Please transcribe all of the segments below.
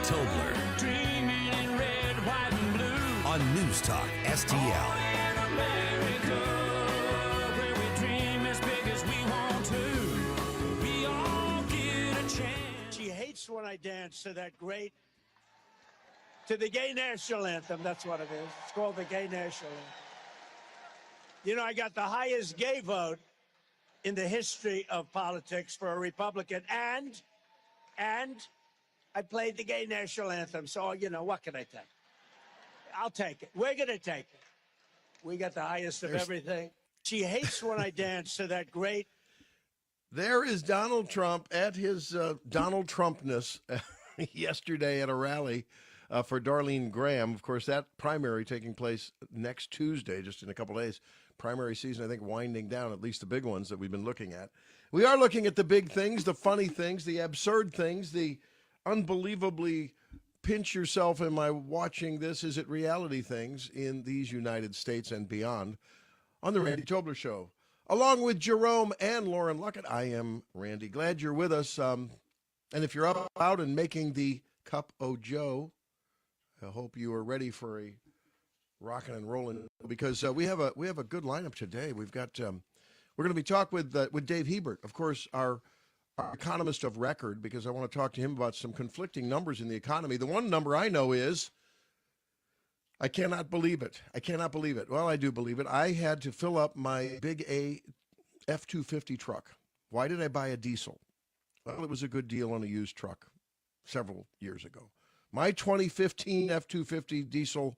Tobler. Dreaming in red, white, and blue. On NewsTalkSTL. Where we dream as big as we want to. We all get a chance. She hates when I dance to the gay national anthem. That's what it is. It's called the gay national anthem. You know, I got the highest gay vote in the history of politics for a Republican, and I played the gay national anthem. So, you know, what can I tell you? I'll take it. We're going to take it. We got the highest of everything. She hates when I dance to that great. There is Donald Trump at his Donald Trumpness yesterday at a rally for Darlene Graham. Of course, that primary taking place next Tuesday, just in a couple days. Primary season, I think, winding down, at least the big ones that we've been looking at. We are looking at the big things, the funny things, the absurd things, the unbelievably pinch yourself, am I watching this, is it reality things in these United States and beyond on the Randy Tobler Show. Along with Jerome and Lauren Luckett, I am Randy. Glad you're with us. And if you're up out and making the cup o' joe, I hope you are ready for a rocking and rolling, because we have a good lineup today. We've got we're going to be talking with Dave Hebert, of course, our economist of record, because I want to talk to him about some conflicting numbers in the economy. The one number I know is, I cannot believe it. I cannot believe it. Well, I do believe it. I had to fill up my big A F-250 truck. Why did I buy a diesel? Well, it was a good deal on a used truck several years ago. My 2015 F-250 diesel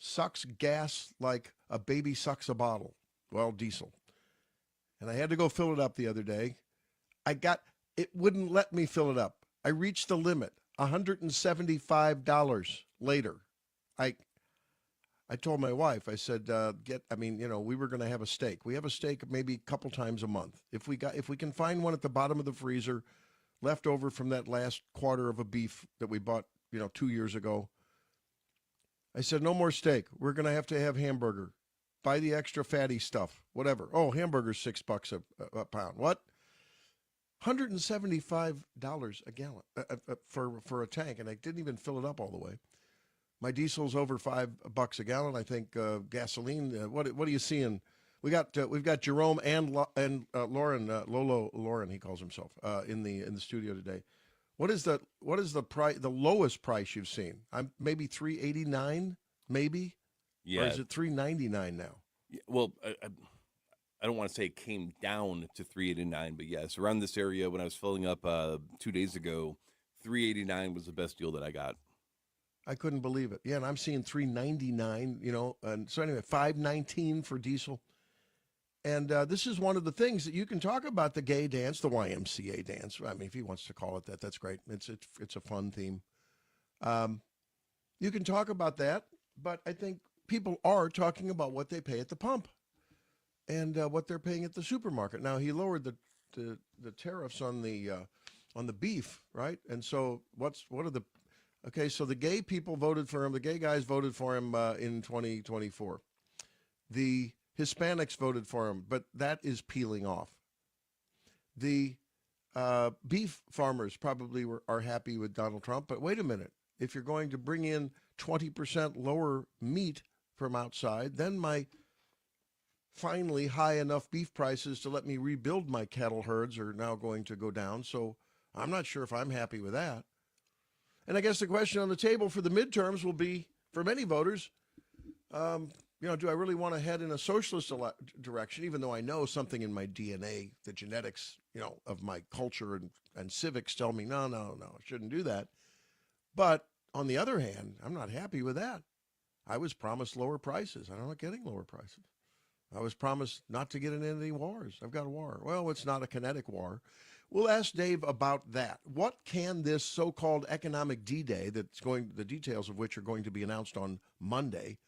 sucks gas like a baby sucks a bottle. Well, diesel. And I had to go fill it up the other day. It wouldn't let me fill it up. I reached the limit, $175 later. I told my wife, I said, we were going to have a steak. We have a steak maybe a couple times a month. If we can find one at the bottom of the freezer, left over from that last quarter of a beef that we bought, 2 years ago. I said, no more steak. We're going to have hamburger. Buy the extra fatty stuff, whatever. Oh, hamburger's $6 a pound. What? $175 a gallon for a tank, and I didn't even fill it up all the way. My diesel's over $5 a gallon. I think gasoline. What are you seeing? We've got Jerome and Lauren, Lauren, he calls himself, in the studio today. What is the price? The lowest price you've seen? Maybe $3.89, maybe. Yeah. Or is it $3.99 now? Yeah, well, I don't want to say it came down to $3.89, but yes, around this area when I was filling up 2 days ago, $3.89 was the best deal that I got. I couldn't believe it. Yeah, and I'm seeing $3.99. And so anyway, $5.19 for diesel. And this is one of the things that you can talk about, the gay dance, the YMCA dance. I mean, if he wants to call it that, that's great. It's a fun theme. You can talk about that, but I think people are talking about what they pay at the pump and what they're paying at the supermarket. Now, he lowered the tariffs on the beef, right? And so so the gay people voted for him. The gay guys voted for him in 2024. The Hispanics voted for him, but that is peeling off. The beef farmers probably are happy with Donald Trump, but wait a minute. If you're going to bring in 20% lower meat from outside, then my finally high enough beef prices to let me rebuild my cattle herds are now going to go down. So I'm not sure if I'm happy with that. And I guess the question on the table for the midterms will be, for many voters, do I really want to head in a socialist direction, even though I know something in my DNA, the genetics, of my culture and civics tell me, no, I shouldn't do that. But on the other hand, I'm not happy with that. I was promised lower prices. I'm not getting lower prices. I was promised not to get into any wars. I've got a war. Well, it's not a kinetic war. We'll ask Dave about that. What can this so-called economic D-Day, the details of which are going to be announced on Monday,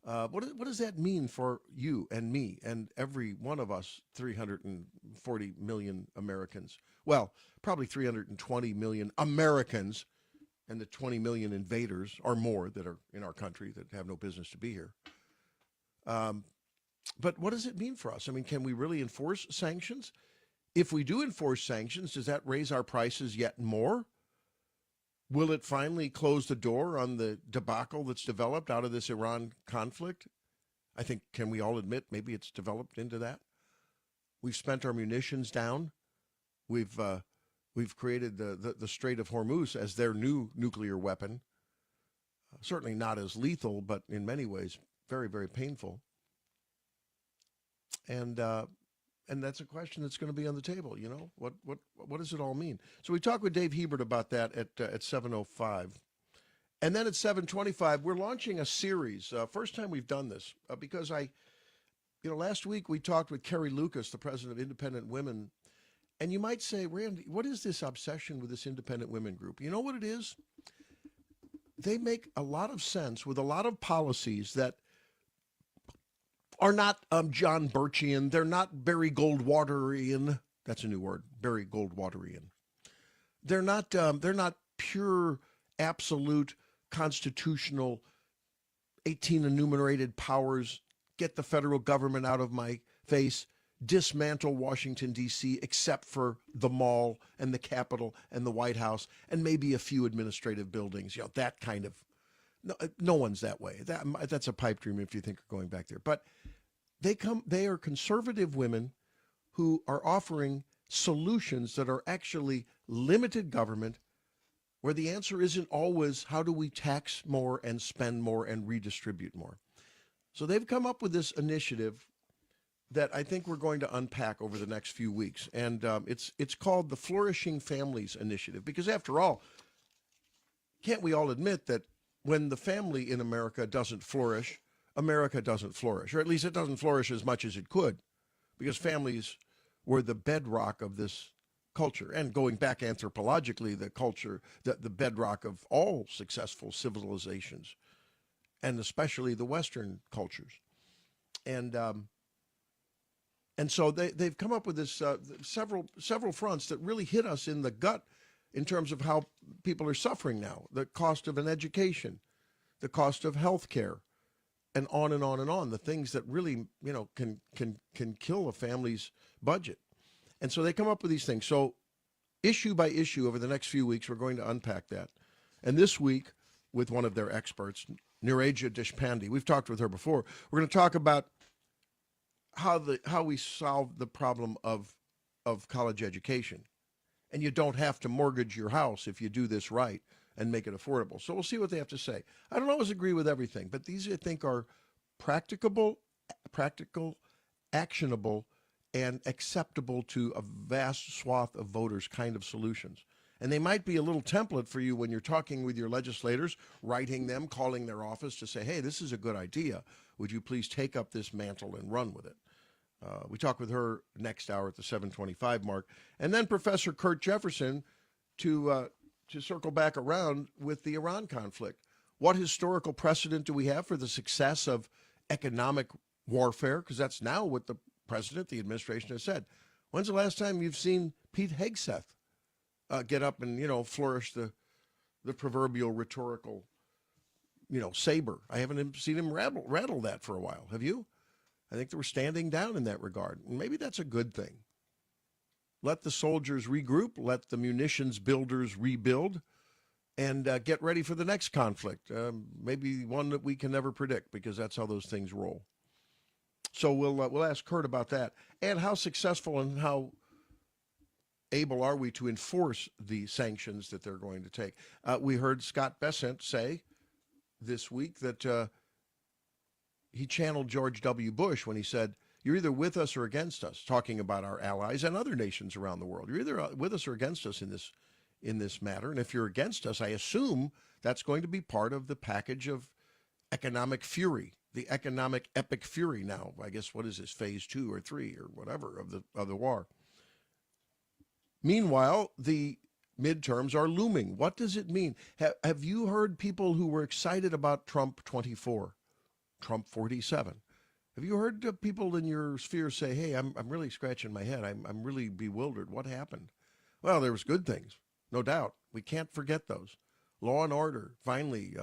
what does that mean for you and me and every one of us 340 million Americans? Well, probably 320 million Americans and the 20 million invaders or more that are in our country that have no business to be here. But what does it mean for us? I mean, can we really enforce sanctions? If we do enforce sanctions, does that raise our prices yet more? Will it finally close the door on the debacle that's developed out of this Iran conflict? I think, can we all admit, maybe it's developed into that? We've spent our munitions down. We've created the Strait of Hormuz as their new nuclear weapon. Certainly not as lethal, but in many ways very, very painful. And that's a question that's going to be on the table. You know, what does it all mean? So we talked with Dave Hebert about that at 7:05, and then at 7:25 we're launching a series. First time we've done this because last week we talked with Kerry Lucas, the president of Independent Women, and you might say, Randy, what is this obsession with this Independent Women group? You know what it is? They make a lot of sense with a lot of policies that are not John Birchian. They're not Barry Goldwaterian. That's a new word, Barry Goldwaterian. They're not pure, absolute, constitutional, 18 enumerated powers. Get the federal government out of my face. Dismantle Washington, D.C., except for the mall and the Capitol and the White House and maybe a few administrative buildings. You know, that kind of. No one's that way. That's a pipe dream if you think you're going back there. But they are conservative women who are offering solutions that are actually limited government, where the answer isn't always how do we tax more and spend more and redistribute more. So they've come up with this initiative that I think we're going to unpack over the next few weeks. And it's called the Flourishing Families Initiative, because after all, can't we all admit that when the family in America doesn't flourish, America doesn't flourish, or at least it doesn't flourish as much as it could, because families were the bedrock of this culture. And going back anthropologically, the culture, the bedrock of all successful civilizations, and especially the Western cultures. And so they've come up with this several fronts that really hit us in the gut in terms of how people are suffering now. The cost of an education, the cost of health care, and on and on and on. The things that really, can kill a family's budget. And so they come up with these things. So issue by issue over the next few weeks, we're going to unpack that. And this week, with one of their experts, Neeraja Deshpande, we've talked with her before. We're going to talk about how we solve the problem of college education. And you don't have to mortgage your house if you do this right and make it affordable. So we'll see what they have to say. I don't always agree with everything, but these I think are practical, actionable, and acceptable to a vast swath of voters kind of solutions. And they might be a little template for you when you're talking with your legislators, writing them, calling their office to say, hey, this is a good idea. Would you please take up this mantle and run with it? We talk with her next hour at the 7:25 mark. And then Professor Kurt Jefferson to circle back around with the Iran conflict. What historical precedent do we have for the success of economic warfare? Because that's now what the president, the administration has said. When's the last time you've seen Pete Hegseth get up and, flourish the proverbial rhetorical, saber? I haven't seen him rattle that for a while. Have you? I think they were standing down in that regard. And maybe that's a good thing. Let the soldiers regroup, let the munitions builders rebuild, and get ready for the next conflict. Maybe one that we can never predict, because that's how those things roll. So we'll ask Kurt about that. And how successful and how able are we to enforce the sanctions that they're going to take? We heard Scott Bessent say this week that he channeled George W. Bush when he said, you're either with us or against us, talking about our allies and other nations around the world. You're either with us or against us in this matter. And if you're against us, I assume that's going to be part of the package of economic fury, the economic epic fury now. I guess, what is this, phase 2 or 3 or whatever of the war. Meanwhile, the midterms are looming. What does it mean? Have you heard people who were excited about Trump 24, Trump 47? Have you heard people in your sphere say, hey, I'm really scratching my head. I'm really bewildered. What happened? Well, there was good things, no doubt. We can't forget those. Law and order, finally,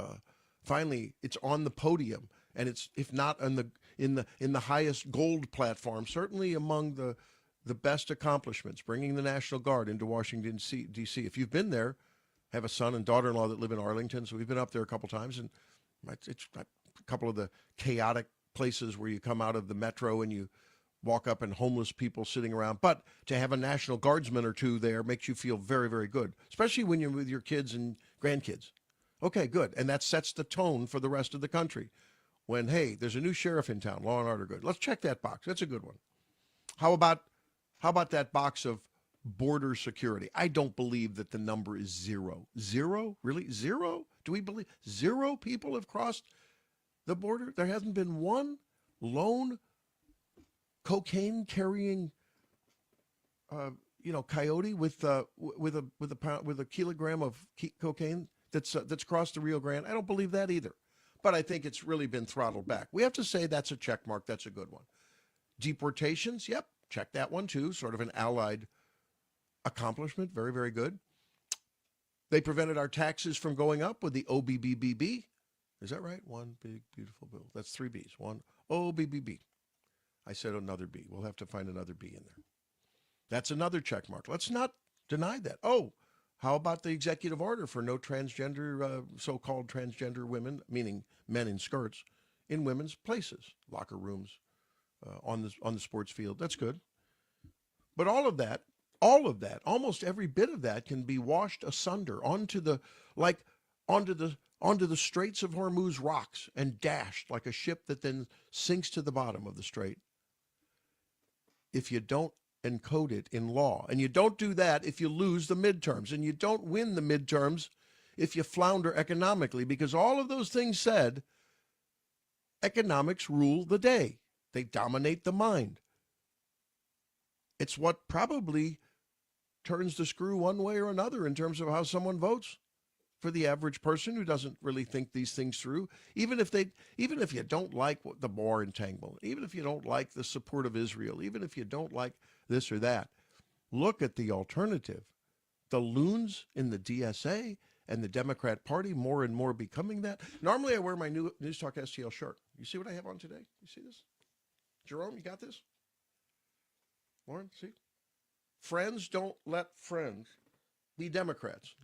it's on the podium. And it's, if not in the highest gold platform, certainly among the best accomplishments, bringing the National Guard into Washington, D.C. If you've been there, have a son and daughter-in-law that live in Arlington, so we've been up there a couple times, and it's a couple of the chaotic places where you come out of the metro and you walk up and homeless people sitting around. But to have a National Guardsman or two there makes you feel very, very good, especially when you're with your kids and grandkids. Okay, good. And that sets the tone for the rest of the country. When, hey, there's a new sheriff in town, law and order good. Let's check that box. That's a good one. How about that box of border security? I don't believe that the number is zero. Zero? Really? Zero? Do we believe 0 people have crossed the border? There hasn't been one lone cocaine-carrying, coyote with a kilogram of cocaine that's crossed the Rio Grande. I don't believe that either. But I think it's really been throttled back. We have to say that's a check mark. That's a good one. Deportations, yep, check that one too. Sort of an allied accomplishment. Very, very good. They prevented our taxes from going up with the OBBBB. Is that right? One big, beautiful bill. That's 3 Bs. One OBBB. I said another B. We'll have to find another B in there. That's another check mark. Let's not deny that. Oh, how about the executive order for no transgender, so-called transgender women, meaning men in skirts, in women's places, locker rooms, on the sports field? That's good. But all of that, almost every bit of that can be washed asunder onto the Straits of Hormuz rocks and dashed like a ship that then sinks to the bottom of the strait. If you don't encode it in law, and you don't do that if you lose the midterms, and you don't win the midterms if you flounder economically, because all of those things said, economics rule the day. They dominate the mind. It's what probably turns the screw one way or another in terms of how someone votes for the average person who doesn't really think these things through. Even if you don't like the Boer entanglement, even if you don't like the support of Israel, even if you don't like this or that, look at the alternative. The loons in the DSA and the Democrat Party more and more becoming that. Normally I wear my new News Talk STL shirt. You see what I have on today? You see this? Jerome, you got this? Lauren, see? Friends don't let friends be Democrats.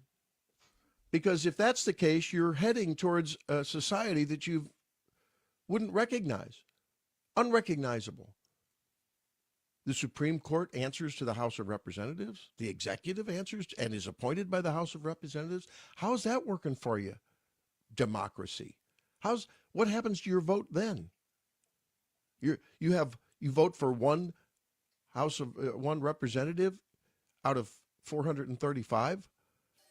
Because if that's the case, you're heading towards a society that you wouldn't recognize. Unrecognizable. The Supreme Court answers to the House of Representatives. The executive answers and is appointed by the House of Representatives. How's that working for you? Democracy. What happens to your vote then? You vote for one one representative out of 435,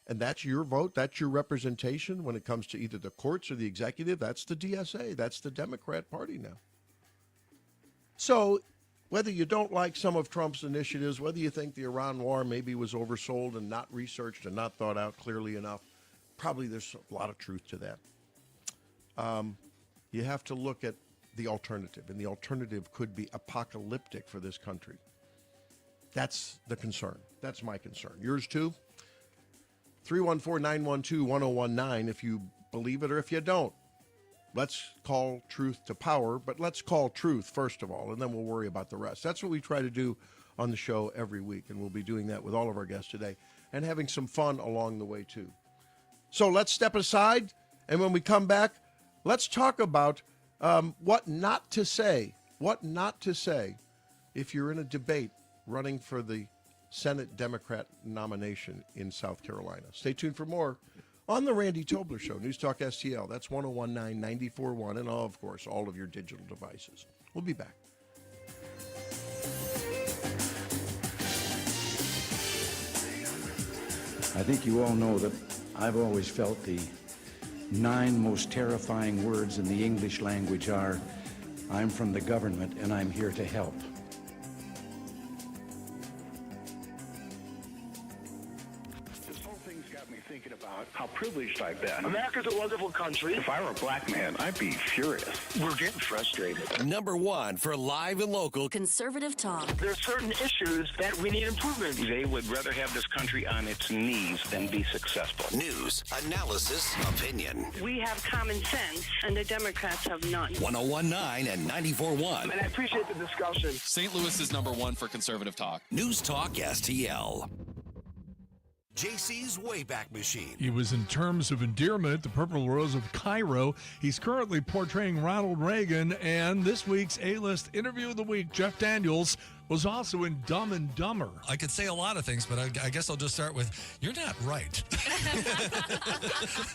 and that's your vote. That's your representation when it comes to either the courts or the executive. That's the DSA. That's the Democrat Party now. So whether you don't like some of Trump's initiatives, whether you think the Iran war maybe was oversold and not researched and not thought out clearly enough, probably there's a lot of truth to that. You have to look at the alternative, and the alternative could be apocalyptic for this country. That's the concern. That's my concern. Yours too? 314-912-1019 if you believe it or if you don't. Let's call truth to power, but let's call truth first of all, and then we'll worry about the rest. That's what we try to do on the show every week, and we'll be doing that with all of our guests today and having some fun along the way too. So let's step aside, and when we come back, let's talk about what not to say. What not to say if you're in a debate running for the Senate Democrat nomination in South Carolina. Stay tuned for more on the Randy Tobler Show, News Talk STL. That's 1019 94.1, and of course, all of your digital devices. We'll be back. I think you all know that I've always felt the 9 most terrifying words in the English language are, I'm from the government and I'm here to help. This whole thing's got me thinking about how privileged I've been. America's a wonderful country. If I were a black man, I'd be furious. We're getting frustrated. Number 1 for live and local Conservative talk. There are certain issues that we need improvement. They would rather have this country on its knees than be successful. news, analysis, opinion. We have common sense, and the Democrats have none. 1019 and 94.1. And I appreciate the discussion. St. Louis is number 1 for conservative talk. News Talk STL. JC's Wayback Machine. He was in Terms of Endearment, The Purple Rose of Cairo. He's currently portraying Ronald Reagan, and this week's A-List Interview of the Week, Jeff Daniels, was also in Dumb and Dumber. I could say a lot of things, but I guess I'll just start with, you're not right.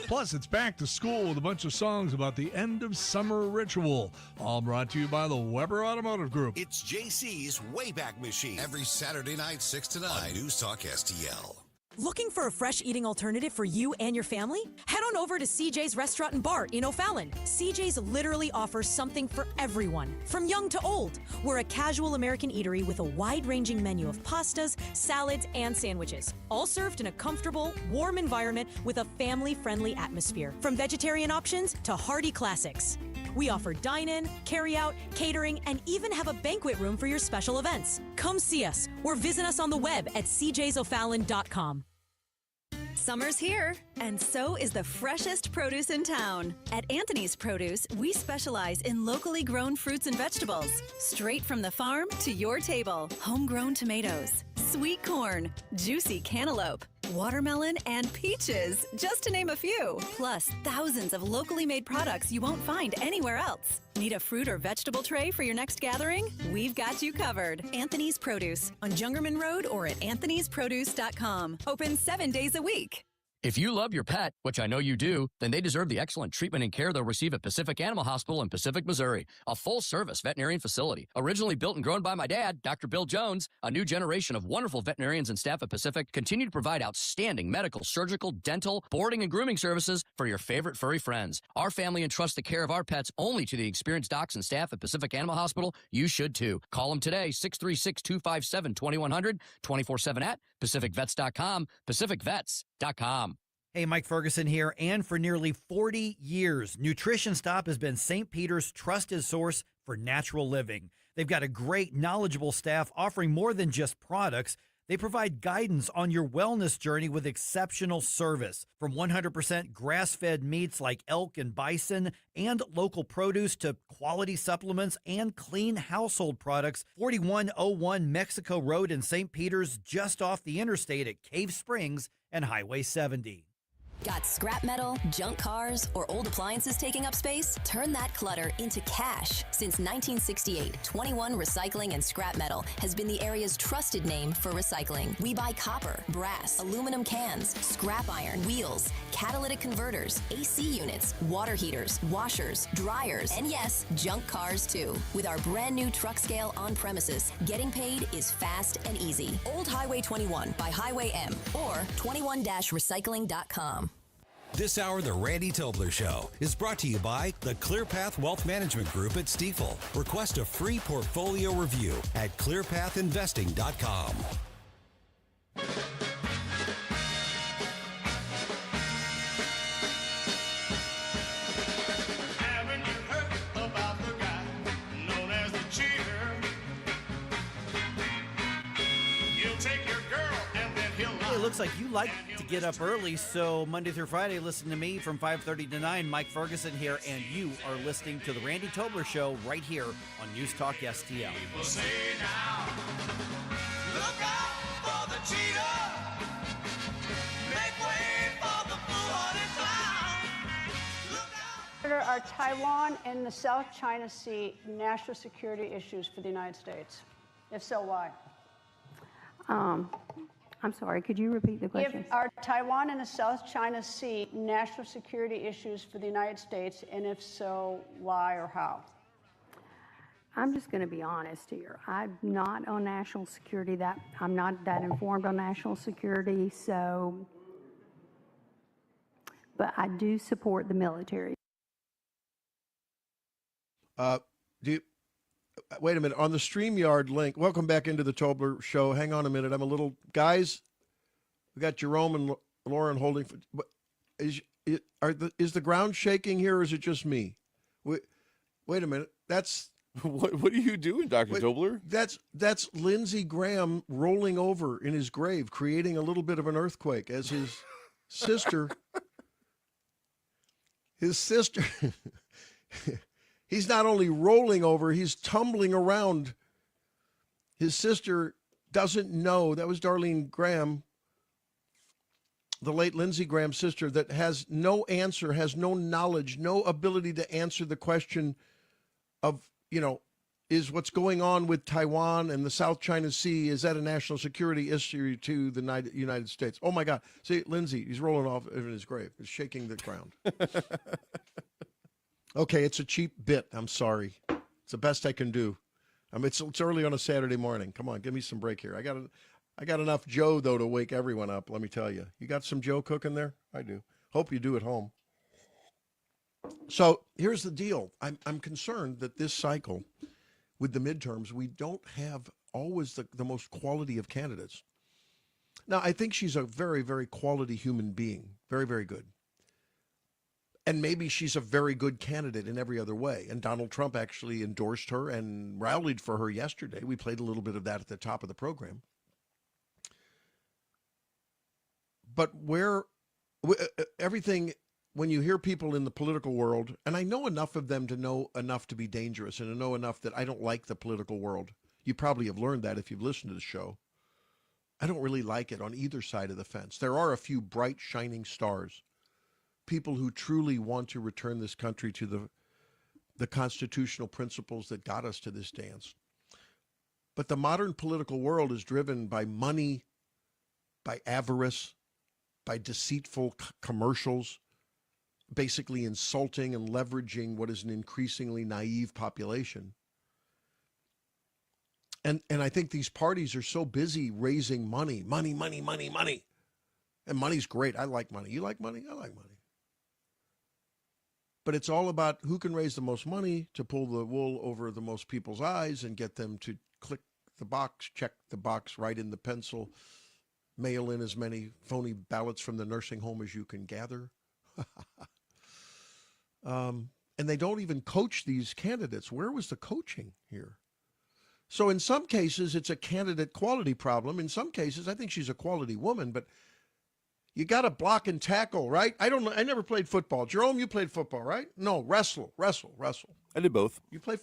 Plus, it's back to school with a bunch of songs about the end of summer ritual. All brought to you by the Weber Automotive Group. It's JC's Wayback Machine. Every Saturday night, 6 to 9 on News Talk STL. Looking for a fresh eating alternative for you and your family? Head on over to CJ's Restaurant and Bar in O'Fallon. CJ's literally offers something for everyone, from young to old. We're a casual American eatery with a wide-ranging menu of pastas, salads, and sandwiches, all served in a comfortable, warm environment with a family-friendly atmosphere. From vegetarian options to hearty classics. We offer dine-in, carry-out, catering, and even have a banquet room for your special events. Come see us or visit us on the web at cjsofallon.com. Summer's here, and so is the freshest produce in town. At Anthony's Produce, we specialize in locally grown fruits and vegetables, straight from the farm to your table. Homegrown tomatoes, sweet corn, juicy cantaloupe, watermelon, and peaches, just to name a few. Plus, thousands of locally made products you won't find anywhere else. Need a fruit or vegetable tray for your next gathering? We've got you covered. Anthony's Produce on Jungerman Road or at anthonysproduce.com. Open 7 days a week. If you love your pet, which I know you do, then they deserve the excellent treatment and care they'll receive at Pacific Animal Hospital in Pacific, Missouri, a full-service veterinarian facility. Originally built and grown by my dad, Dr. Bill Jones, a new generation of wonderful veterinarians and staff at Pacific continue to provide outstanding medical, surgical, dental, boarding, and grooming services for your favorite furry friends. Our family entrusts the care of our pets only to the experienced docs and staff at Pacific Animal Hospital. You should too. Call them today, 636-257-2100, 24/7 at pacificvets.com, pacificvets.com. Hey, Mike Ferguson here, and for nearly 40 years, Nutrition Stop has been St. Peter's trusted source for natural living. They've got a great, knowledgeable staff offering more than just products. They provide guidance on your wellness journey with exceptional service. From 100% grass-fed meats like elk and bison and local produce to quality supplements and clean household products. 4101 Mexico Road in St. Peter's, just off the interstate at Cave Springs and Highway 70. Got scrap metal, junk cars, or old appliances taking up space? Turn that clutter into cash. Since 1968, 21 Recycling and Scrap Metal has been the area's trusted name for recycling. We buy copper, brass, aluminum cans, scrap iron, wheels, catalytic converters, AC units, water heaters, washers, dryers, and yes, junk cars too. With our brand new truck scale on premises, getting paid is fast and easy. Old Highway 21 by Highway M or 21-recycling.com. This hour, The Randy Tobler Show, is brought to you by the ClearPath Wealth Management Group at Stifel. Request a free portfolio review at clearpathinvesting.com. Haven't you heard about the guy known as the cheater? He'll take your girl and then he'll lie. Hey, it looks like you like to get up early, so Monday through Friday, listen to me from 5:30 to 9. Mike Ferguson here, and you are listening to The Randy Tobler Show right here on News Talk STL. People say now, look out for the cheater. Make way for the fool-hearted clown. Are Taiwan and the South China Sea national security issues for the United States? If so, why? I'm sorry, could you repeat the question? Are Taiwan and the South China Sea national security issues for the United States, and if so, why or how? I'm just going to be honest here. I'm not on national security. I'm not that informed on national security, but I do support the military. Wait a minute. On the StreamYard link, welcome back into the Tobler Show. Hang on a minute. Guys, we got Jerome and Lauren holding. Is the ground shaking here, or is it just me? Wait a minute. That's what are you doing, Dr. Tobler? That's Lindsey Graham rolling over in his grave, creating a little bit of an earthquake as his sister. He's not only rolling over, he's tumbling around. His sister doesn't know. That was Darlene Graham the late Lindsey Graham's sister, that has no answer, has no knowledge, no ability to answer the question of, is what's going on with Taiwan and the South China Sea, is that a national security issue to the United States? Oh, my God. See, Lindsey, he's rolling off in his grave. He's shaking the ground. Okay, it's a cheap bit. I'm sorry. It's the best I can do. It's early on a Saturday morning. Come on, give me some break here. I got enough Joe, though, to wake everyone up, let me tell you. You got some Joe cooking there? I do. Hope you do at home. So here's the deal. I'm concerned that this cycle with the midterms, we don't have always the most quality of candidates. Now, I think she's a very, very quality human being. Very, very good. And maybe she's a very good candidate in every other way. And Donald Trump actually endorsed her and rallied for her yesterday. We played a little bit of that at the top of the program. But everything, when you hear people in the political world, and I know enough of them to know enough to be dangerous and to know enough that I don't like the political world. You probably have learned that if you've listened to the show. I don't really like it on either side of the fence. There are a few bright, shining stars. People who truly want to return this country to the constitutional principles that got us to this dance. But the modern political world is driven by money, by avarice, by deceitful commercials, basically insulting and leveraging what is an increasingly naive population. And I think these parties are so busy raising money. And money's great. I like money. You like money? I like money. But it's all about who can raise the most money to pull the wool over the most people's eyes and get them to click the box, check the box, write in the pencil, mail in as many phony ballots from the nursing home as you can gather. And they don't even coach these candidates. Where was the coaching here? So in some cases, it's a candidate quality problem. In some cases, I think she's a quality woman, but you got to block and tackle, right? I don't know. I never played football. Jerome, you played football, right? No, wrestle. I did both. You play,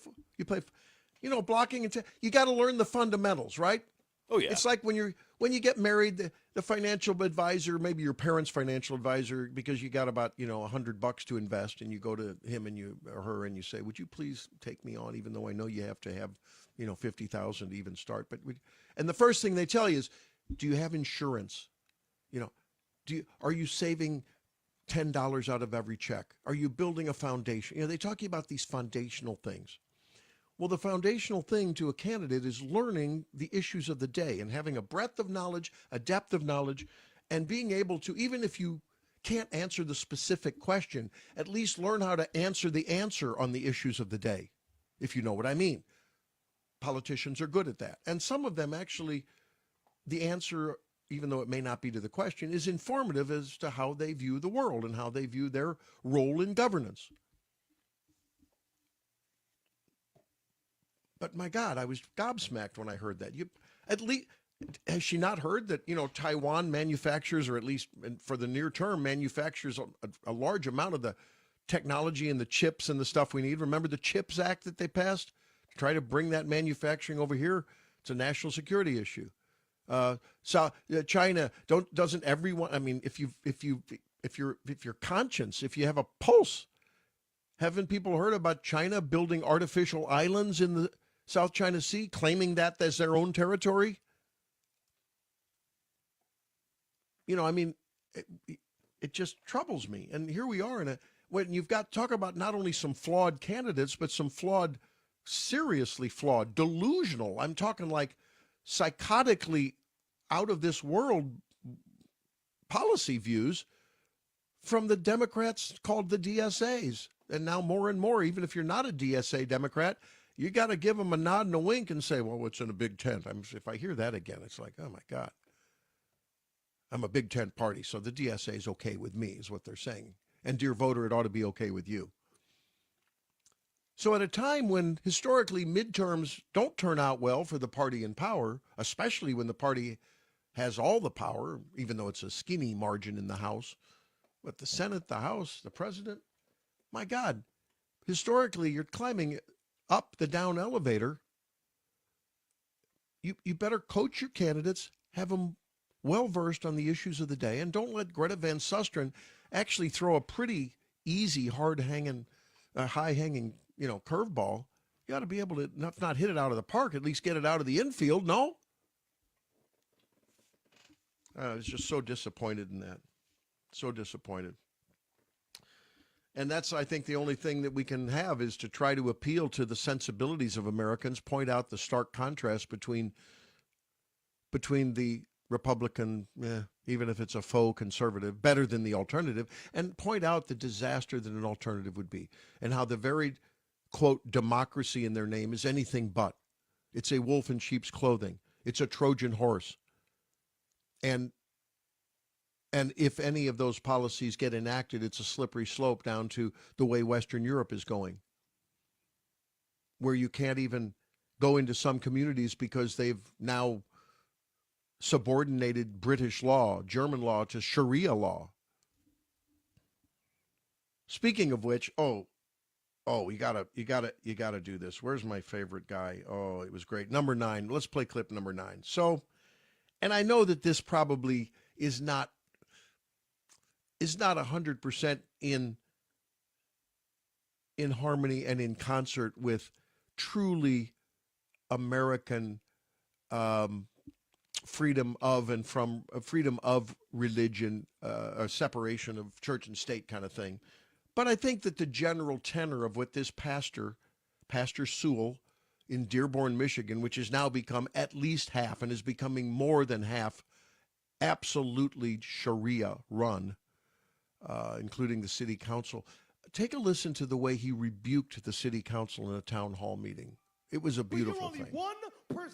blocking and you got to learn the fundamentals, right? Oh, yeah. It's like when you get married, the financial advisor, maybe your parents' financial advisor, because you got about, $100 to invest, and you go to him or her and you say, would you please take me on, even though I know you have to have, 50,000 to even start. And the first thing they tell you is, do you have insurance? Are you saving $10 out of every check? Are you building a foundation? They talk about these foundational things. Well, the foundational thing to a candidate is learning the issues of the day and having a breadth of knowledge, a depth of knowledge, and being able to, even if you can't answer the specific question, at least learn how to answer the answer on the issues of the day, if you know what I mean. Politicians are good at that. And some of them actually, the answer, even though it may not be to the question, is informative as to how they view the world and how they view their role in governance. But my God, I was gobsmacked when I heard that. At least, has she not heard that, Taiwan manufactures, or at least for the near term, manufactures a large amount of the technology and the chips and the stuff we need? Remember the CHIPS Act that they passed to try to bring that manufacturing over here? It's a national security issue. China, doesn't everyone? I mean, if your conscience, if you have a pulse, haven't people heard about China building artificial islands in the South China Sea, claiming that as their own territory? It just troubles me. And here we are when you've got talk about not only some flawed candidates, but some seriously flawed, delusional. I'm talking like psychotically out of this world policy views from the Democrats called the DSAs. And now more and more, even if you're not a DSA Democrat, you got to give them a nod and a wink and say, well, it's in a big tent. If I hear that again, it's like, oh my God, I'm a big tent party. So the DSA is okay with me is what they're saying. And dear voter, it ought to be okay with you. So at a time when historically midterms don't turn out well for the party in power, especially when the party has all the power, even though it's a skinny margin in the House, but the Senate, the House, the president, my God, historically you're climbing up the down elevator. You better coach your candidates, have them well-versed on the issues of the day, and don't let Greta Van Susteren actually throw a pretty easy, high-hanging, curveball. You ought to be able to, not hit it out of the park, at least get it out of the infield, no? I was just so disappointed in that. So disappointed. And that's, I think, the only thing that we can have is to try to appeal to the sensibilities of Americans, point out the stark contrast between the Republican, even if it's a faux conservative, better than the alternative, and point out the disaster that an alternative would be, and how the very, quote, democracy in their name is anything but. It's a wolf in sheep's clothing. It's a Trojan horse. And if any of those policies get enacted, it's a slippery slope down to the way Western Europe is going, where you can't even go into some communities because they've now subordinated British law, German law, to Sharia law. Speaking of which, you gotta do this. Where's my favorite guy? Oh, it was great. Number 9. Let's play clip number 9. So, and I know that this probably is not 100% in harmony and in concert with truly American freedom of religion, a separation of church and state kind of thing. But I think that the general tenor of what this Pastor Sewell in Dearborn, Michigan, which has now become at least half and is becoming more than half absolutely Sharia run, including the city council. Take a listen to the way he rebuked the city council in a town hall meeting. It was a beautiful thing. 1%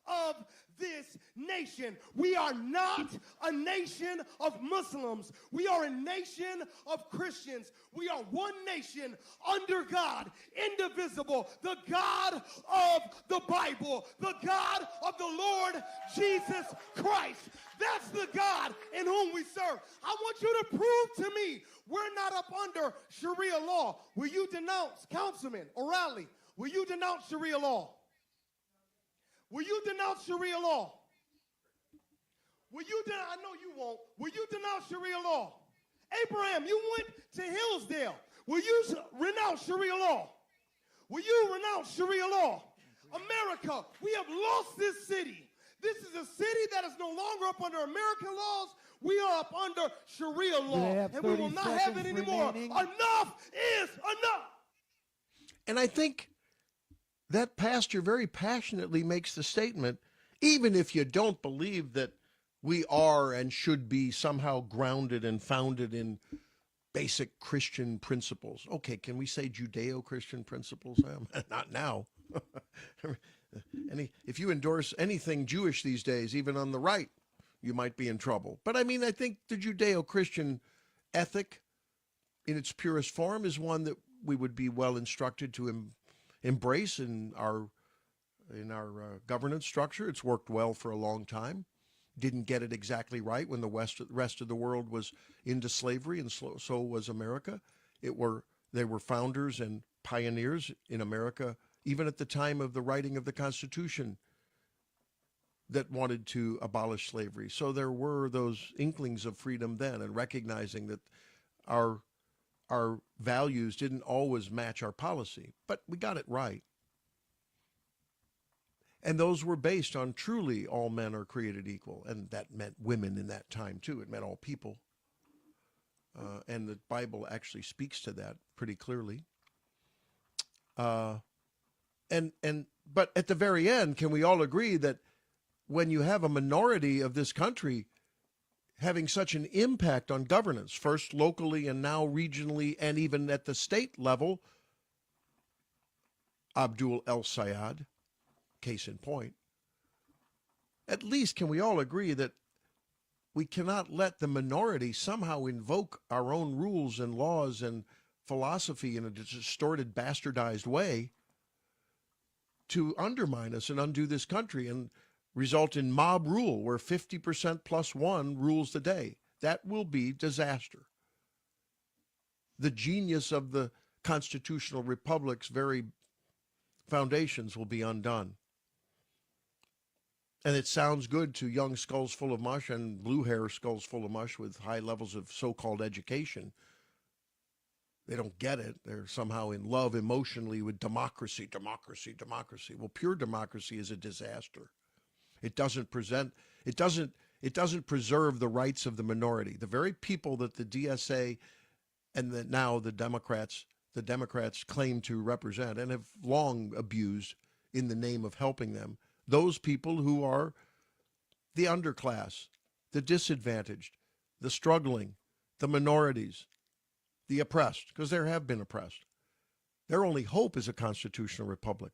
of this nation. We are not a nation of Muslims. We are a nation of Christians. We are one nation under God, indivisible, the God of the Bible, the God of the Lord Jesus Christ. That's the God in whom we serve. I want you to prove to me we're not up under Sharia law. Will you denounce, Councilman O'Reilly, will you denounce Sharia law? Will you denounce Sharia law? I know you won't. Will you denounce Sharia law? Abraham, you went to Hillsdale. Will you renounce Sharia law? Will you renounce Sharia law? America, we have lost this city. This is a city that is no longer up under American laws. We are up under Sharia law, and we will not have it anymore. Enough is enough. And I think that pastor very passionately makes the statement, even if you don't believe that we are and should be somehow grounded and founded in basic Christian principles. Okay, can we say Judeo-Christian principles? Not now. If you endorse anything Jewish these days, even on the right, you might be in trouble. But I mean, I think the Judeo-Christian ethic in its purest form is one that we would be well instructed to embrace in our governance structure. It's worked well for a long time. Didn't get it exactly right when the rest of the world was into slavery, and so was America. They were founders and pioneers in America, even at the time of the writing of the Constitution, that wanted to abolish slavery. So there were those inklings of freedom then, and recognizing that our values didn't always match our policy, but we got it right. And those were based on truly all men are created equal. And that meant women in that time, too. It meant all people. And the Bible actually speaks to that pretty clearly. But at the very end, can we all agree that when you have a minority of this country having such an impact on governance, first locally and now regionally and even at the state level, Abdul El-Sayed, case in point, at least can we all agree that we cannot let the minority somehow invoke our own rules and laws and philosophy in a distorted, bastardized way to undermine us and undo this country and result in mob rule where 50% plus one rules the day. That will be disaster. The genius of the constitutional republic's very foundations will be undone. And it sounds good to young skulls full of mush and blue hair skulls full of mush with high levels of so-called education. They don't get it. They're somehow in love emotionally with democracy, democracy, democracy. Well, pure democracy is a disaster. It doesn't preserve the rights of the minority. The very people that the DSA and now the Democrats claim to represent and have long abused in the name of helping them, those people who are the underclass, the disadvantaged, the struggling, the minorities, the oppressed, because there have been oppressed. Their only hope is a constitutional republic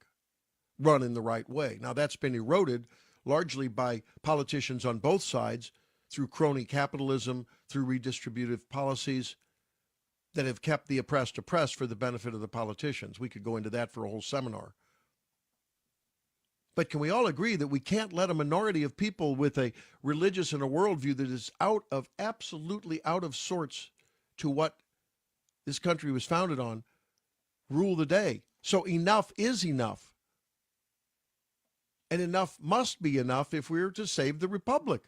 run in the right way. Now, that's been eroded largely by politicians on both sides through crony capitalism, through redistributive policies that have kept the oppressed for the benefit of the politicians. We could go into that for a whole seminar. But can we all agree that we can't let a minority of people with a religious and a worldview that is absolutely out of sorts to what this country was founded on rule the day? So enough is enough. And enough must be enough if we're to save the republic.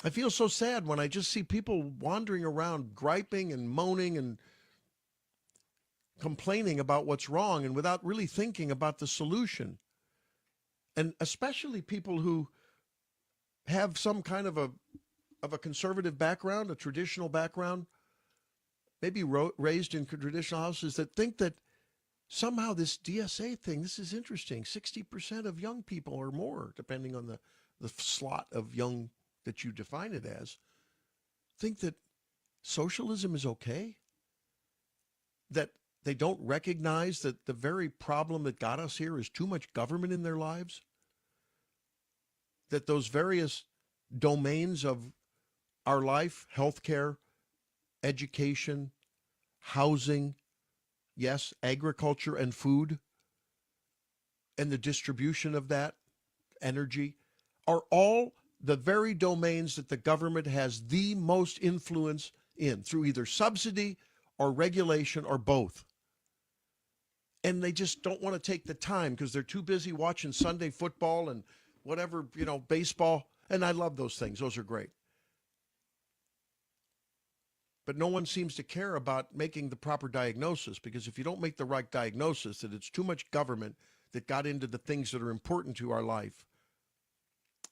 I feel so sad when I just see people wandering around griping and moaning and complaining about what's wrong and without really thinking about the solution. And especially people who have some kind of a conservative background, a traditional background, maybe raised in traditional houses, that think that somehow this DSA thing, this is interesting. 60% of young people or more, depending on the slot of young that you define it as, think that socialism is okay, that they don't recognize that the very problem that got us here is too much government in their lives, that those various domains of our life, healthcare, education, housing, yes, agriculture and food, and the distribution of that energy, are all the very domains that the government has the most influence in through either subsidy or regulation or both. And they just don't want to take the time because they're too busy watching Sunday football and whatever, baseball. And I love those things. Those are great. But no one seems to care about making the proper diagnosis, because if you don't make the right diagnosis, that it's too much government that got into the things that are important to our life,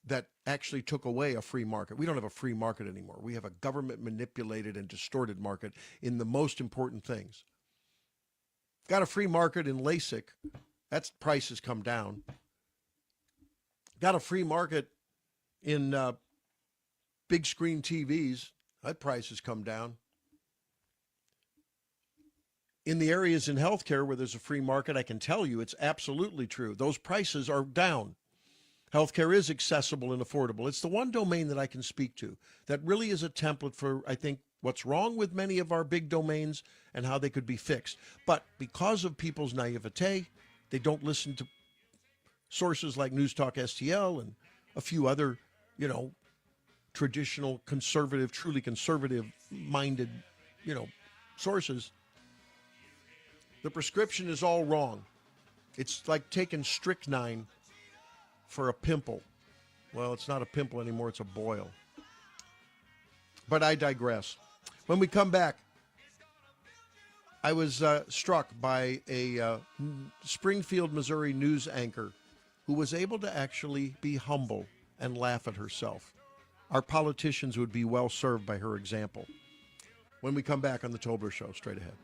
that actually took away a free market. We don't have a free market anymore. We have a government-manipulated and distorted market in the most important things. Got a free market in LASIK. That price has come down. Got a free market in big screen TVs. That price has come down. In the areas in healthcare where there's a free market, I can tell you it's absolutely true. Those prices are down. Healthcare is accessible and affordable. It's the one domain that I can speak to that really is a template for, I think, what's wrong with many of our big domains and how they could be fixed. But because of people's naivete, they don't listen to sources like NewsTalkSTL and a few other, traditional conservative, truly conservative-minded, sources. The prescription is all wrong. It's like taking strychnine for a pimple. Well, it's not a pimple anymore, it's a boil. But I digress. When we come back, I was struck by a Springfield, Missouri news anchor who was able to actually be humble and laugh at herself. Our politicians would be well served by her example. When we come back on the Tobler Show, straight ahead.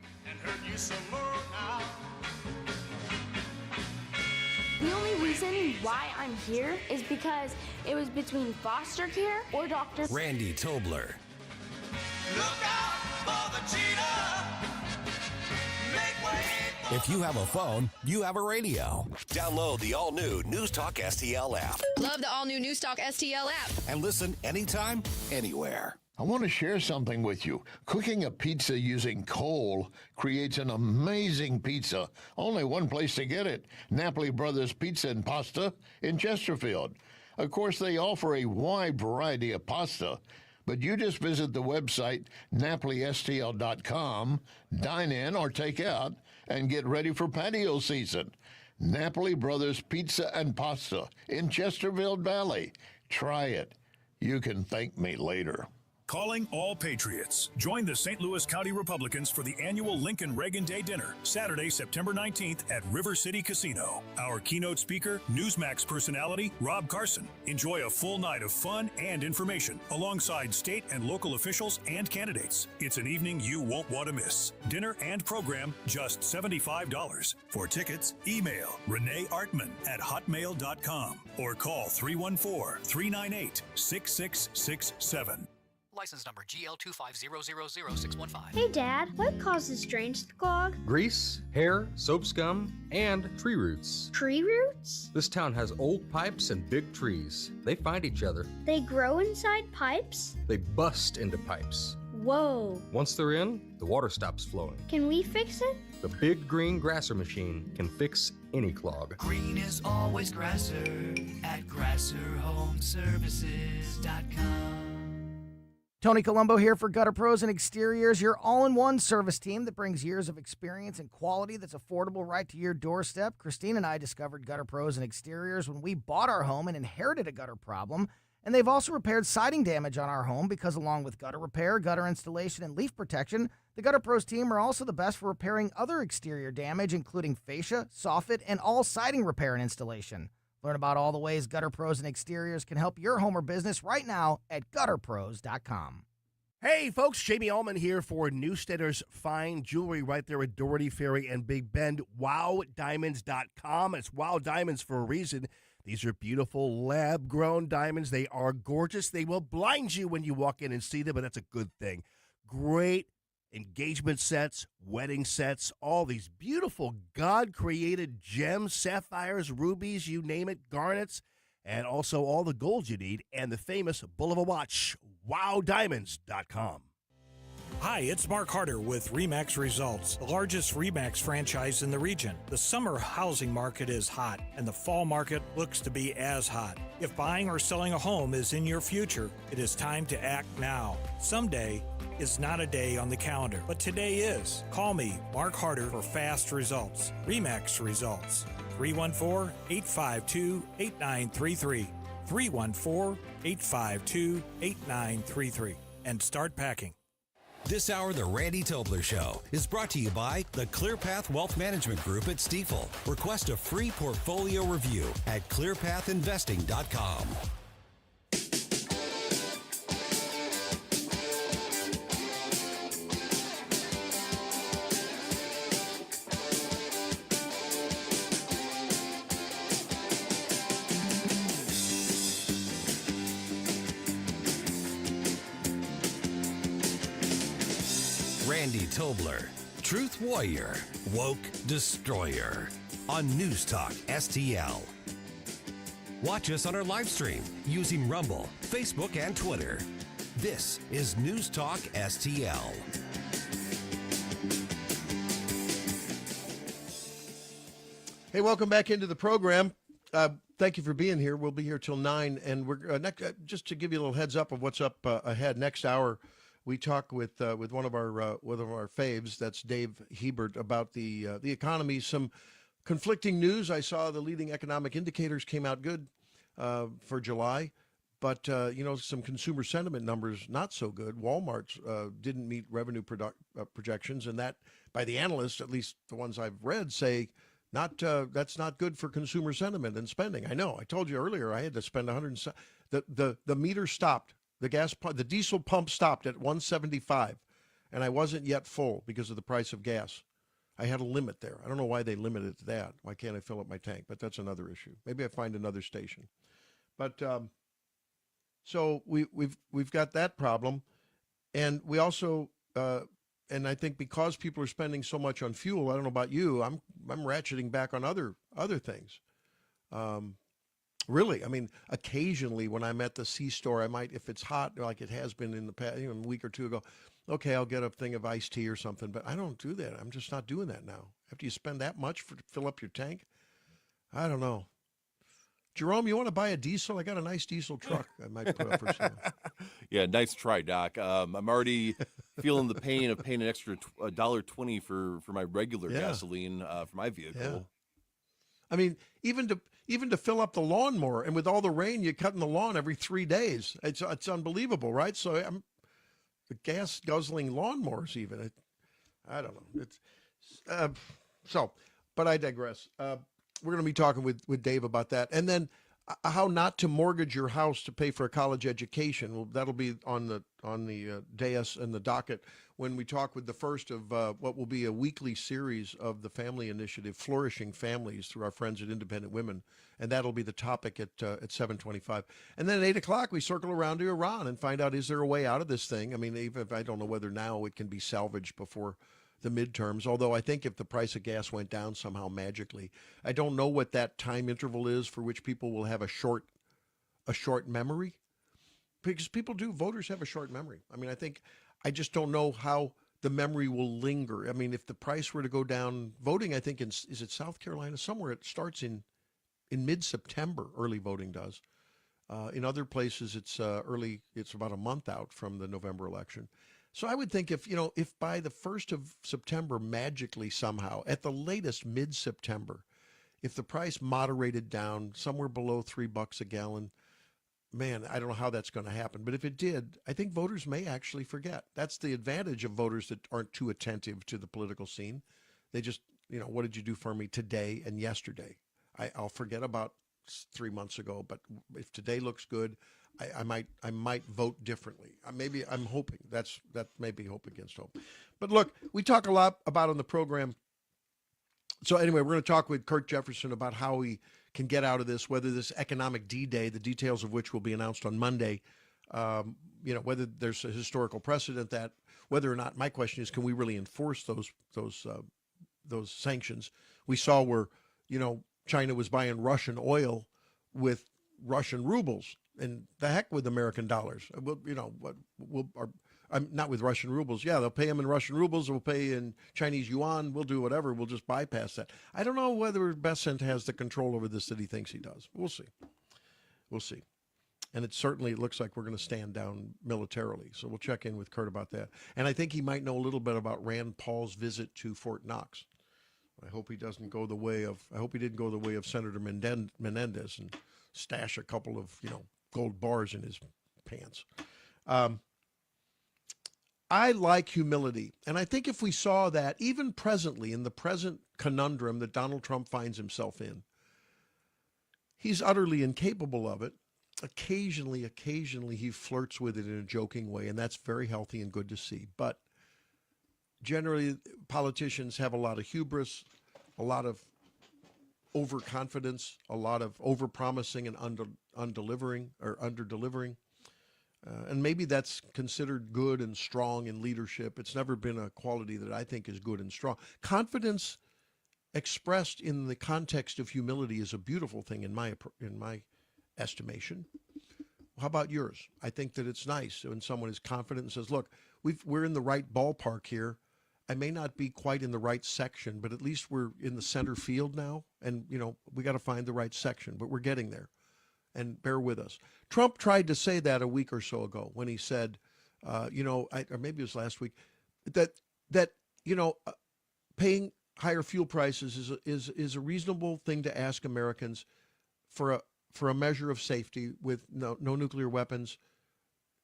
The only reason why I'm here is because it was between foster care or Dr. Randy Tobler. Look out for the cheetah. Make way. If you have a phone, you have a radio. Download the all-new NewsTalk STL app. Love the all-new NewsTalk STL app. And listen anytime, anywhere. I want to share something with you. Cooking a pizza using coal creates an amazing pizza. Only one place to get it, Napoli Brothers Pizza and Pasta in Chesterfield. Of course, they offer a wide variety of pasta, but you just visit the website napolistl.com, dine in or take out, and get ready for patio season. Napoli Brothers Pizza and Pasta in Chesterfield Valley. Try it. You can thank me later. Calling all patriots. Join the St. Louis County Republicans for the annual Lincoln Reagan Day Dinner, Saturday, September 19th at River City Casino. Our keynote speaker, Newsmax personality, Rob Carson. Enjoy a full night of fun and information alongside state and local officials and candidates. It's an evening you won't want to miss. Dinner and program, just $75. For tickets, email reneeartman@hotmail.com or call 314-398-6667. License number GL250000615. Hey, Dad, what causes drains to clog? Grease, hair, soap scum, and tree roots. Tree roots? This town has old pipes and big trees. They find each other. They grow inside pipes? They bust into pipes. Whoa. Once they're in, the water stops flowing. Can we fix it? The big green grasser machine can fix any clog. Green is always grasser at grasserhomeservices.com. Tony Colombo here for Gutter Pros and Exteriors, your all-in-one service team that brings years of experience and quality that's affordable right to your doorstep. Christine and I discovered Gutter Pros and Exteriors when we bought our home and inherited a gutter problem. And they've also repaired siding damage on our home because along with gutter repair, gutter installation, and leaf protection, the Gutter Pros team are also the best for repairing other exterior damage, including fascia, soffit, and all siding repair and installation. Learn about all the ways Gutter Pros and Exteriors can help your home or business right now at gutterpros.com. Hey, folks, Jamie Allman here for Newstedter's Fine Jewelry right there at Doherty Ferry and Big Bend. WowDiamonds.com. It's Wow Diamonds for a reason. These are beautiful lab-grown diamonds. They are gorgeous. They will blind you when you walk in and see them, but that's a good thing. Great engagement sets, wedding sets, all these beautiful God-created gems, sapphires, rubies, you name it, garnets, and also all the gold you need, and the famous Bull of a Watch, WowDiamonds.com. Hi, it's Mark Harder with RE/MAX Results, the largest RE/MAX franchise in the region. The summer housing market is hot, and the fall market looks to be as hot. If buying or selling a home is in your future, it is time to act now. Someday is not a day on the calendar, but today is. Call me, Mark Harder, for fast results. RE/MAX Results, 314-852-8933. 314-852-8933. And start packing. This hour of the Randy Tobler Show is brought to you by the ClearPath Wealth Management Group at Stifel. Request a free portfolio review at clearpathinvesting.com. Randy Tobler, Truth Warrior, Woke Destroyer, on News Talk STL. Watch us on our live stream using Rumble, Facebook, and Twitter. This is News Talk STL. Hey, welcome back into the program. Thank you for being here. We'll be here till 9, and we're just to give you a little heads up of what's up ahead. Next hour, we talk with one of our faves. That's Dave Hebert about the economy. Some conflicting news. I saw the leading economic indicators came out good for July, but some consumer sentiment numbers not so good. Walmart's didn't meet revenue projections, and that by the analysts, at least the ones I've read, say that's not good for consumer sentiment and spending. I know. I told you earlier I had to spend the meter stopped. The diesel pump stopped at 175, and I wasn't yet full because of the price of gas. I had a limit there. I don't know why they limited it to that. Why can't I fill up my tank? But that's another issue. Maybe I find another station. But so we've got that problem, and we also and I think because people are spending so much on fuel, I don't know about you, I'm ratcheting back on other things. Really, I mean, occasionally when I'm at the C-store, I might, if it's hot, like it has been in the past, a week or two ago, okay, I'll get a thing of iced tea or something, but I don't do that. I'm just not doing that now. After you spend that much to fill up your tank, I don't know. Jerome, you want to buy a diesel? I got a nice diesel truck I might put up for sale. Yeah, nice try, Doc. I'm already feeling the pain of paying an extra $1.20 for my regular gasoline for my vehicle. Yeah. I mean, even to fill up the lawnmower, and with all the rain, you're cutting the lawn every 3 days. It's unbelievable, right? So the gas guzzling lawnmowers, even. I don't know. It's but I digress. We're going to be talking with Dave about that, and then how not to mortgage your house to pay for a college education. Well, that'll be on the dais and the docket when we talk with the first of what will be a weekly series of the family initiative, Flourishing Families, through our friends at Independent Women, and that'll be the topic at 7:25. And then at 8 o'clock, we circle around to Iran and find out, is there a way out of this thing? I mean, even if I don't know whether now it can be salvaged before the midterms, although I think if the price of gas went down somehow magically, I don't know what that time interval is for which people will have a short memory, because voters have a short memory. I mean, I just don't know how the memory will linger. I mean, if the price were to go down, voting, I think is it South Carolina? Somewhere it starts in mid-September, early voting does. In other places it's about a month out from the November election. So I would think if by the 1st of September, magically somehow, at the latest mid-September, if the price moderated down somewhere below $3 a gallon, man, I don't know how that's going to happen. But if it did, I think voters may actually forget. That's the advantage of voters that aren't too attentive to the political scene. They just, what did you do for me today and yesterday? I'll forget about 3 months ago, but if today looks good, I might vote differently. I'm hoping that may be hope against hope. But look, we talk a lot about on the program. So anyway, we're going to talk with Kurt Jefferson about how we can get out of this, whether this economic D-Day, the details of which will be announced on Monday, whether there's a historical precedent that, whether or not, my question is, can we really enforce those sanctions? We saw where, China was buying Russian oil with Russian rubles, and the heck with American dollars. I'm not with Russian rubles. Yeah, they'll pay them in Russian rubles. We'll pay in Chinese yuan. We'll do whatever. We'll just bypass that. I don't know whether Bessent has the control over this that he thinks he does. We'll see. And it certainly looks like we're going to stand down militarily. So we'll check in with Kurt about that. And I think he might know a little bit about Rand Paul's visit to Fort Knox. I hope he didn't go the way of Senator Menendez and stash a couple of, gold bars in his pants. I like humility. And I think if we saw that, even presently, in the present conundrum that Donald Trump finds himself in, he's utterly incapable of it. Occasionally, he flirts with it in a joking way, and that's very healthy and good to see. But generally, politicians have a lot of hubris, a lot of overconfidence, a lot of overpromising and under-delivering. And maybe that's considered good and strong in leadership. It's never been a quality that I think is good and strong. Confidence expressed in the context of humility is a beautiful thing in my estimation. How about yours? I think that it's nice when someone is confident and says, look, we're in the right ballpark here. I may not be quite in the right section, but at least we're in the center field now. And, we got to find the right section, but we're getting there. And bear with us. Trump tried to say that a week or so ago when he said, or maybe it was last week, that paying higher fuel prices is a reasonable thing to ask Americans for a measure of safety with no nuclear weapons,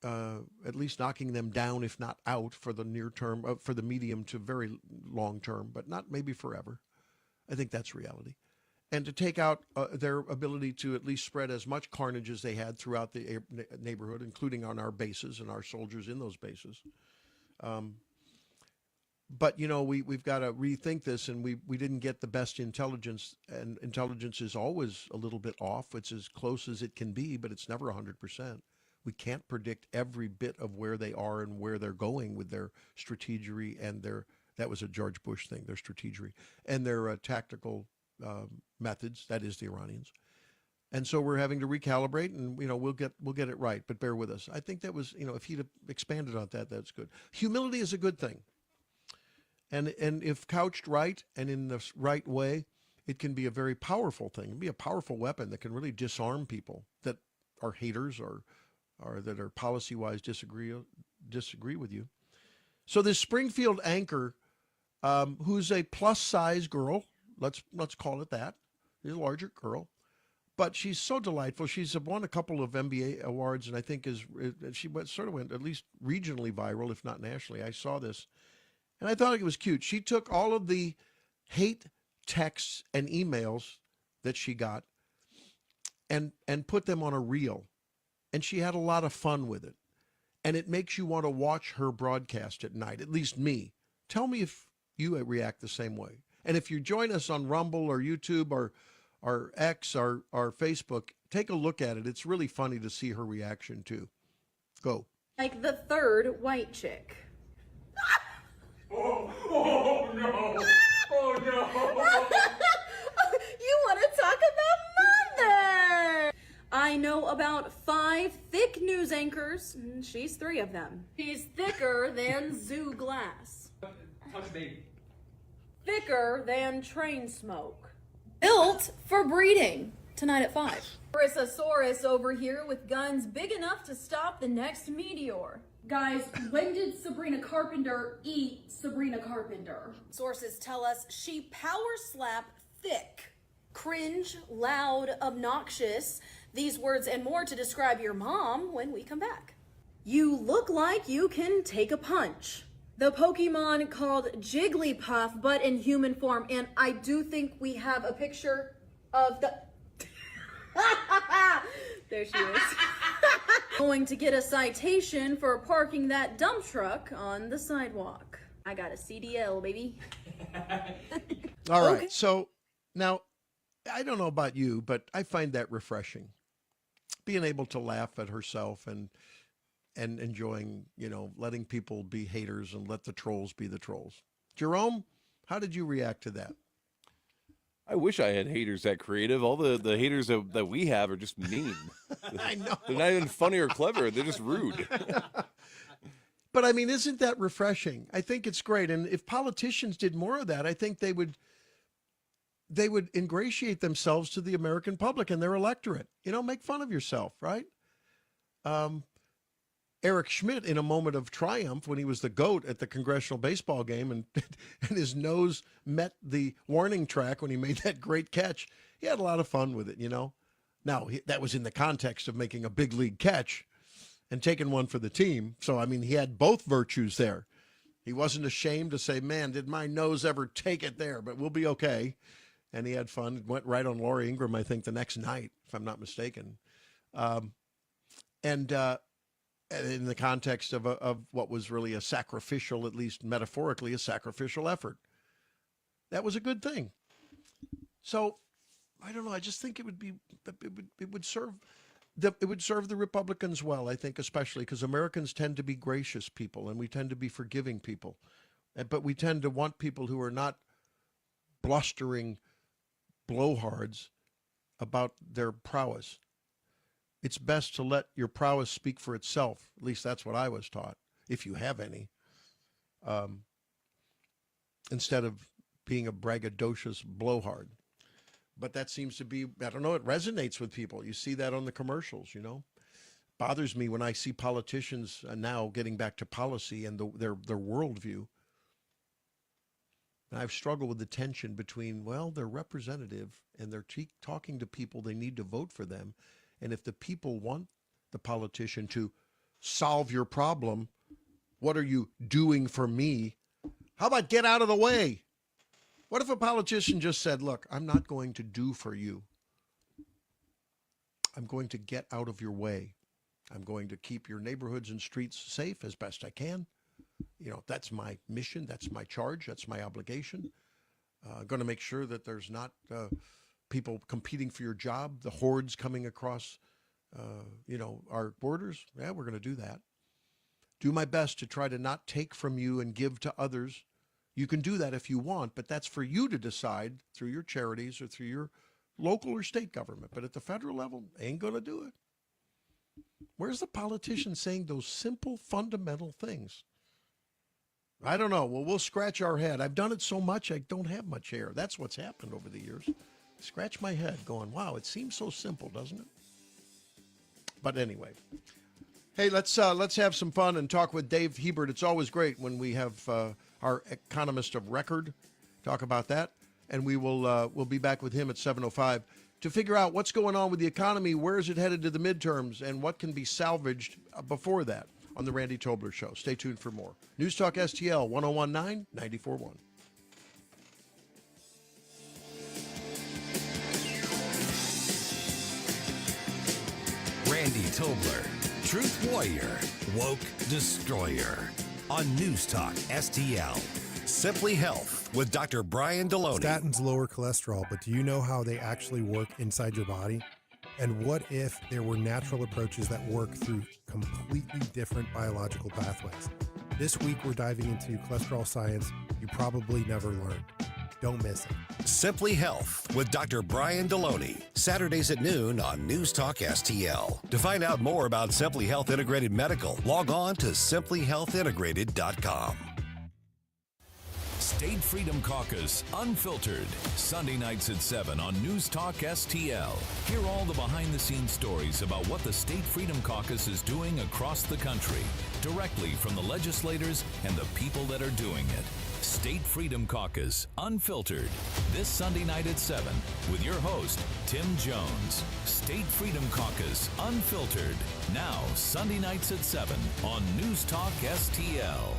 at least knocking them down, if not out, for the near term, for the medium to very long term, but not maybe forever. I think that's reality. And to take out their ability to at least spread as much carnage as they had throughout the neighborhood, including on our bases and our soldiers in those bases. But, we've got to rethink this, and we didn't get the best intelligence, and intelligence is always a little bit off. It's as close as it can be, but it's never 100%. We can't predict every bit of where they are and where they're going with their strategery and that was a George Bush thing, their strategery, and their tactical methods, that is the Iranians. And so we're having to recalibrate, and we'll get it right, but bear with us. I think that was, if he'd expanded on that, that's good. Humility is a good thing. And if couched right and in the right way, it can be a very powerful thing. It can be a powerful weapon that can really disarm people that are haters or that are policy-wise disagree with you. So this Springfield anchor, who's a plus-size girl, let's call it that. She's a larger girl. But she's so delightful. She's won a couple of NBA awards, and I think she sort of went at least regionally viral, if not nationally. I saw this, and I thought it was cute. She took all of the hate texts and emails that she got and put them on a reel, and she had a lot of fun with it. And it makes you want to watch her broadcast at night, at least me. Tell me if you react the same way. And if you join us on Rumble or YouTube or X or Facebook, take a look at it. It's really funny to see her reaction too. Go. Like the third white chick. Oh no! Oh no! You want to talk about mother? I know about 5 thick news anchors, and she's 3 of them. He's thicker than zoo glass. Touch baby. Thicker than train smoke. Built for breeding. Tonight at 5. Brissasaurus over here with guns big enough to stop the next meteor. Guys, when did Sabrina Carpenter eat Sabrina Carpenter? Sources tell us she power slap thick. Cringe, loud, obnoxious. These words and more to describe your mom when we come back. You look like you can take a punch. The Pokemon called Jigglypuff, but in human form. And I do think we have a picture of the... There she is. Going to get a citation for parking that dump truck on the sidewalk. I got a CDL, baby. All right. Okay. So now, I don't know about you, but I find that refreshing. Being able to laugh at herself and enjoying, letting people be haters and let the trolls be the trolls. Jerome, how did you react to that? I wish I had haters that creative. All the haters that we have are just mean. I know. They're not even funny or clever. They're just rude. But I mean, isn't that refreshing? I think it's great. And if politicians did more of that, I think they would ingratiate themselves to the American public and their electorate. Make fun of yourself, right? Eric Schmidt, in a moment of triumph when he was the GOAT at the congressional baseball game and his nose met the warning track when he made that great catch, he had a lot of fun with it, Now, that was in the context of making a big league catch and taking one for the team. So, I mean, he had both virtues there. He wasn't ashamed to say, man, did my nose ever take it there? But we'll be okay. And he had fun. It went right on Lori Ingram, I think, the next night, if I'm not mistaken. In the context of what was really a sacrificial, at least metaphorically, a sacrificial effort. That was a good thing. So, I don't know. I just think it would serve the Republicans well, I think, especially because Americans tend to be gracious people and we tend to be forgiving people. But we tend to want people who are not blustering blowhards about their prowess. It's best to let your prowess speak for itself. At least that's what I was taught, if you have any. Instead of being a braggadocious blowhard. But that seems to be, I don't know, it resonates with people. You see that on the commercials, Bothers me when I see politicians now getting back to policy and their worldview. And I've struggled with the tension between, they're representative and they're talking to people, they need to vote for them. And if the people want the politician to solve your problem, what are you doing for me? How about get out of the way? What if a politician just said, look, I'm not going to do for you. I'm going to get out of your way. I'm going to keep your neighborhoods and streets safe as best I can. That's my mission. That's my charge. That's my obligation. I'm going to make sure that there's not people competing for your job, the hordes coming across, our borders. Yeah, we're going to do that. Do my best to try to not take from you and give to others. You can do that if you want, but that's for you to decide through your charities or through your local or state government. But at the federal level, ain't going to do it. Where's the politician saying those simple, fundamental things? I don't know. Well, we'll scratch our head. I've done it so much, I don't have much hair. That's what's happened over the years. Scratch my head going, wow, it seems so simple, doesn't it? But anyway. Hey, let's have some fun and talk with Dave Hebert. It's always great when we have our economist of record talk about that. and we'll be back with him at 7:05 to figure out what's going on with the economy, where is it headed to the midterms, and what can be salvaged before that on the Randy Tobler Show. Stay tuned for more. News Talk STL 1019 94.1. Randy Tobler, Truth Warrior, Woke Destroyer on News Talk STL. Simply Health with Dr. Brian Deloney. Statins lower cholesterol, but do you know how they actually work inside your body? And what if there were natural approaches that work through completely different biological pathways? This week, we're diving into cholesterol science you probably never learned. Don't miss it. Simply Health with Dr. Brian Deloney. Saturdays at noon on News Talk STL. To find out more about Simply Health Integrated Medical, log on to simplyhealthintegrated.com. State Freedom Caucus Unfiltered, Sunday nights at 7 on News Talk STL. Hear all the behind-the-scenes stories about what the State Freedom Caucus is doing across the country, directly from the legislators and the people that are doing it. State Freedom Caucus Unfiltered, this Sunday night at 7 with your host, Tim Jones. State Freedom Caucus Unfiltered, now Sunday nights at 7 on News Talk STL.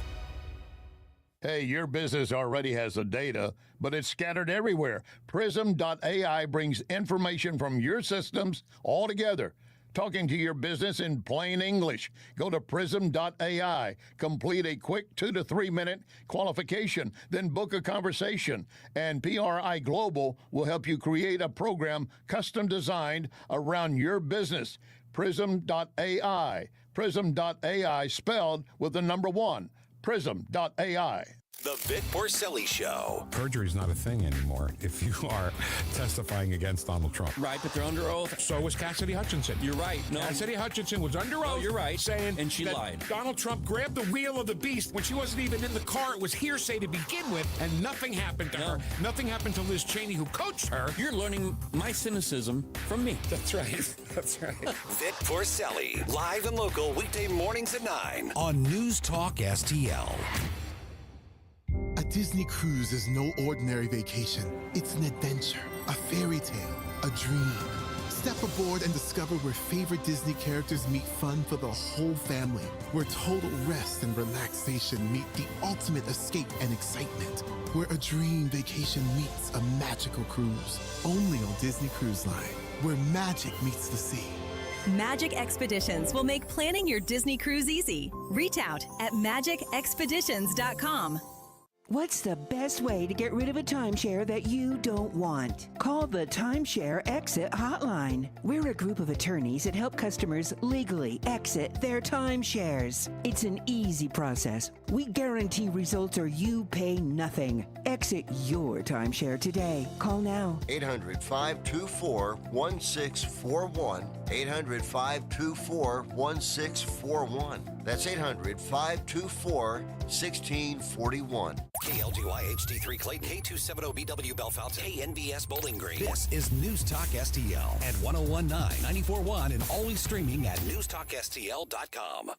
Hey, your business already has the data, but it's scattered everywhere. Prism.ai brings information from your systems all together, talking to your business in plain English. Go to Prism.ai, complete a quick 2 to 3 minute qualification, then book a conversation, and PRI Global will help you create a program custom designed around your business. Prism.ai. Prism.ai spelled with the number 1. Prism.ai. The Vic Porcelli Show. Perjury is not a thing anymore if you are testifying against Donald Trump. Right, but they're under oath. So was Cassidy Hutchinson. You're right. No. Cassidy Hutchinson was under oath. No, you're right. Saying and she that lied. Donald Trump grabbed the wheel of the beast when she wasn't even in the car. It was hearsay to begin with, and nothing happened to her. Nothing happened to Liz Cheney, who coached her. You're learning my cynicism from me. That's right. That's right. Vic Porcelli, live and local, weekday mornings at 9 on News Talk STL. A Disney cruise is no ordinary vacation. It's an adventure, a fairy tale, a dream. Step aboard and discover where favorite Disney characters meet fun for the whole family, where total rest and relaxation meet the ultimate escape and excitement, where a dream vacation meets a magical cruise. Only on Disney Cruise Line, where magic meets the sea. Magic Expeditions will make planning your Disney cruise easy. Reach out at magicexpeditions.com. What's the best way to get rid of a timeshare that you don't want? Call the Timeshare Exit Hotline. We're a group of attorneys that help customers legally exit their timeshares. It's an easy process. We guarantee results or you pay nothing. Exit your timeshare today. Call now. 800-524-1641. 800-524-1641. That's 800-524-1641. KLGY HD3 Clayton, K270BW Bellefonte, KNBS Bowling Green. This is News Talk STL at 1019 94.1 and always streaming at newstalkstl.com.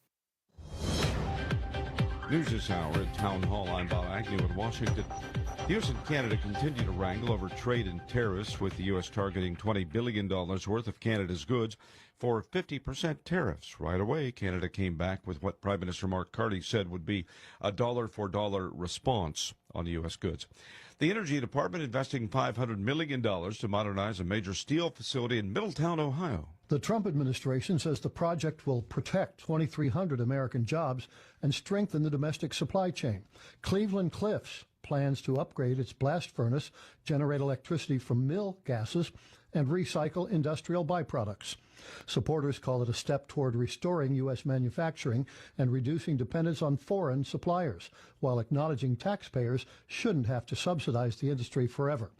News this hour at Town Hall. I'm Bob Agnew in Washington. The U.S. and Canada continue to wrangle over trade and tariffs, with the U.S. targeting $20 billion worth of Canada's goods for 50% tariffs. Right away, Canada came back with what Prime Minister Mark Carney said would be a dollar-for-dollar response on U.S. goods. The Energy Department investing $500 million to modernize a major steel facility in Middletown, Ohio. The Trump administration says the project will protect 2,300 American jobs and strengthen the domestic supply chain. Cleveland Cliffs plans to upgrade its blast furnace, generate electricity from mill gases, and recycle industrial byproducts. Supporters call it a step toward restoring U.S. manufacturing and reducing dependence on foreign suppliers, while acknowledging taxpayers shouldn't have to subsidize the industry forever.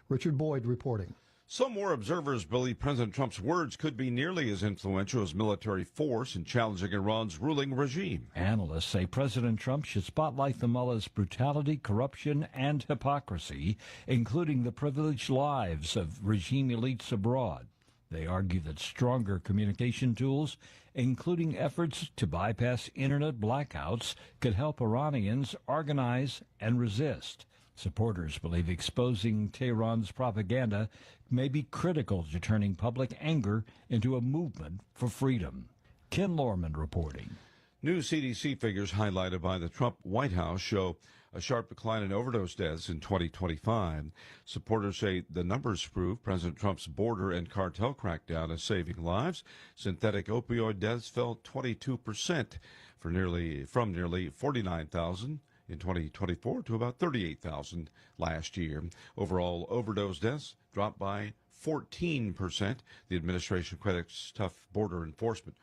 Richard Boyd reporting. Some more observers believe President Trump's words could be nearly as influential as military force in challenging Iran's ruling regime. Analysts say President Trump should spotlight the mullah's brutality, corruption, and hypocrisy, including the privileged lives of regime elites abroad. They argue that stronger communication tools, including efforts to bypass internet blackouts, could help Iranians organize and resist. Supporters believe exposing Tehran's propaganda may be critical to turning public anger into a movement for freedom. Ken Lorman reporting. New CDC figures highlighted by the Trump White House show a sharp decline in overdose deaths in 2025. Supporters say the numbers prove President Trump's border and cartel crackdown is saving lives. Synthetic opioid deaths fell 22% from nearly 49,000 in 2024 to about 38,000 last year. Overall overdose deaths dropped by 14%. The administration credits tough border enforcement.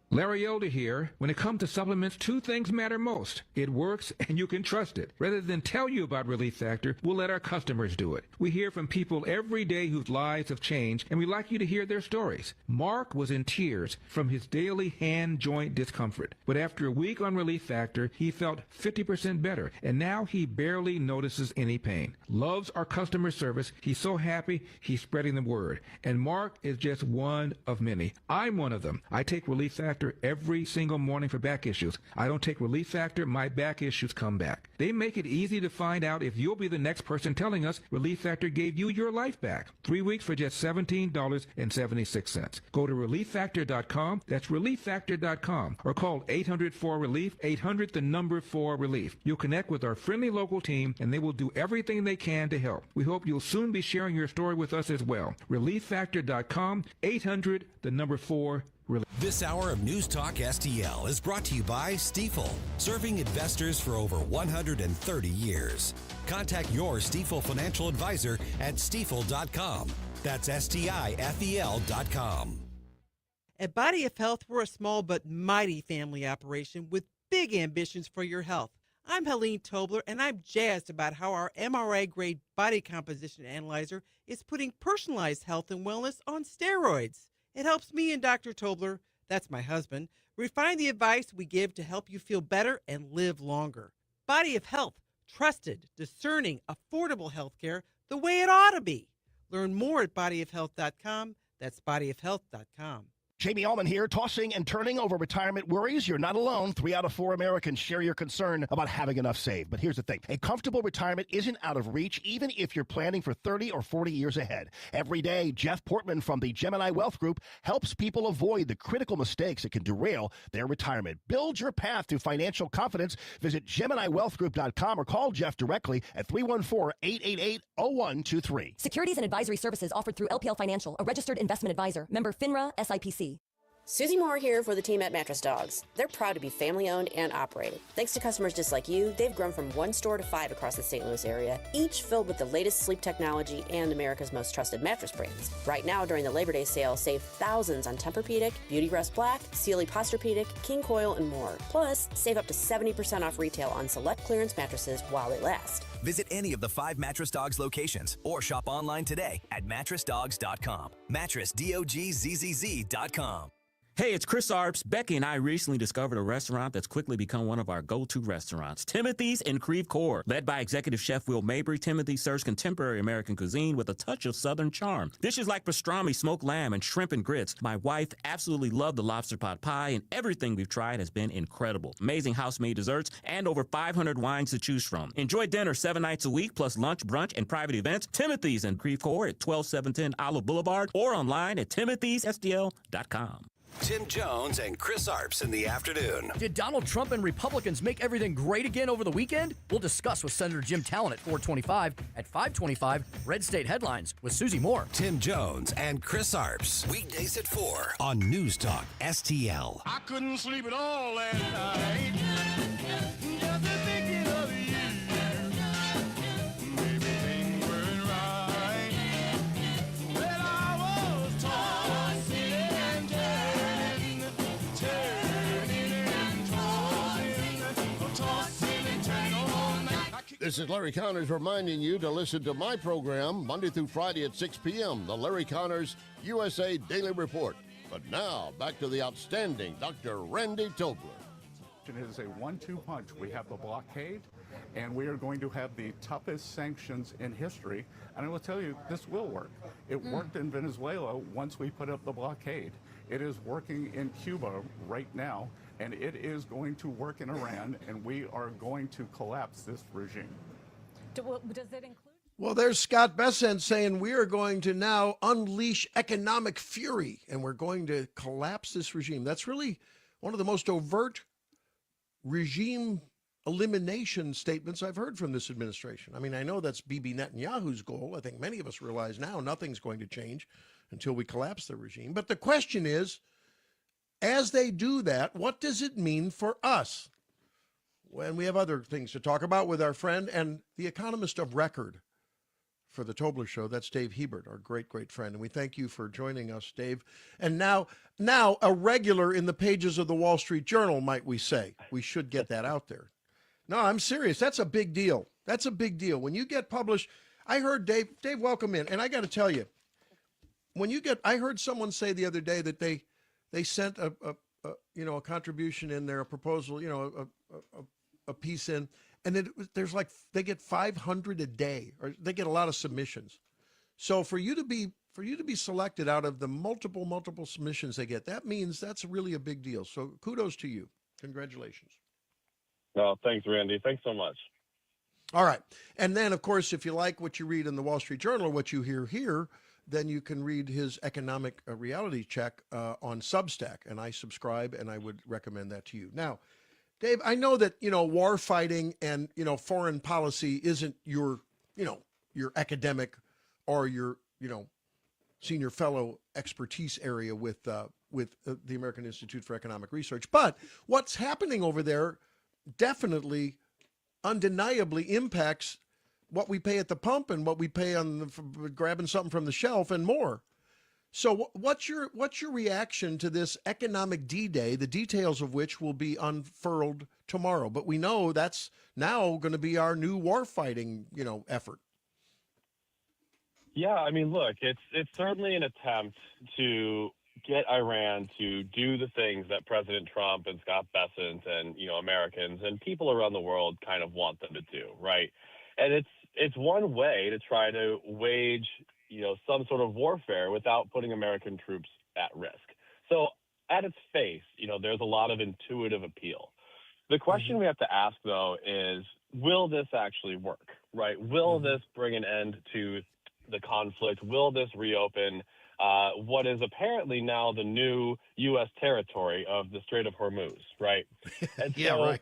Larry Elder here. When it comes to supplements, two things matter most. It works and you can trust it. Rather than tell you about Relief Factor, we'll let our customers do it. We hear from people every day whose lives have changed, and we'd like you to hear their stories. Mark was in tears from his daily hand joint discomfort. But after a week on Relief Factor, he felt 50% better, and now he barely notices any pain. Loves our customer service. He's so happy, he's spreading the word. And Mark is just one of many. I'm one of them. I take Relief Factor every single morning for back issues. I don't take Relief Factor, my back issues come back. They make it easy to find out if you'll be the next person telling us Relief Factor gave you your life back. 3 weeks for just $17.76. Go to ReliefFactor.com. That's ReliefFactor.com. Or call 800-4RELIEF, 800 the number 4-RELIEF. You'll connect with our friendly local team, and they will do everything they can to help. We hope you'll soon be sharing your story with us as well. ReliefFactor.com, 800 the number 4. This hour of News Talk STL is brought to you by Stifel, serving investors for over 130 years. Contact your Stifel financial advisor at stifel.com. That's STIFEL.com. At Body of Health, we're a small but mighty family operation with big ambitions for your health. I'm Helene Tobler, and I'm jazzed about how our MRI-grade body composition analyzer is putting personalized health and wellness on steroids. It helps me and Dr. Tobler, that's my husband, refine the advice we give to help you feel better and live longer. Body of Health, trusted, discerning, affordable health care the way it ought to be. Learn more at bodyofhealth.com. That's bodyofhealth.com. Jamie Allman here, tossing and turning over retirement worries. You're not alone. 3 out of 4 Americans share your concern about having enough saved. But here's the thing. A comfortable retirement isn't out of reach, even if you're planning for 30 or 40 years ahead. Every day, Jeff Portman from the Gemini Wealth Group helps people avoid the critical mistakes that can derail their retirement. Build your path to financial confidence. Visit GeminiWealthGroup.com or call Jeff directly at 314-888-0123. Securities and advisory services offered through LPL Financial, a registered investment advisor. Member FINRA, SIPC. Susie Moore here for the team at Mattress Dogs. They're proud to be family-owned and operated. Thanks to customers just like you, they've grown from 1 store to 5 across the St. Louis area, each filled with the latest sleep technology and America's most trusted mattress brands. Right now, during the Labor Day sale, save thousands on Tempur-Pedic, Beautyrest Black, Sealy Posturepedic, King Coil, and more. Plus, save up to 70% off retail on select clearance mattresses while they last. Visit any of the 5 Mattress Dogs locations or shop online today at mattressdogs.com. MattressDoggzzz.com. Hey, it's Chris Arps. Becky and I recently discovered a restaurant that's quickly become one of our go-to restaurants, Timothy's in Creve Coeur. Led by executive chef Will Mabry, Timothy's serves contemporary American cuisine with a touch of Southern charm. Dishes like pastrami, smoked lamb, and shrimp and grits. My wife absolutely loved the lobster pot pie, and everything we've tried has been incredible. Amazing house-made desserts and over 500 wines to choose from. Enjoy dinner 7 nights a week, plus lunch, brunch, and private events. Timothy's in Creve Coeur at 12710 Olive Boulevard or online at timothysstl.com. Tim Jones and Chris Arps in the afternoon. Did Donald Trump and Republicans make everything great again over the weekend? We'll discuss with Senator Jim Talent at 4:25. At 5:25, Red State Headlines with Susie Moore. Tim Jones and Chris Arps. Weekdays at 4 on News Talk STL. I couldn't sleep at all last night. Just thinking of you. Everything went right. Well, I was tossing and turning and tossing and turning all night. This is Larry Connors reminding you to listen to my program Monday through Friday at 6 p.m., the Larry Connors USA Daily Report. But now, back to the outstanding Dr. Randy Tobler. It is a 1-2 punch. We have the blockade, and we are going to have the toughest sanctions in history. And I will tell you, this will work. It worked in Venezuela once we put up the blockade. It is working in Cuba right now. and it is going to work in Iran, and we are going to collapse this regime. Does it include? Well, there's Scott Bessent saying we are going to now unleash economic fury and we're going to collapse this regime. That's really one of the most overt regime elimination statements I've heard from this administration. I mean, I know that's Bibi Netanyahu's goal. I think many of us realize now nothing's going to change until we collapse the regime. But the question is, as they do that, what does it mean for us? When we have other things to talk about with our friend and the economist of record for the Tobler Show, that's Dave Hebert, our great, great friend. And we thank you for joining us, Dave. And now a regular in the pages of the Wall Street Journal, might we say. We should get that out there. No, I'm serious. That's a big deal. That's a big deal. When you get published, I heard Dave, welcome in. And I got to tell you, I heard someone say the other day that they sent a contribution in there, a proposal, a piece in, and they get 500 a day, or they get a lot of submissions. So for you to be selected out of the multiple submissions they get, that means that's really a big deal. So kudos to you. Congratulations. No, thanks, Randy. Thanks so much. All right. And then, of course, if you like what you read in the Wall Street Journal or what you hear here, then you can read his economic reality check on Substack. And I subscribe, and I would recommend that to you. Now, Dave, I know that, war fighting and, foreign policy isn't your academic or your, senior fellow expertise area with the American Institute for Economic Research. But what's happening over there definitely, undeniably impacts what we pay at the pump and what we pay on grabbing something from the shelf and more. So what's your reaction to this economic D-Day, the details of which will be unfurled tomorrow? But we know that's now going to be our new war fighting, effort. Yeah, I mean, look, it's certainly an attempt to get Iran to do the things that President Trump and Scott Bessent and, Americans and people around the world kind of want them to do, right? And it's one way to try to wage, some sort of warfare without putting American troops at risk. So at its face, there's a lot of intuitive appeal. The question we have to ask, though, is will this actually work, right? Will this bring an end to the conflict? Will this reopen what is apparently now the new U.S. territory of the Strait of Hormuz, right? And yeah, so right.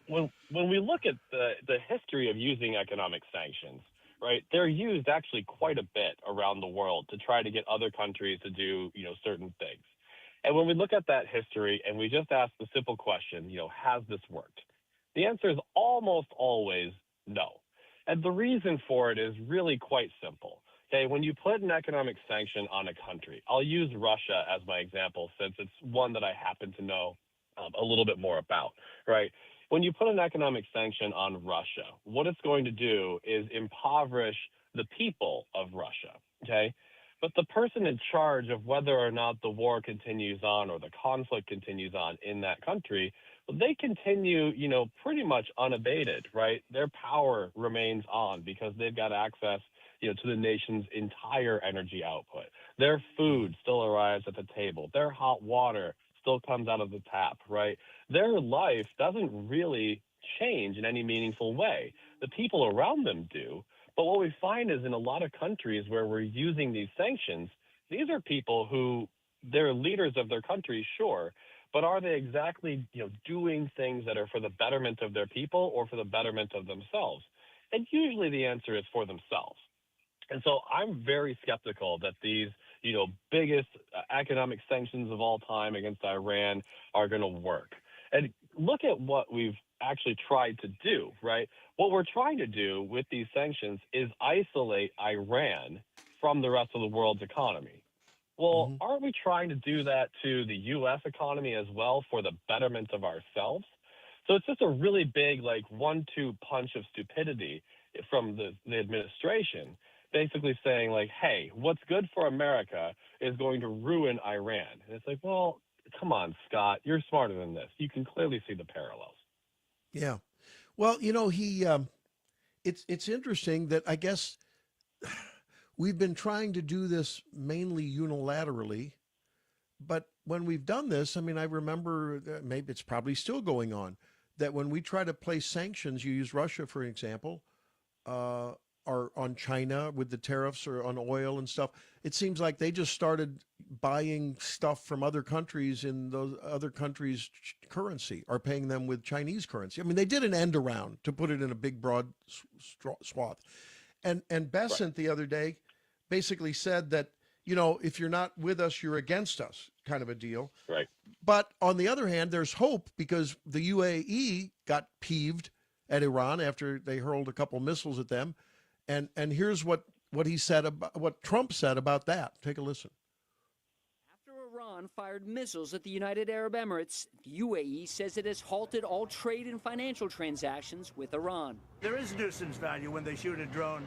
When we look at the history of using economic sanctions, right, they're used actually quite a bit around the world to try to get other countries to do, certain things. And when we look at that history and we just ask the simple question, has this worked? The answer is almost always no. And the reason for it is really quite simple. Okay, when you put an economic sanction on a country, I'll use Russia as my example since it's one that I happen to know a little bit more about, right? When you put an economic sanction on Russia, what it's going to do is impoverish the people of Russia, okay? But the person in charge of whether or not the war continues on or the conflict continues on in that country, well, they continue, pretty much unabated, right? Their power remains on because they've got access, to the nation's entire energy output. Their food still arrives at the table. Their hot water still comes out of the tap, right? Their life doesn't really change in any meaningful way. The people around them do. But what we find is in a lot of countries where we're using these sanctions, these are people who they're leaders of their country, sure, but are they exactly, doing things that are for the betterment of their people or for the betterment of themselves? And usually the answer is for themselves. And so I'm very skeptical that these, biggest economic sanctions of all time against Iran are going to work. And look at what we've actually tried to do, right? What we're trying to do with these sanctions is isolate Iran from the rest of the world's economy. Well, aren't we trying to do that to the U.S. economy as well for the betterment of ourselves? So it's just a really big, 1-2 punch of stupidity from the administration, basically saying, hey, what's good for America is going to ruin Iran. And it's well, come on, Scott, you're smarter than this. You can clearly see the parallels. Yeah. Well, it's interesting that I guess we've been trying to do this mainly unilaterally, but when we've done this, I mean, I remember maybe it's probably still going on, that when we try to place sanctions, you use Russia for an example, or on China with the tariffs or on oil and stuff. It seems like they just started buying stuff from other countries in those other countries' currency, or paying them with Chinese currency. I mean, they did an end around, to put it in a big, broad swath. And Besant the other day basically said that, you know, if you're not with us, you're against us, kind of a deal. Right. But on the other hand, there's hope, because the UAE got peeved at Iran after they hurled a couple missiles at them. And here's what he said about what Trump said about that. Take a listen. After Iran fired missiles at the United Arab Emirates, the UAE says it has halted all trade and financial transactions with Iran. There is nuisance value when they shoot a drone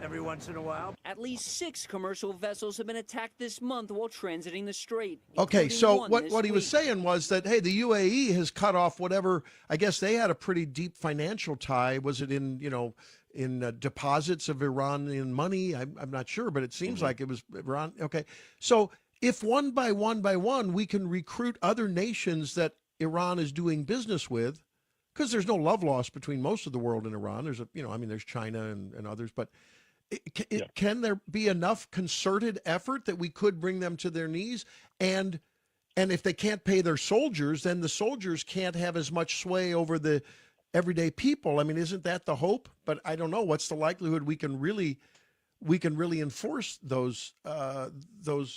every once in a while. At least 6 commercial vessels have been attacked this month while transiting the strait. Okay, so one what this he was week. saying was that, hey, the UAE has cut off whatever, I guess they had a pretty deep financial tie. Was it in, you know, in deposits of Iranian money? I'm not sure, but it seems like it was Iran. Okay, so if one by one we can recruit other nations that Iran is doing business with, because there's no love lost between most of the world and Iran. There's there's China and others, but can there be enough concerted effort that we could bring them to their knees? And if they can't pay their soldiers, then the soldiers can't have as much sway over the everyday people. I mean, isn't that the hope? But I don't know. What's the likelihood we can really enforce those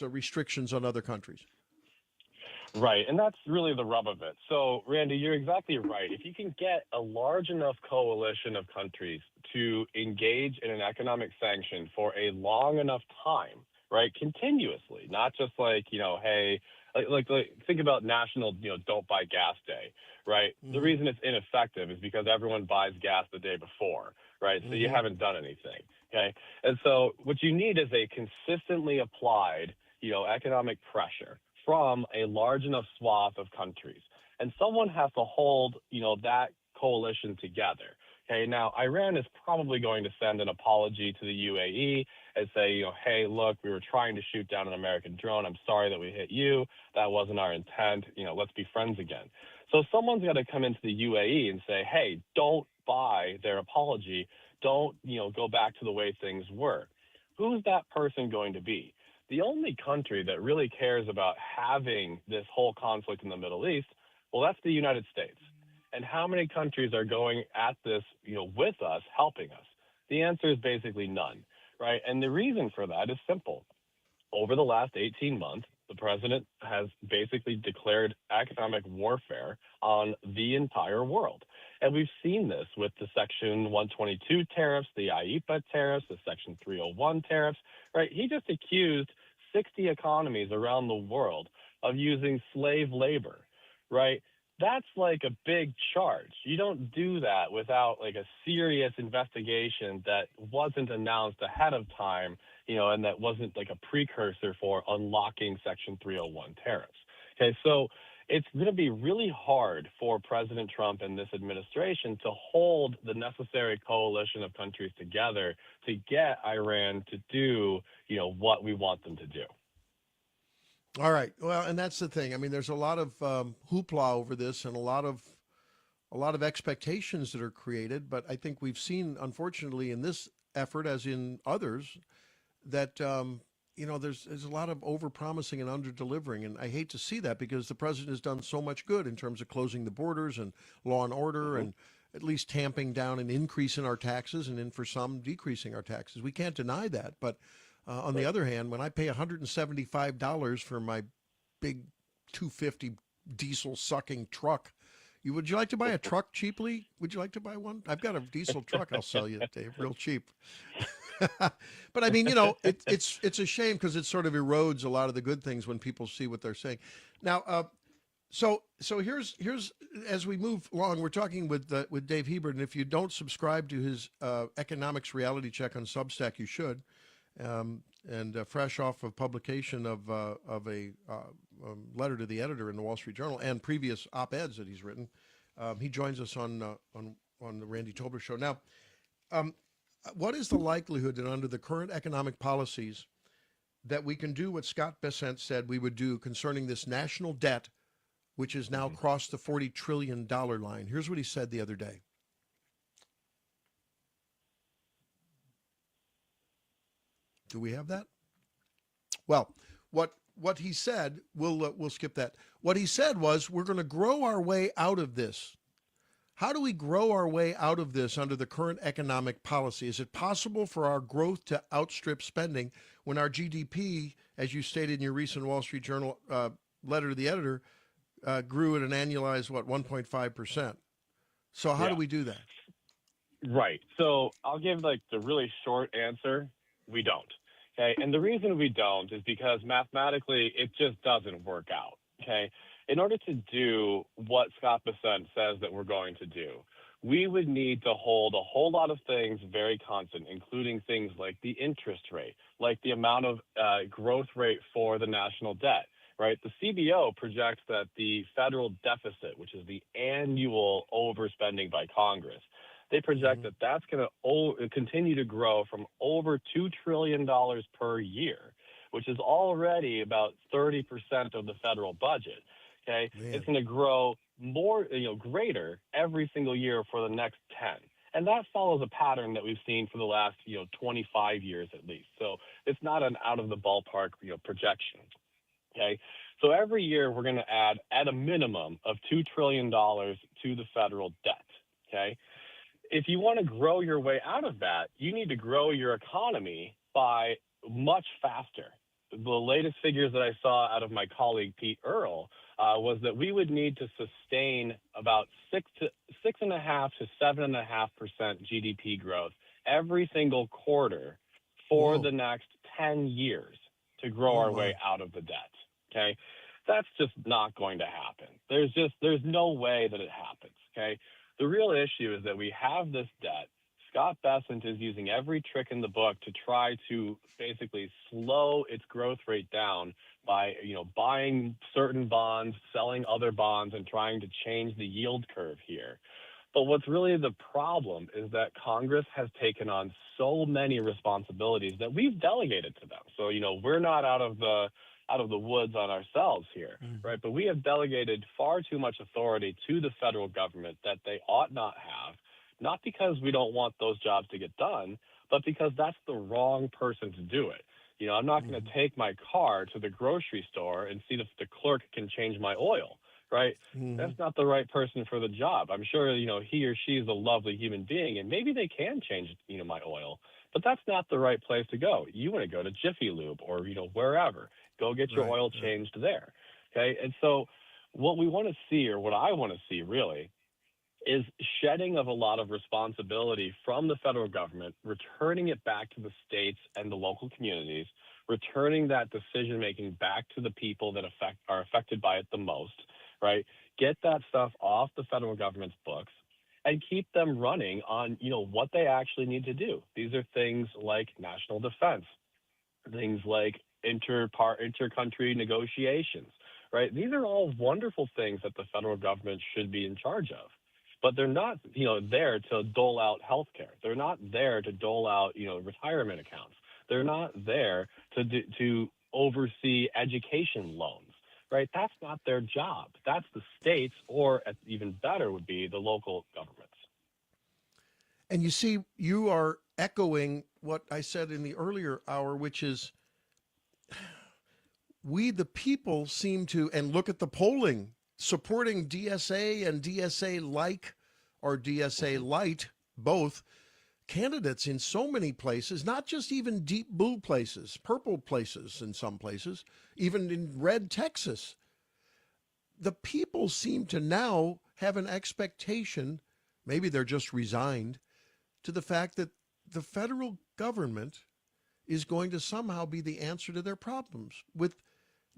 restrictions on other countries? Right, and that's really the rub of it. So, Randy, you're exactly right. If you can get a large enough coalition of countries to engage in an economic sanction for a long enough time, right, continuously, not just like, you know, hey, like think about national, you know, don't buy gas day, right? The reason it's ineffective is because everyone buys gas the day before, right? So you haven't done anything, okay? And so what you need is a consistently applied, you know, economic pressure from a large enough swath of countries. And someone has to hold, you know, that coalition together. Okay, now Iran is probably going to send an apology to the UAE and say, you know, hey, look, we were trying to shoot down an American drone. I'm sorry that we hit you. That wasn't our intent. You know, let's be friends again. So someone's got to come into the UAE and say, hey, don't buy their apology. Don't, you know, go back to the way things were. Who's that person going to be? The only country that really cares about having this whole conflict in the Middle East, well, that's the United States. And how many countries are going at this, you know, with us, helping us? The answer is basically none, right? And the reason for that is simple. Over the last 18 months, the president has basically declared economic warfare on the entire world. And we've seen this with the Section 122 tariffs, the AIER tariffs, the Section 301 tariffs, right? He just accused 60 economies around the world of using slave labor, right? That's like a big charge. You don't do that without like a serious investigation that wasn't announced ahead of time, you know, and that wasn't like a precursor for unlocking Section 301 tariffs. Okay, so it's going to be really hard for President Trump and this administration to hold the necessary coalition of countries together to get Iran to do, you know, what we want them to do. All right. Well, and that's the thing. I mean, there's a lot of hoopla over this, and a lot of expectations that are created. But I think we've seen, unfortunately, in this effort, as in others, that you know, there's a lot of over-promising and under-delivering, and I hate to see that, because the president has done so much good in terms of closing the borders and law and order, and at least tamping down an increase in our taxes, and then for some decreasing our taxes. We can't deny that, but on the other hand, when I pay $175 for my big 250 diesel sucking truck, would you like to buy a truck cheaply? Would you like to buy one? I've got a diesel truck. I'll sell you, Dave, real cheap. But I mean, you know, it's a shame, because it sort of erodes a lot of the good things when people see what they're saying. Now, so here's as we move along, we're talking with Dave Hebert, and if you don't subscribe to his economics reality check on Substack, you should. And fresh off of publication of a letter to the editor in the Wall Street Journal and previous op-eds that he's written, he joins us on the Randy Tobler Show. Now, what is the likelihood that under the current economic policies that we can do what Scott Bessent said we would do concerning this national debt, which has now crossed the $40 trillion line. Here's what he said the other day. Do we have that? Well, what he said, we'll skip that. What he said was, we're going to grow our way out of this. How do we grow our way out of this under the current economic policy? Is it possible for our growth to outstrip spending when our GDP, as you stated in your recent Wall Street Journal letter to the editor, grew at an annualized, 1.5%? So how do we do that? Right. So I'll give the really short answer. We don't. Okay. And the reason we don't is because mathematically it just doesn't work out. Okay. In order to do what Scott Bessent says that we're going to do, we would need to hold a whole lot of things very constant, including things like the interest rate, like the amount of growth rate for the national debt, right? The CBO projects that the federal deficit, which is the annual overspending by Congress, they project that that's going to continue to grow from over $2 trillion per year, which is already about 30% of the federal budget. Okay, it's going to grow more, greater every single year for the next 10. And that follows a pattern that we've seen for the last, 25 years at least. So it's not an out of the ballpark, projection. Okay, so every year we're going to add at a minimum of $2 trillion to the federal debt. Okay, if you want to grow your way out of that, you need to grow your economy by much faster. The latest figures that I saw out of my colleague Pete Earle was that we would need to sustain about 6.5% to 7.5% GDP growth every single quarter for the next 10 years to grow our way out of the debt. Okay, that's just not going to happen. There's no way that it happens. Okay, the real issue is that we have this debt. Scott Bessent is using every trick in the book to try to basically slow its growth rate down by, buying certain bonds, selling other bonds, and trying to change the yield curve here. But what's really the problem is that Congress has taken on so many responsibilities that we've delegated to them. So, we're not out of the woods on ourselves here, right? But we have delegated far too much authority to the federal government that they ought not have. Not because we don't want those jobs to get done, but because that's the wrong person to do it. I'm not going to take my car to the grocery store and see if the clerk can change my oil, right? That's not the right person for the job. I'm sure, he or she is a lovely human being, and maybe they can change, my oil, but that's not the right place to go. You want to go to Jiffy Lube or, wherever. Go get your oil changed there, okay? And so what we want to see, or what I want to see really, is shedding of a lot of responsibility from the federal government, returning it back to the states and the local communities, returning that decision-making back to the people that are affected by it the most, right? Get that stuff off the federal government's books and keep them running on, what they actually need to do. These are things like national defense, things like inter-country negotiations, right? These are all wonderful things that the federal government should be in charge of. But they're not, there to dole out health care. They're not there to dole out, retirement accounts. They're not there to oversee education loans, right? That's not their job. That's the states, or even better would be the local governments. And you see, you are echoing what I said in the earlier hour, which is we, the people, seem to, and look at the polling, supporting DSA and DSA-like or DSA light, both candidates in so many places, not just even deep blue places, purple places in some places, even in red Texas. The people seem to now have an expectation, maybe they're just resigned, to the fact that the federal government is going to somehow be the answer to their problems, with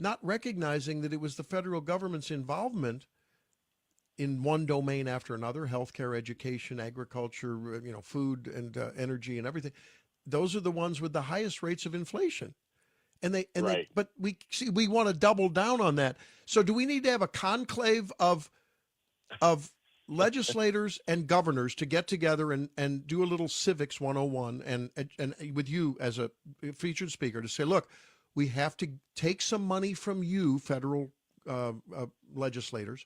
not recognizing that it was the federal government's involvement in one domain after another, healthcare, education, agriculture, food and energy and everything. Those are the ones with the highest rates of inflation. But we want to double down on that. So do we need to have a conclave of legislators and governors to get together and do a little civics 101 and with you as a featured speaker to say, look, we have to take some money from you, federal legislators,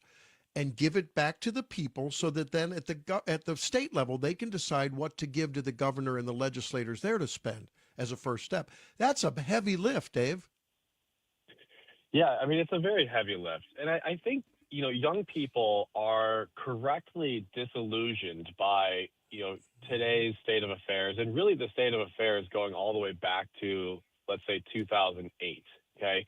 and give it back to the people so that then at the state level, they can decide what to give to the governor and the legislators there to spend as a first step. That's a heavy lift, Dave. Yeah, I mean, it's a very heavy lift. And I think, young people are correctly disillusioned by, today's state of affairs, and really the state of affairs going all the way back to, let's say, 2008, okay?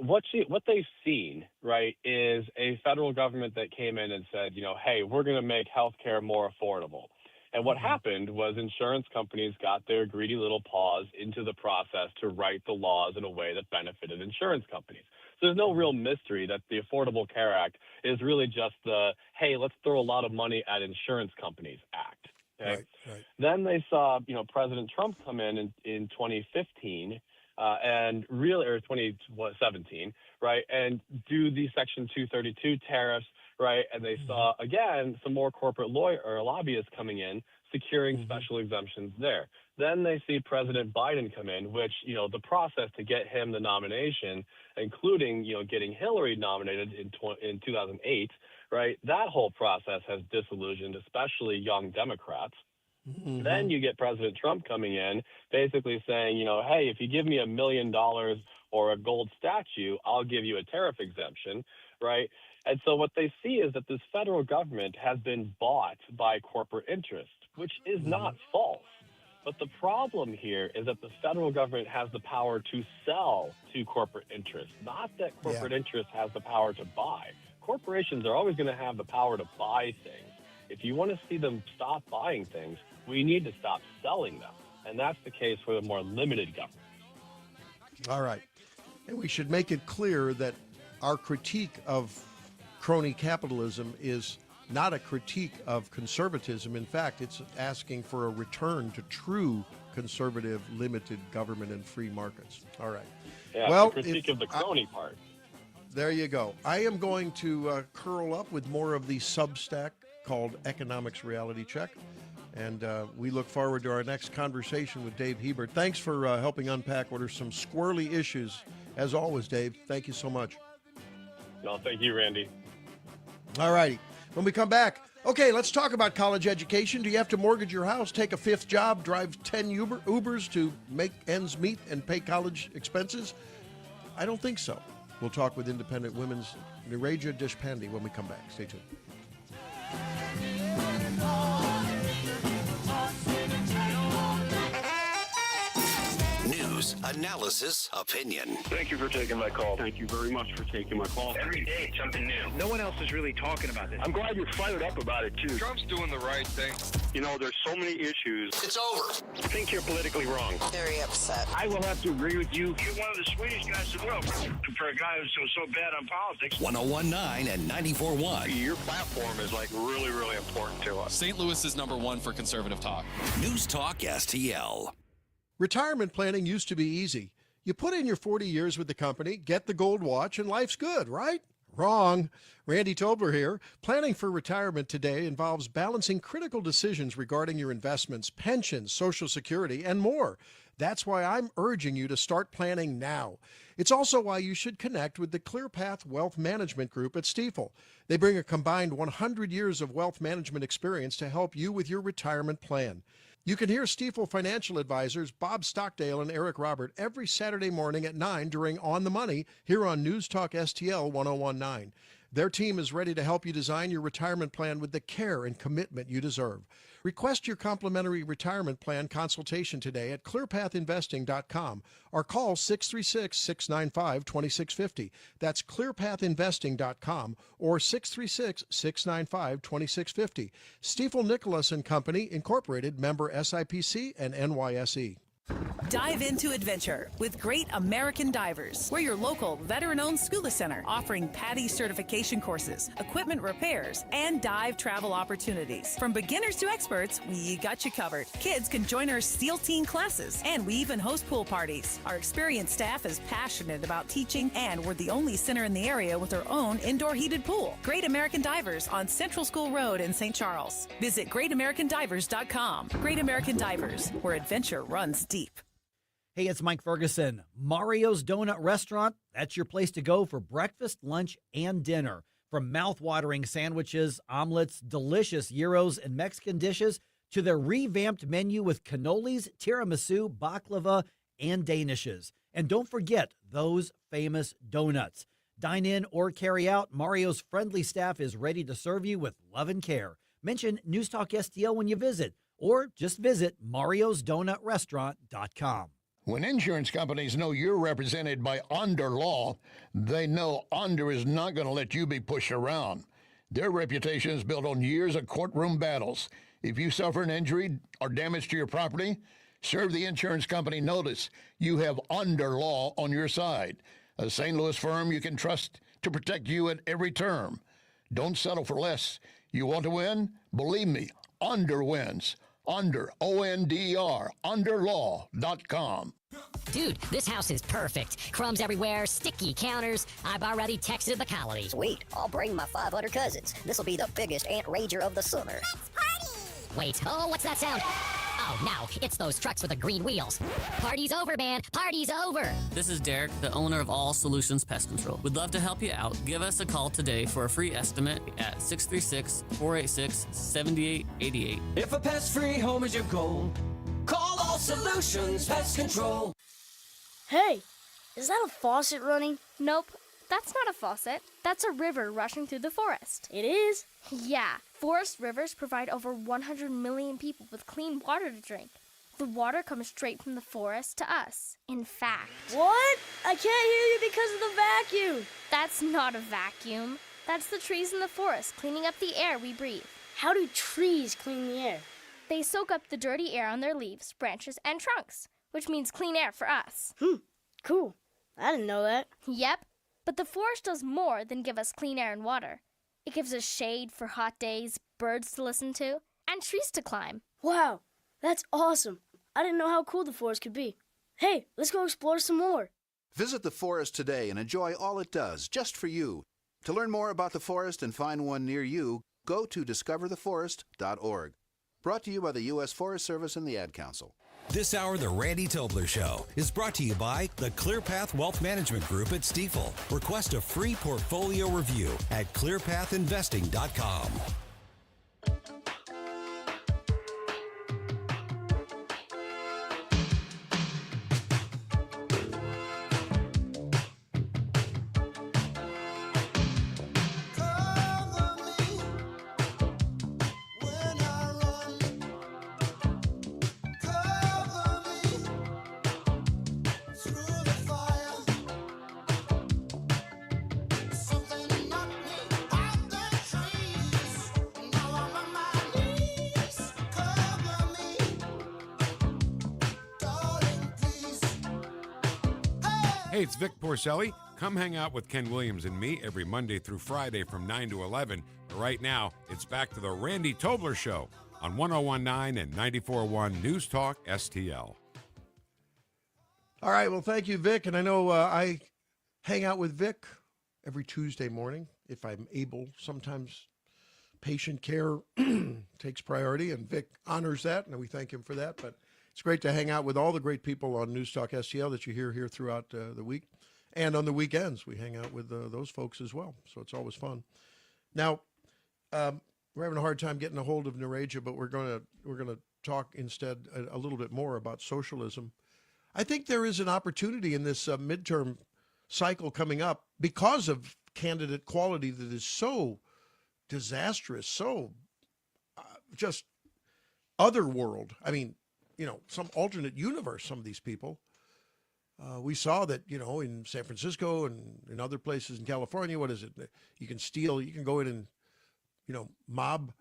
What they've seen, right, is a federal government that came in and said, hey, we're going to make healthcare more affordable. And what happened was insurance companies got their greedy little paws into the process to write the laws in a way that benefited insurance companies. So there's no real mystery that the Affordable Care Act is really just the, hey, let's throw a lot of money at insurance companies act. Okay? Right. Then they saw, President Trump come in 2015 and really, or 2017, right, and do the Section 232 tariffs, right, and they saw, again, some more corporate lobbyists coming in, securing special exemptions there. Then they see President Biden come in, which, the process to get him the nomination, including, getting Hillary nominated in 2008, right, that whole process has disillusioned, especially young Democrats. Then you get President Trump coming in, basically saying, hey, if you give me $1 million or a gold statue, I'll give you a tariff exemption, right? And so what they see is that this federal government has been bought by corporate interest, which is not false. But the problem here is that the federal government has the power to sell to corporate interests, not that corporate interest has the power to buy. Corporations are always going to have the power to buy things. If you want to see them stop buying things, we need to stop selling them. And that's the case for the more limited government. All right. And we should make it clear that our critique of crony capitalism is not a critique of conservatism. In fact, it's asking for a return to true conservative, limited government and free markets. All right. Yeah, well, the critique of the crony part. There you go. I am going to curl up with more of the Substack called Economics Reality Check. And we look forward to our next conversation with Dave Hebert. Thanks for helping unpack what are some squirrely issues. As always, Dave, thank you so much. No, thank you, Randy. All righty. When we come back, okay, let's talk about college education. Do you have to mortgage your house, take a fifth job, drive 10 Ubers to make ends meet and pay college expenses? I don't think so. We'll talk with Independent Women's Neeraja Deshpande when we come back. Stay tuned. News, analysis, opinion. Thank you for taking my call. Thank you very much for taking my call. Every day, something new. No one else is really talking about this. I'm glad you're fired up about it, too. Trump's doing the right thing. There's so many issues. It's over. I think you're politically wrong. Very upset. I will have to agree with you. You're one of the sweetest guys in the world. For a guy who's so bad on politics. 101.9 and 94.1. Your platform is really, really important to us. St. Louis is #1 for conservative talk. News Talk STL. Retirement planning used to be easy. You put in your 40 years with the company, get the gold watch, and life's good, right? Wrong. Randy Tobler here. Planning for retirement today involves balancing critical decisions regarding your investments, pensions, Social Security, and more. That's why I'm urging you to start planning now. It's also why you should connect with the ClearPath Wealth Management Group at Stifel. They bring a combined 100 years of wealth management experience to help you with your retirement plan. You can hear Stifel financial advisors Bob Stockdale and Eric Robert every Saturday morning at 9 during On the Money here on News Talk STL 101.9. Their team is ready to help you design your retirement plan with the care and commitment you deserve. Request your complimentary retirement plan consultation today at clearpathinvesting.com or call 636-695-2650. That's clearpathinvesting.com or 636-695-2650. Stifel Nicholas and Company, Incorporated, member SIPC and NYSE. Dive into adventure with Great American Divers. We're your local veteran-owned scuba center offering PADI certification courses, equipment repairs, and dive travel opportunities. From beginners to experts, we got you covered. Kids can join our SEAL Team classes, and we even host pool parties. Our experienced staff is passionate about teaching, and we're the only center in the area with our own indoor heated pool. Great American Divers on Central School Road in St. Charles. Visit greatamericandivers.com. Great American Divers, where adventure runs deep. Hey, it's Mike Ferguson. Mario's Donut Restaurant, that's your place to go for breakfast, lunch, and dinner. From mouth-watering sandwiches, omelets, delicious gyros, and Mexican dishes, to their revamped menu with cannolis, tiramisu, baklava, and danishes. And don't forget those famous donuts. Dine in or carry out, Mario's friendly staff is ready to serve you with love and care. Mention NewsTalkSTL when you visit, or just visit mariosdonutrestaurant.com. When insurance companies know you're represented by Under Law, they know Under is not going to let you be pushed around. Their reputation is built on years of courtroom battles. If you suffer an injury or damage to your property, serve the insurance company notice you have Under Law on your side. A St. Louis firm you can trust to protect you at every term. Don't settle for less. You want to win? Believe me, Under wins. Under, O-N-D-R, underlaw.com. Dude, this house is perfect. Crumbs everywhere, sticky counters. I've already texted the colonies. Sweet, I'll bring my 500 cousins. This'll be the biggest ant rager of the summer. Let's party! Wait, oh, what's that sound? Oh, no, it's those trucks with the green wheels. Party's over, man. Party's over. This is Derek, the owner of All Solutions Pest Control. We'd love to help you out. Give us a call today for a free estimate at 636-486-7888. If a pest-free home is your goal, call All Solutions Pest Control. Hey, is that a faucet running? Nope, that's not a faucet. That's a river rushing through the forest. It is? Yeah, forest rivers provide over 100 million people with clean water to drink. The water comes straight from the forest to us. In fact... What? I can't hear you because of the vacuum. That's not a vacuum. That's the trees in the forest cleaning up the air we breathe. How do trees clean the air? They soak up the dirty air on their leaves, branches, and trunks, which means clean air for us. Cool. I didn't know that. Yep. But the forest does more than give us clean air and water. It gives us shade for hot days, birds to listen to, and trees to climb. Wow, that's awesome. I didn't know how cool the forest could be. Hey, let's go explore some more. Visit the forest today and enjoy all it does, just for you. To learn more about the forest and find one near you, go to discovertheforest.org. Brought to you by the U.S. Forest Service and the Ad Council. This hour, The Randy Tobler Show, is brought to you by the ClearPath Wealth Management Group at Stifel. Request a free portfolio review at clearpathinvesting.com. Hey, it's Vic Porcelli. Come hang out with Ken Williams and me every Monday through Friday from 9 to 11. But right now, it's back to the Randy Tobler Show on 101.9 and 94.1 News Talk STL. All right, well, thank you, Vic. And I know I hang out with Vic every Tuesday morning if I'm able. Sometimes patient care takes priority, and Vic honors that, and we thank him for that. But it's great to hang out with all the great people on News Talk STL that you hear here throughout the week. And on the weekends, we hang out with those folks as well. So it's always fun. Now, we're having a hard time getting a hold of Neeraja, but we're gonna talk instead a little bit more about socialism. I think there is an opportunity in this midterm cycle coming up because of candidate quality that is so disastrous, so just otherworld. I mean, some alternate universe, some of these people. We saw that, in San Francisco and in other places in California, what is it? You can steal, you can go in and, mob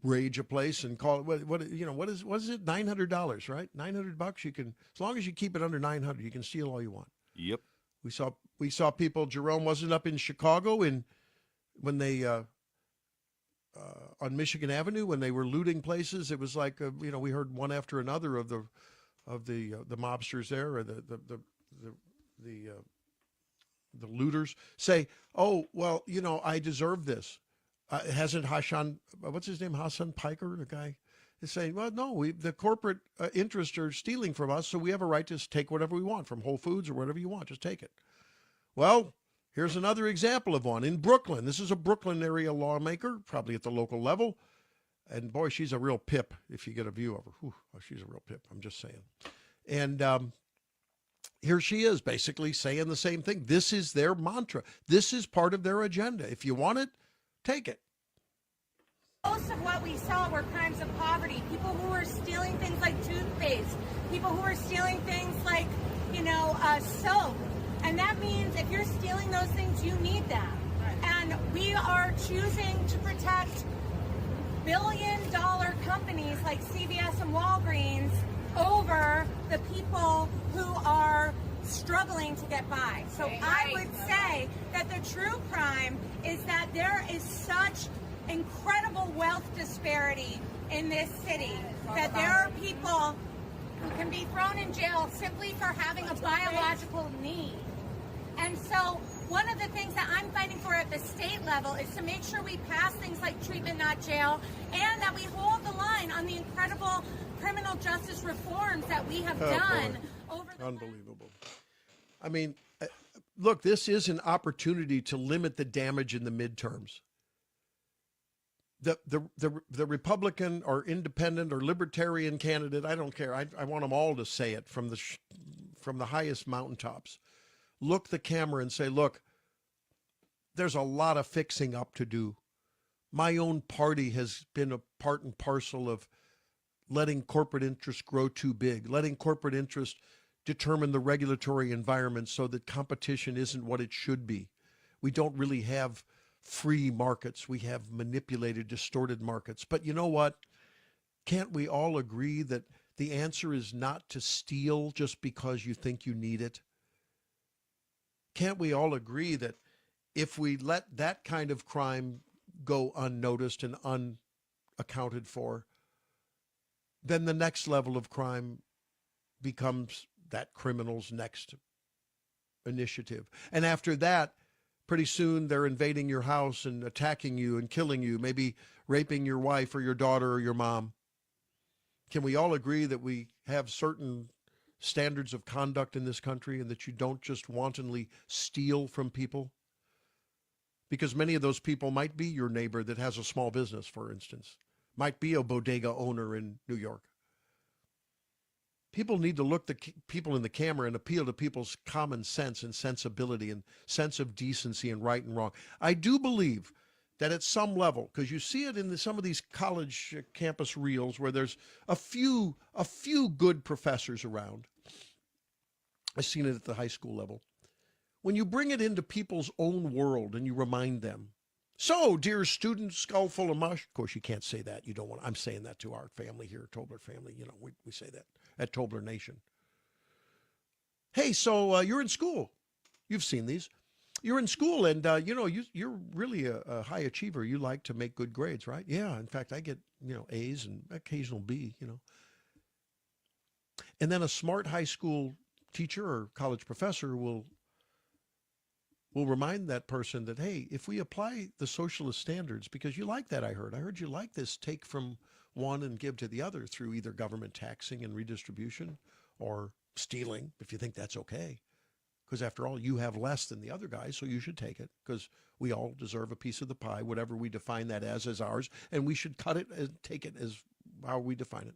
rage a place and call it, what is it? $900, right? $900 you can, as long as you keep it under 900, you can steal all you want. Yep. We saw people, Jerome wasn't up in Chicago when they, on Michigan Avenue, when they were looting places. It was like we heard one after another of the mobsters there, or the looters say, "Oh, well, I deserve this." Hasn't Hassan, what's his name, Hassan Piker, the guy, is saying, well, no, the corporate interests are stealing from us, so we have a right to take whatever we want from Whole Foods or whatever you want. Just take it. Well, here's another example of one in Brooklyn. This is a Brooklyn area lawmaker, probably at the local level. And boy, she's a real pip if you get a view of her. Whew, she's a real pip, I'm just saying. And here she is basically saying the same thing. This is their mantra. This is part of their agenda. If you want it, take it. Most of what we saw were crimes of poverty. People who were stealing things like toothpaste. People who were stealing things like, soap. And that means if you're stealing those things, you need them. And we are choosing to protect billion-dollar companies like CVS and Walgreens over the people who are struggling to get by. So I would say that the true crime is that there is such incredible wealth disparity in this city that there are people who can be thrown in jail simply for having a biological need. And so one of the things that I'm fighting for at the state level is to make sure we pass things like treatment, not jail, and that we hold the line on the incredible criminal justice reforms that we have done over the Unbelievable. I mean, look, this is an opportunity to limit the damage in the midterms. The Republican or independent or libertarian candidate, I don't care. I want them all to say it from the highest mountaintops. Look the camera and say, look, there's a lot of fixing up to do. My own party has been a part and parcel of letting corporate interests grow too big, letting corporate interests determine the regulatory environment so that competition isn't what it should be. We don't really have free markets. We have manipulated, distorted markets. But you know what? Can't we all agree that the answer is not to steal just because you think you need it? Can't we all agree that if we let that kind of crime go unnoticed and unaccounted for, then the next level of crime becomes that criminal's next initiative. And after that, pretty soon they're invading your house and attacking you and killing you, maybe raping your wife or your daughter or your mom. Can we all agree that we have certain standards of conduct in this country and that you don't just wantonly steal from people? Because many of those people might be your neighbor that has a small business, for instance, might be a bodega owner in New York. People need to look the people in the camera and appeal to people's common sense and sensibility and sense of decency and right and wrong. I do believe that at some level, because you see it in some of these college campus reels where there's a few good professors around. I've seen it at the high school level. When you bring it into people's own world and you remind them, so, dear student, skull full of mush. Of course, you can't say that. You don't want. I'm saying that to our family here, Tobler family. You know, we say that at Tobler Nation. Hey, so you're in school. You've seen these. You're in school, and you're really a high achiever. You like to make good grades, right? Yeah. In fact, I get A's and occasional B. And then a smart high school teacher or college professor will remind that person that, hey, if we apply the socialist standards, because you like that, I heard you like this, take from one and give to the other through either government taxing and redistribution or stealing, if you think that's okay. Because after all, you have less than the other guy, so you should take it, because we all deserve a piece of the pie, whatever we define that as ours, and we should cut it and take it as how we define it.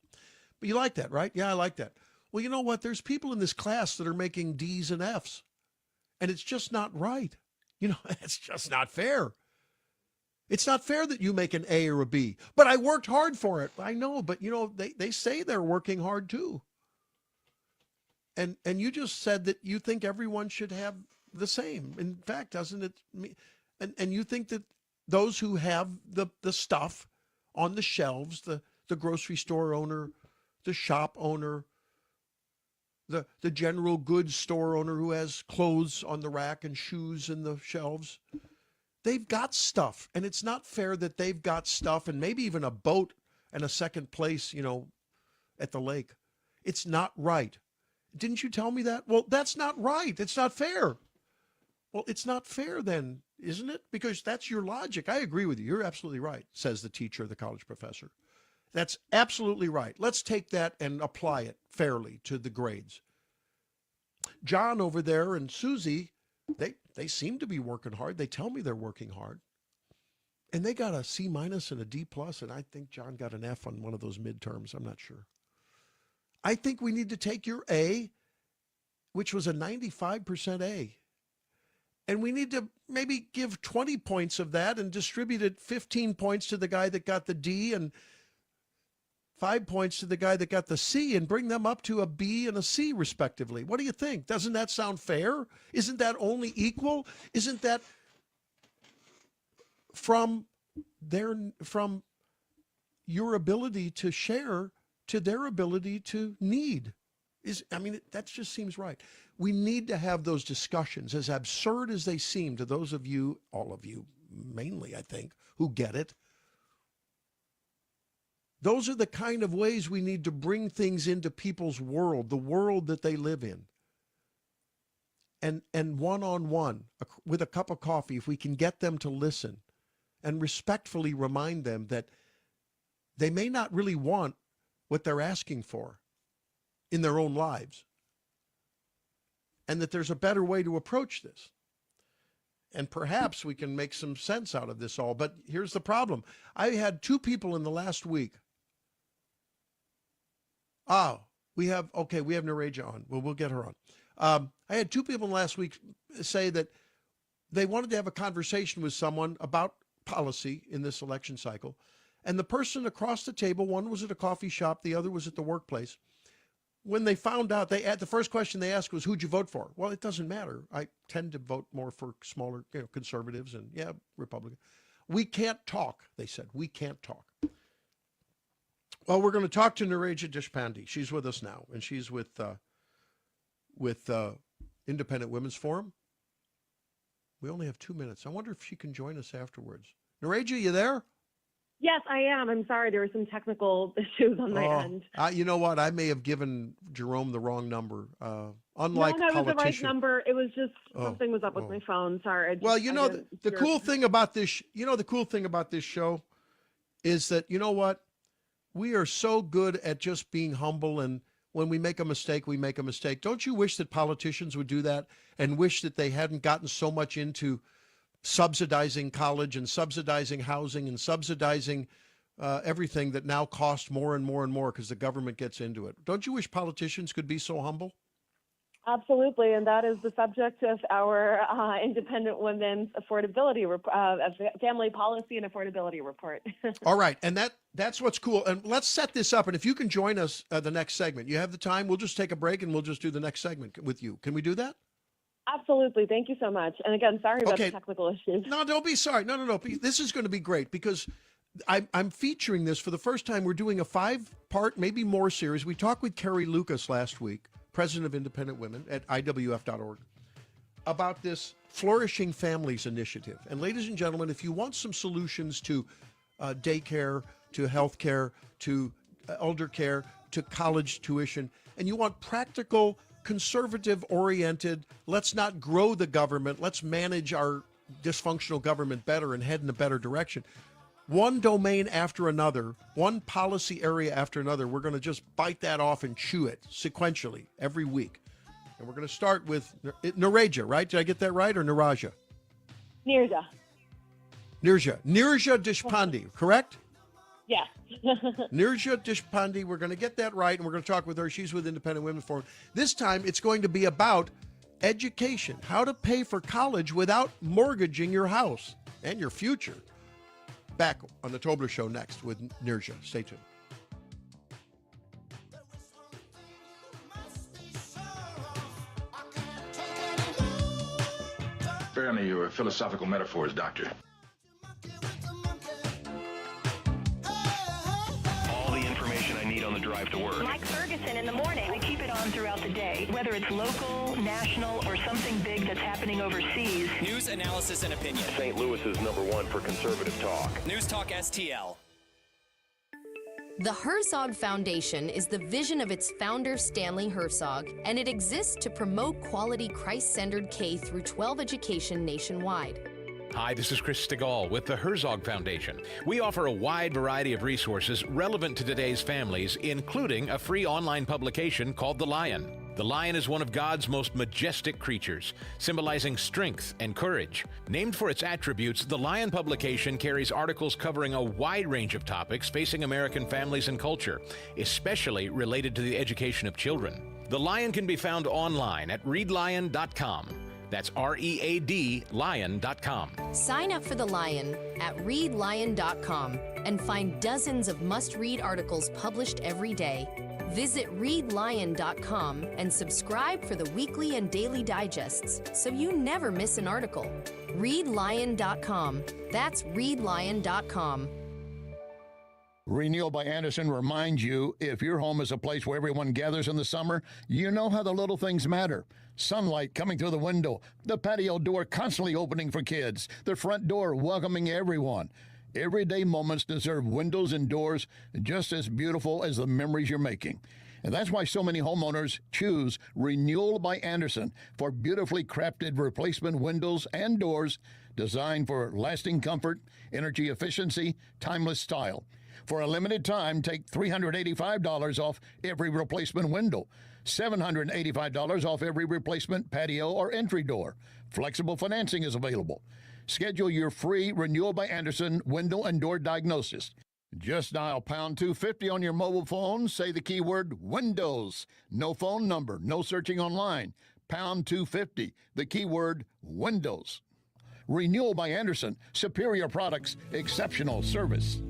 But you like that, right? Yeah, I like that. Well, you know what? There's people in this class that are making D's and F's. And it's just not right. It's just not fair. It's not fair that you make an A or a B. But I worked hard for it. I know, but they say they're working hard too. And you just said that you think everyone should have the same. In fact, doesn't it? And you think that those who have the stuff on the shelves, the grocery store owner, the shop owner, the general goods store owner who has clothes on the rack and shoes in the shelves, they've got stuff. And it's not fair that they've got stuff and maybe even a boat and a second place, at the lake. It's not right. Didn't you tell me that? Well, that's not right. It's not fair. Well, it's not fair then, isn't it? Because that's your logic. I agree with you. You're absolutely right, says the teacher, the college professor. That's absolutely right. Let's take that and apply it fairly to the grades. John over there and Susie, they seem to be working hard. They tell me they're working hard. And they got a C- and a D+, and I think John got an F on one of those midterms. I'm not sure. I think we need to take your A, which was a 95% A, and we need to maybe give 20 points of that and distribute it 15 points to the guy that got the D and 5 points to the guy that got the C, and bring them up to a B and a C respectively. What do you think? Doesn't that sound fair? Isn't that only equal? Isn't that from your ability to share to their ability to need? That just seems right. We need to have those discussions, as absurd as they seem to those of you, all of you, mainly, I think, who get it. Those are the kind of ways we need to bring things into people's world, the world that they live in. And one-on-one, with a cup of coffee, if we can get them to listen and respectfully remind them that they may not really want what they're asking for in their own lives, and that there's a better way to approach this. And perhaps we can make some sense out of this all. But here's the problem. I had 2 people in the last week. We have Neeraja on. Well, we'll get her on. I had 2 people last week say that they wanted to have a conversation with someone about policy in this election cycle. And the person across the table, one was at a coffee shop, the other was at the workplace. When they found out, the first question they asked was, who'd you vote for? Well, it doesn't matter. I tend to vote more for smaller, conservatives and, Republican. We can't talk, they said. We can't talk. Well, we're going to talk to Neeraja Deshpande. She's with us now, and she's with Independent Women's Forum. We only have 2 minutes. I wonder if she can join us afterwards. Neeraja, you there? Yes, I am. I'm sorry. There were some technical issues on my end. You know what? I may have given Jerome the wrong number. Unlike no, it was the right politician. number. It was just something was up with my phone. Sorry. The cool thing about this, the cool thing about this show is that, you know what? We are so good at just being humble, and when we make a mistake, we make a mistake. Don't you wish that politicians would do that, and wish that they hadn't gotten so much into subsidizing college and subsidizing housing and subsidizing everything that now costs more and more and more because the government gets into it? Don't you wish politicians could be so humble? Absolutely, and that is the subject of our Independent Women's Affordability Family Policy and Affordability Report. All right, and that's what's cool. And let's set this up, and if you can join us the next segment. You have the time? We'll just take a break, and we'll just do the next segment with you. Can we do that? Absolutely. Thank you so much. And again, sorry about the technical issues. No, don't be sorry. No. This is going to be great because I'm featuring this for the first time. We're doing a 5-part, maybe more series. We talked with Carrie Lucas last week, president of Independent Women at IWF.org, about this Flourishing Families Initiative. And ladies and gentlemen, if you want some solutions to daycare, to health care, to elder care, to college tuition, and you want practical, conservative-oriented, let's not grow the government, let's manage our dysfunctional government better and head in a better direction. One domain after another, one policy area after another, we're going to just bite that off and chew it sequentially every week. And we're going to start with Neeraja, right? Did I get that right, or Neeraja? Neeraja Deshpande, correct? Yes. Neeraja Deshpande, we're going to get that right, and we're going to talk with her. She's with Independent Women's Forum. This time, it's going to be about education, how to pay for college without mortgaging your house and your future. Back on the Tobler Show next with Neeraja. Stay tuned. Spare me your philosophical metaphors, Doctor. On the drive to work. Like Ferguson in the morning. I keep it on throughout the day, whether it's local, national, or something big that's happening overseas. News, analysis, and opinion. St. Louis's #1 for conservative talk. NewsTalkSTL. The Herzog Foundation is the vision of its founder, Stanley Herzog, and it exists to promote quality Christ-centered K-12 education nationwide. Hi, this is Chris Stigall with the Herzog Foundation. We offer a wide variety of resources relevant to today's families, including a free online publication called The Lion. The lion is one of God's most majestic creatures, symbolizing strength and courage. Named for its attributes, the Lion publication carries articles covering a wide range of topics facing American families and culture, especially related to the education of children. The Lion can be found online at readlion.com. That's READ lion.com. Sign up for The Lion at readlion.com and find dozens of must-read articles published every day. Visit readlion.com and subscribe for the weekly and daily digests so you never miss an article. Readlion.com. That's readlion.com. Renewal by Anderson reminds you, if your home is a place where everyone gathers in the summer, you know how the little things matter. Sunlight coming through the window, the patio door constantly opening for kids, the front door welcoming everyone. Everyday moments deserve windows and doors just as beautiful as the memories you're making. And that's why so many homeowners choose Renewal by Anderson for beautifully crafted replacement windows and doors designed for lasting comfort, energy efficiency, timeless style. For a limited time, take $385 off every replacement window, $785 off every replacement patio or entry door. Flexible financing is available. Schedule your free Renewal by Anderson window and door diagnosis. Just dial pound 250 on your mobile phone. Say the keyword Windows. No phone number, no searching online. Pound 250, the keyword Windows. Renewal by Anderson. Superior products, exceptional service.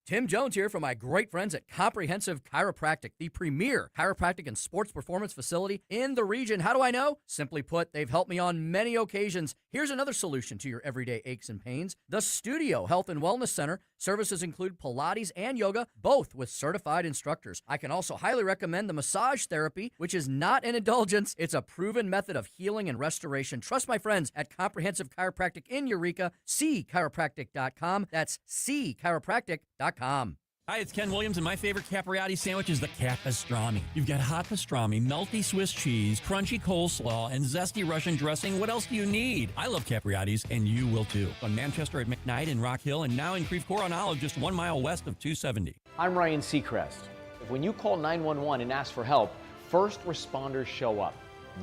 Tim Jones here from my great friends at Comprehensive Chiropractic, the premier chiropractic and sports performance facility in the region. How do I know? Simply put, they've helped me on many occasions. Here's another solution to your everyday aches and pains. The Studio Health and Wellness Center. Services include Pilates and yoga, both with certified instructors. I can also highly recommend the massage therapy, which is not an indulgence. It's a proven method of healing and restoration. Trust my friends at Comprehensive Chiropractic in Eureka, cchiropractic.com. That's cchiropractic.com. Hi, it's Ken Williams, and my favorite Capriati sandwich is the Cap Pastrami. You've got hot pastrami, melty Swiss cheese, crunchy coleslaw, and zesty Russian dressing. What else do you need? I love Capriati's, and you will too. On Manchester at McKnight and Rock Hill, and now in Creve Coeur on Olive, just 1 mile west of 270. I'm Ryan Seacrest. When you call 911 and ask for help, first responders show up.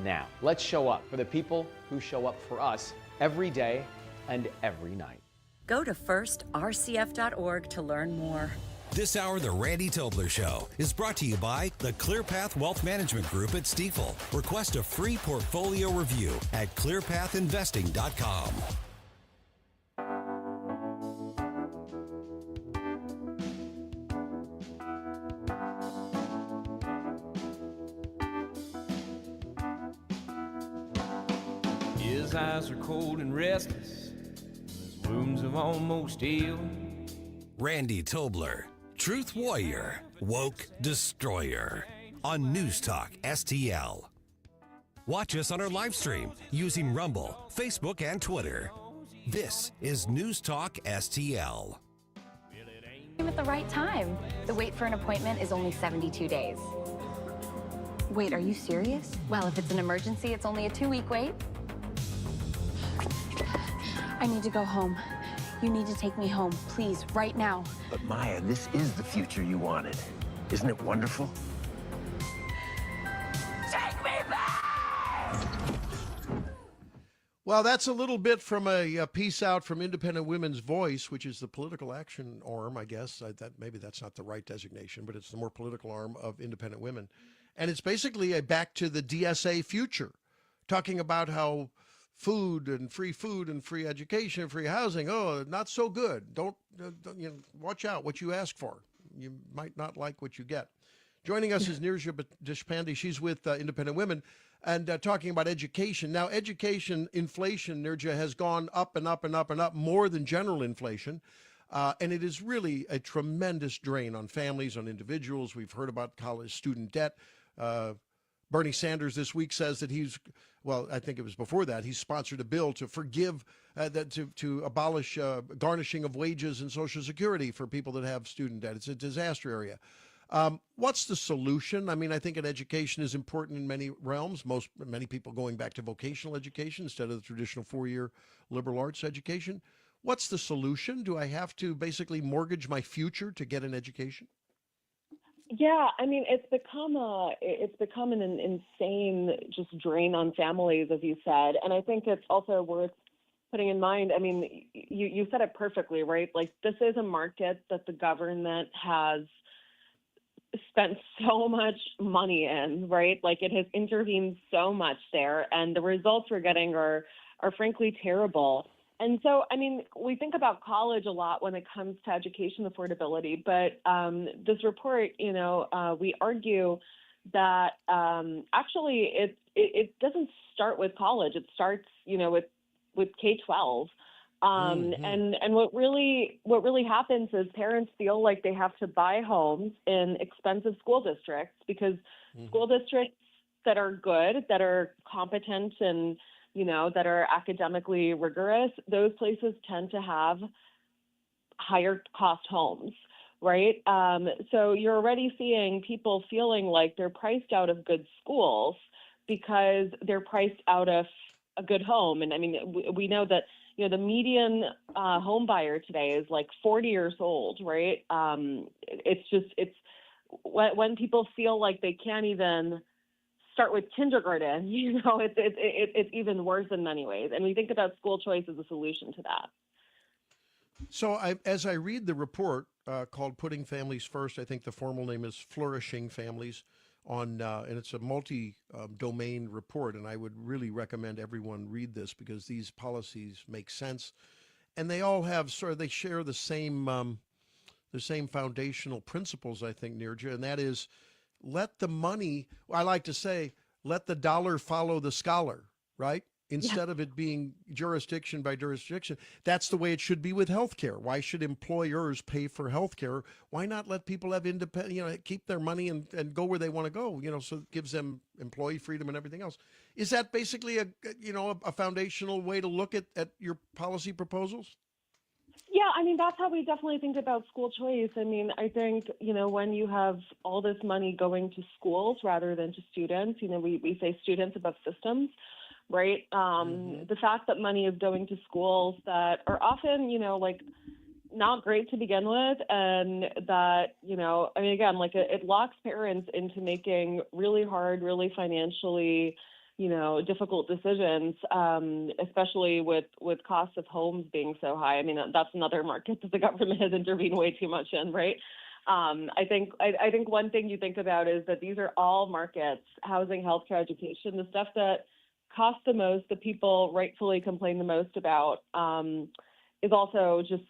Now, let's show up for the people who show up for us every day and every night. Go to firstrcf.org to learn more. This hour, The Randy Tobler Show, is brought to you by the ClearPath Wealth Management Group at Stifel. Request a free portfolio review at clearpathinvesting.com. His eyes are cold and restless, his wounds have almost healed. Randy Tobler, Truth Warrior, Woke Destroyer, on News Talk STL. Watch us on our live stream using Rumble, Facebook, and Twitter. This is News Talk STL. At the right time. The wait for an appointment is only 72 days. Wait, are you serious? Well, if it's an emergency, it's only a 2-week wait. I need to go home. You need to take me home, please, right now. But Maya, this is the future you wanted. Isn't it wonderful? Take me back! Well, that's a little bit from a piece out from Independent Women's Voice, which is the political action arm, I guess. Maybe that's not the right designation, but it's the more political arm of Independent Women. And it's basically a back to the DSA future, talking about how food and free education and free housing, not so good. Don't watch out what you ask for. You might not like what you get. Joining us is Neeraja Deshpande. She's with Independent Women and talking about education. Now, education inflation, Neeraja, has gone up and up and up and up more than general inflation. And it is really a tremendous drain on families, on individuals. We've heard about college student debt. Bernie Sanders this week says that I think it was before that, he's sponsored a bill to forgive, to abolish garnishing of wages and Social Security for people that have student debt. It's a disaster area. What's the solution? I mean, I think an education is important in many realms. Many people going back to vocational education instead of the traditional 4-year liberal arts education. What's the solution? Do I have to basically mortgage my future to get an education? Yeah, I mean, it's become an insane just drain on families, as you said, and I think it's also worth putting in mind. I mean, you said it perfectly, right? Like, this is a market that the government has spent so much money in, right? Like, it has intervened so much there, and the results we're getting are frankly terrible. And so, I mean, we think about college a lot when it comes to education affordability, but this report, we argue that actually it doesn't start with college. It starts, with K-12. And what really happens is parents feel like they have to buy homes in expensive school districts because school districts that are good, that are competent, and that are academically rigorous, those places tend to have higher cost homes, right? So you're already seeing people feeling like they're priced out of good schools because they're priced out of a good home. And I mean, we know that, the median home buyer today is like 40 years old, right? It's when people feel like they can't even start with kindergarten, it's even worse in many ways. And we think about school choice as a solution to that. So as I read the report called Putting Families First, I think the formal name is Flourishing Families, and it's a multi-domain report, and I would really recommend everyone read this because these policies make sense, and they all have they share the same foundational principles, I think, Neeraja, and that is let the money, I like to say, let the dollar follow the scholar, right? Instead of it being jurisdiction by jurisdiction. That's the way it should be with healthcare. Why should employers pay for healthcare? Why not let people have independent, keep their money and go where they want to go, so it gives them employee freedom and everything else. Is that basically a foundational way to look at your policy proposals? Yeah, I mean, that's how we definitely think about school choice. I mean, I think, when you have all this money going to schools rather than to students, we say students above systems, right? The fact that money is going to schools that are often, not great to begin with, and that, I mean, again, it locks parents into making really hard, really financially difficult decisions, especially with costs of homes being so high. I mean, that's another market that the government has intervened way too much in, right? I think one thing you think about is that these are all markets, housing, healthcare, education, the stuff that costs the most, the people rightfully complain the most about, is also just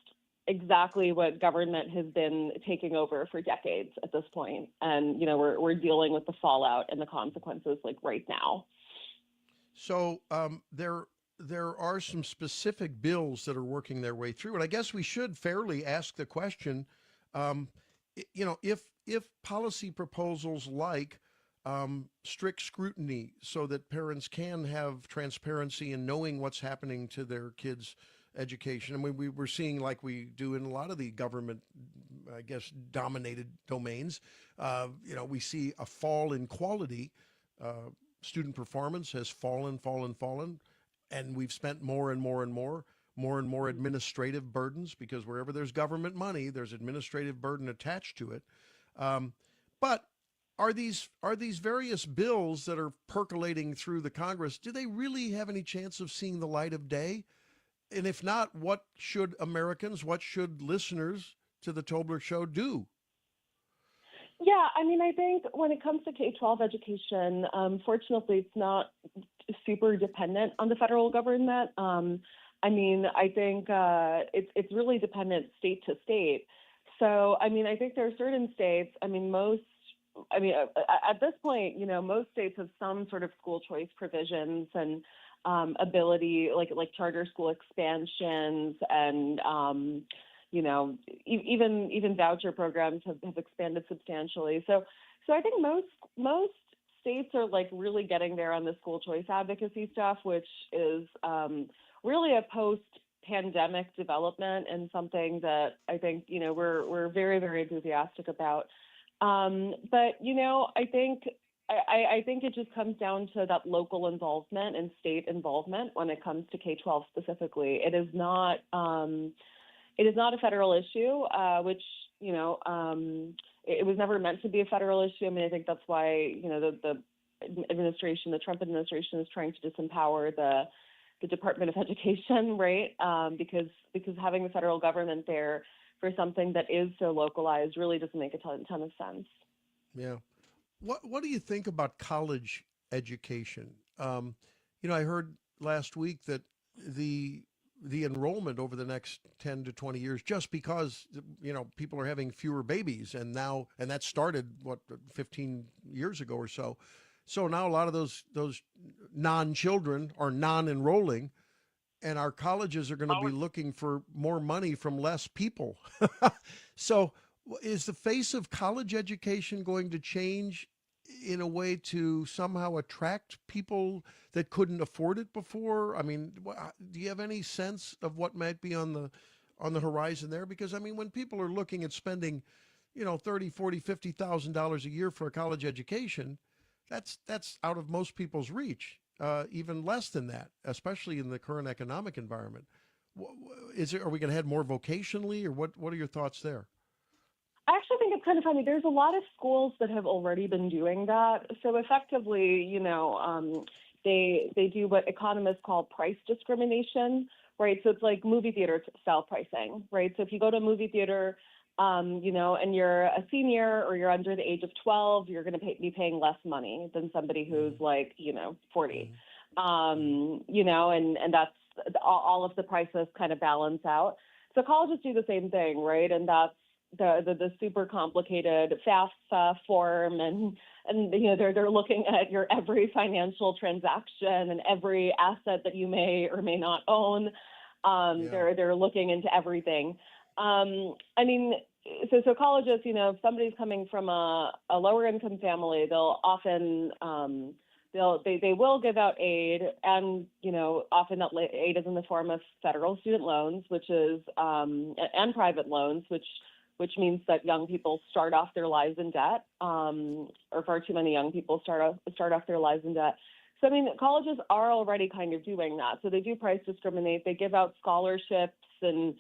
exactly what government has been taking over for decades at this point. And, we're dealing with the fallout and the consequences right now. So there are some specific bills that are working their way through, and I guess we should fairly ask the question, if policy proposals like strict scrutiny so that parents can have transparency in knowing what's happening to their kids' education. I mean, we're seeing, like we do in a lot of the government, I guess, dominated domains, we see a fall in quality. Student performance has fallen, and we've spent more and more administrative burdens, because wherever there's government money, there's administrative burden attached to it. But are these various bills that are percolating through the Congress, do they really have any chance of seeing the light of day? And if not, what should listeners to the Tobler Show do? Yeah, I mean, I think when it comes to K-12 education, fortunately, it's not super dependent on the federal government. I mean, I think it's really dependent state to state. So, I mean, I think there are certain states, at this point, most states have some sort of school choice provisions and ability, like charter school expansions, and even voucher programs have expanded substantially. So I think most states are really getting there on the school choice advocacy stuff, which is really a post-pandemic development and something that I think we're very, very enthusiastic about. But I think it just comes down to that local involvement and state involvement when it comes to K-12 specifically. It is not a federal issue, which it was never meant to be a federal issue. I mean, I think that's why the administration, the Trump administration, is trying to disempower the Department of Education, right? Because having the federal government there for something that is so localized really doesn't make a ton of sense. Yeah. What do you think about college education? I heard last week that the enrollment over the next 10 to 20 years, just because, people are having fewer babies and that started 15 years ago or so. So now a lot of those non-children are non-enrolling, and our colleges are going to be looking for more money from less people. So is the face of college education going to change in a way to somehow attract people that couldn't afford it before? I mean, do you have any sense of what might be on the horizon there? Because, I mean, when people are looking at spending, $30,000, $40,000, $50,000 a year for a college education, that's out of most people's reach, even less than that, especially in the current economic environment. Are we going to head more vocationally, or what are your thoughts there? I actually think it's kind of funny. There's a lot of schools that have already been doing that. So effectively, they do what economists call price discrimination, right? So it's like movie theater style pricing, right? So if you go to a movie theater, and you're a senior or you're under the age of 12, you're going to be paying less money than somebody who's 40, and that's all of the prices kind of balance out. So colleges do the same thing, right? And that's the super complicated FAFSA form, and they're looking at your every financial transaction and every asset that you may or may not own. They're looking into everything. I mean, so colleges, if somebody's coming from a lower income family, they'll often they will give out aid, and often that aid is in the form of federal student loans, which is and private loans, which means that young people start off their lives in debt, or far too many young people start off their lives in debt. So, I mean, colleges are already kind of doing that. So they do price discriminate. They give out scholarships, and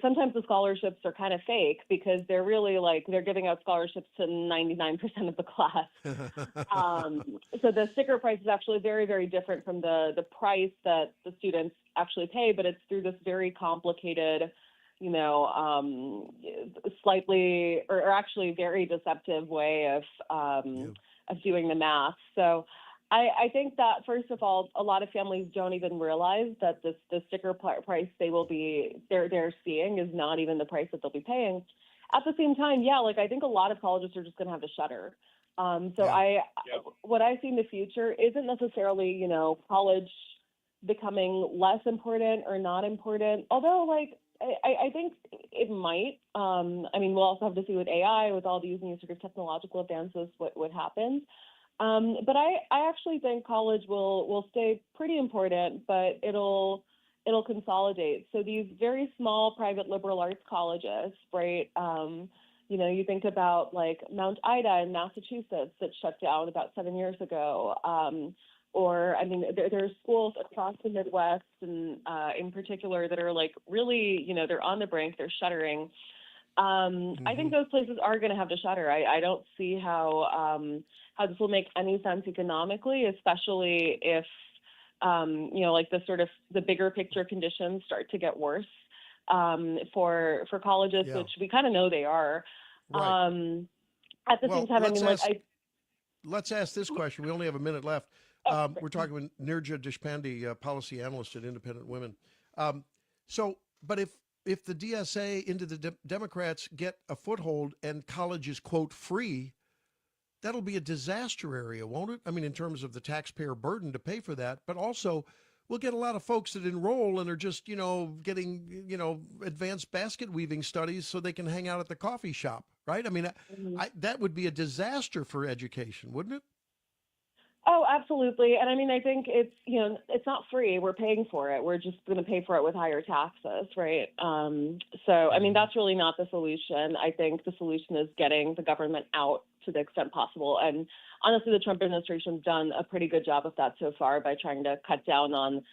sometimes the scholarships are kind of fake, because they're really they're giving out scholarships to 99% of the class. So the sticker price is actually very, very different from the price that the students actually pay, but it's through this very complicated, slightly or actually very deceptive way of doing the math. So I think that, first of all, a lot of families don't even realize that the sticker price they're seeing is not even the price that they'll be paying. At the same time, I think a lot of colleges are just going to have to shutter. What I see in the future isn't necessarily, college becoming less important or not important, although I think it might. I mean, we'll also have to see with AI, with all these new sort of technological advances, what happens. But I actually think college will stay pretty important, but it'll consolidate. So these very small private liberal arts colleges, right? You think about Mount Ida in Massachusetts that shut down about 7 years ago. Or, I mean, there are schools across the Midwest, and in particular, that are really, they're on the brink, they're shuttering. I think those places are going to have to shutter. I don't see how this will make any sense economically, especially if, the bigger picture conditions start to get worse for colleges, which we kind of know they are. Right. At the same time, let's ask this question. We only have a minute left. We're talking with Neeraja Deshpande, policy analyst at Independent Women. But if the DSA into the Democrats get a foothold and college is, quote, free, that'll be a disaster area, won't it? I mean, in terms of the taxpayer burden to pay for that, but also we'll get a lot of folks that enroll and are just, getting, advanced basket weaving studies so they can hang out at the coffee shop, right? I mean, that would be a disaster for education, wouldn't it? Oh, absolutely. And I mean, I think it's, it's not free. We're paying for it. We're just going to pay for it with higher taxes, right? So, I mean, that's really not the solution. I think the solution is getting the government out to the extent possible. And honestly, the Trump administration's done a pretty good job of that so far by trying to cut down on,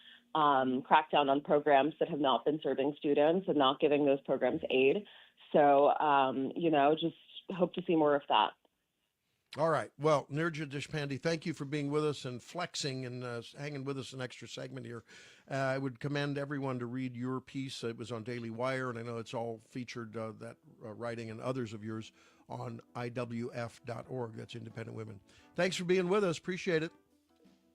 crack down on programs that have not been serving students and not giving those programs aid. So, just hope to see more of that. All right. Well, Neeraja Deshpande, thank you for being with us and flexing and hanging with us an extra segment here. I would commend everyone to read your piece. It was on Daily Wire, and I know it's all featured, that writing and others of yours, on IWF.org. That's Independent Women. Thanks for being with us. Appreciate it.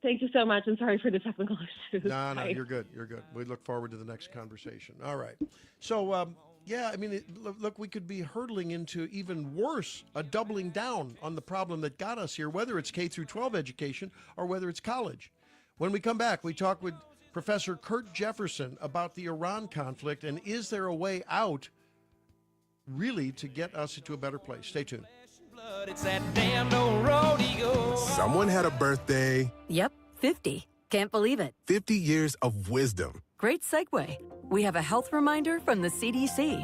Thank you so much, and sorry for the technical issues. No, you're good. You're good. We look forward to the next conversation. All right. So, yeah, I mean, look, we could be hurtling into even worse, a doubling down on the problem that got us here, whether it's K through 12 education or whether it's college. When we come back, we talk with Professor Kurt Jefferson about the Iran conflict, and is there a way out, really, to get us into a better place? Stay tuned. It's that damn old rodeo. Someone had a birthday. Yep, 50. Can't believe it. 50 years of wisdom. Great segue. We have a health reminder from the CDC.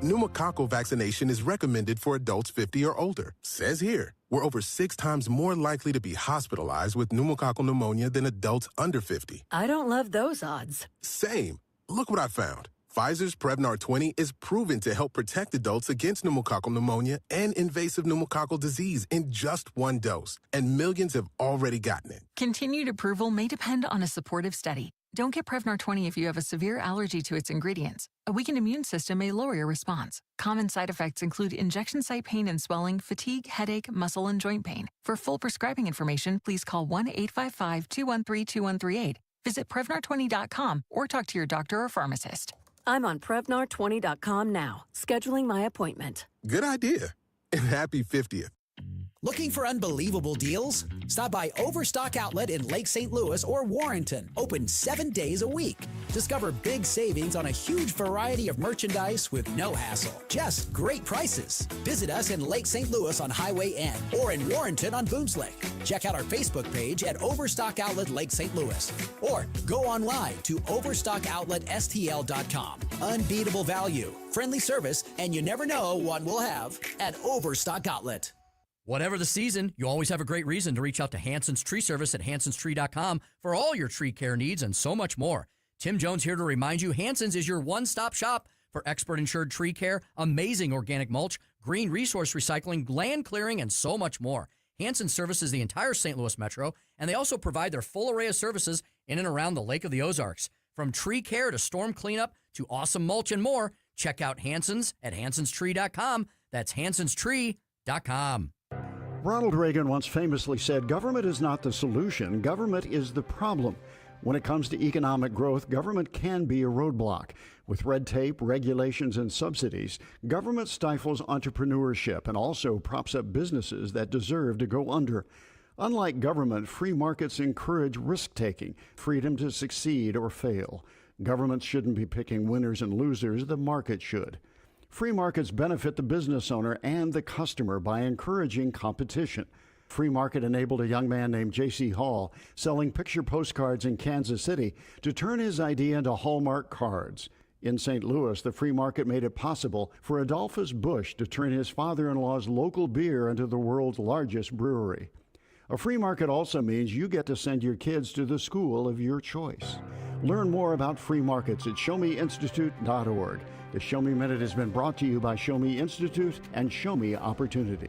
Pneumococcal vaccination is recommended for adults 50 or older. Says here, we're over 6 times more likely to be hospitalized with pneumococcal pneumonia than adults under 50. I don't love those odds. Same. Look what I found. Pfizer's Prevnar 20 is proven to help protect adults against pneumococcal pneumonia and invasive pneumococcal disease in just 1 dose, and millions have already gotten it. Continued approval may depend on a supportive study. Don't get Prevnar 20 if you have a severe allergy to its ingredients. A weakened immune system may lower your response. Common side effects include injection site pain and swelling, fatigue, headache, muscle, and joint pain. For full prescribing information, please call 1-855-213-2138. Visit Prevnar20.com or talk to your doctor or pharmacist. I'm on Prevnar20.com now, scheduling my appointment. Good idea. And happy 50th. Looking for unbelievable deals? Stop by Overstock Outlet in Lake St. Louis or Warrenton. Open 7 days a week. Discover big savings on a huge variety of merchandise with no hassle. Just great prices. Visit us in Lake St. Louis on Highway N or in Warrenton on Boones Lake. Check out our Facebook page at Overstock Outlet Lake St. Louis. Or go online to OverstockOutletSTL.com. Unbeatable value, friendly service, and you never know what we'll have at Overstock Outlet. Whatever the season, you always have a great reason to reach out to Hanson's Tree Service at hansonstree.com for all your tree care needs and so much more. Tim Jones here to remind you, Hanson's is your one-stop shop for expert insured tree care, amazing organic mulch, green resource recycling, land clearing, and so much more. Hanson services the entire St. Louis metro, and they also provide their full array of services in and around the Lake of the Ozarks. From tree care to storm cleanup to awesome mulch and more, check out Hanson's at hansonstree.com. That's hansonstree.com. Ronald Reagan once famously said, "Government is not the solution, government is the problem." When it comes to economic growth, government can be a roadblock. With red tape, regulations, and subsidies, government stifles entrepreneurship and also props up businesses that deserve to go under. Unlike government, free markets encourage risk-taking, freedom to succeed or fail. Governments shouldn't be picking winners and losers, the market should. Free markets benefit the business owner and the customer by encouraging competition. Free market enabled a young man named J.C. Hall, selling picture postcards in Kansas City, to turn his idea into Hallmark cards. In St. Louis, the free market made it possible for Adolphus Busch to turn his father-in-law's local beer into the world's largest brewery. A free market also means you get to send your kids to the school of your choice. Learn more about free markets at showmeinstitute.org. The Show Me Minute has been brought to you by Show Me Institute and Show Me Opportunity.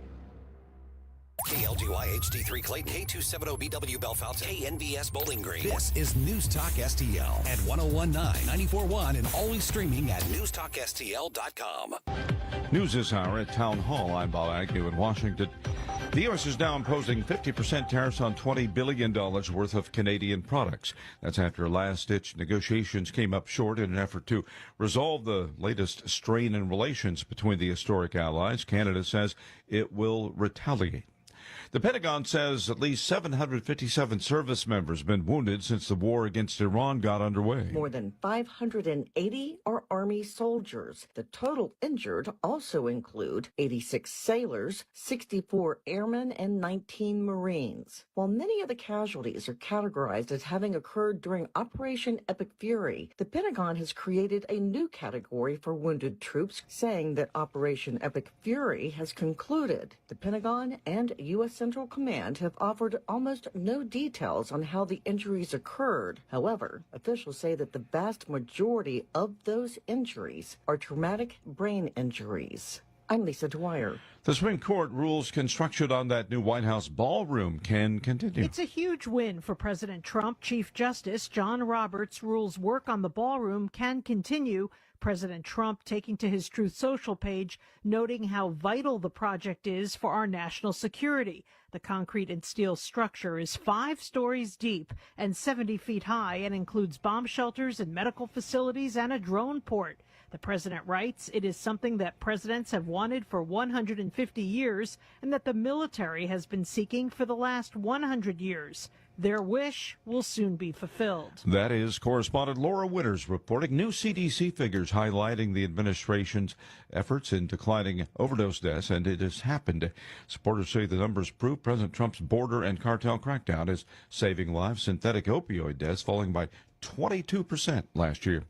KLGY HD3 Clayton, K270BW Bellefonte, KNBS Bowling Green. This is News Talk STL at 1019, 94.1, and always streaming at NewsTalkSTL.com. News this hour at Town Hall. I'm Bob Agnew in Washington. The U.S. is now imposing 50% tariffs on $20 billion worth of Canadian products. That's after last-ditch negotiations came up short in an effort to resolve the latest strain in relations between the historic allies. Canada says it will retaliate. The Pentagon says at least 757 service members have been wounded since the war against Iran got underway. More than 580 are Army soldiers. The total injured also include 86 sailors, 64 airmen, and 19 Marines. While many of the casualties are categorized as having occurred during Operation Epic Fury, the Pentagon has created a new category for wounded troops, saying that Operation Epic Fury has concluded. The Pentagon and U.S. Central Command have offered almost no details on how the injuries occurred. However, officials say that the vast majority of those injuries are traumatic brain injuries. I'm Lisa Dwyer. The Supreme Court rules construction on that new White House ballroom can continue. It's a huge win for President Trump. Chief Justice John Roberts rules work on the ballroom can continue. President Trump taking to his Truth Social page, noting how vital the project is for our national security. The concrete and steel structure is 5 stories deep and 70 feet high and includes bomb shelters and medical facilities and a drone port. The president writes it is something that presidents have wanted for 150 years and that the military has been seeking for the last 100 years. Their wish will soon be fulfilled. That is correspondent Laura Winters reporting. New CDC figures highlighting the administration's efforts in declining overdose deaths, and it has happened. Supporters say the numbers prove President Trump's border and cartel crackdown is saving lives. Synthetic opioid deaths falling by 22% last year.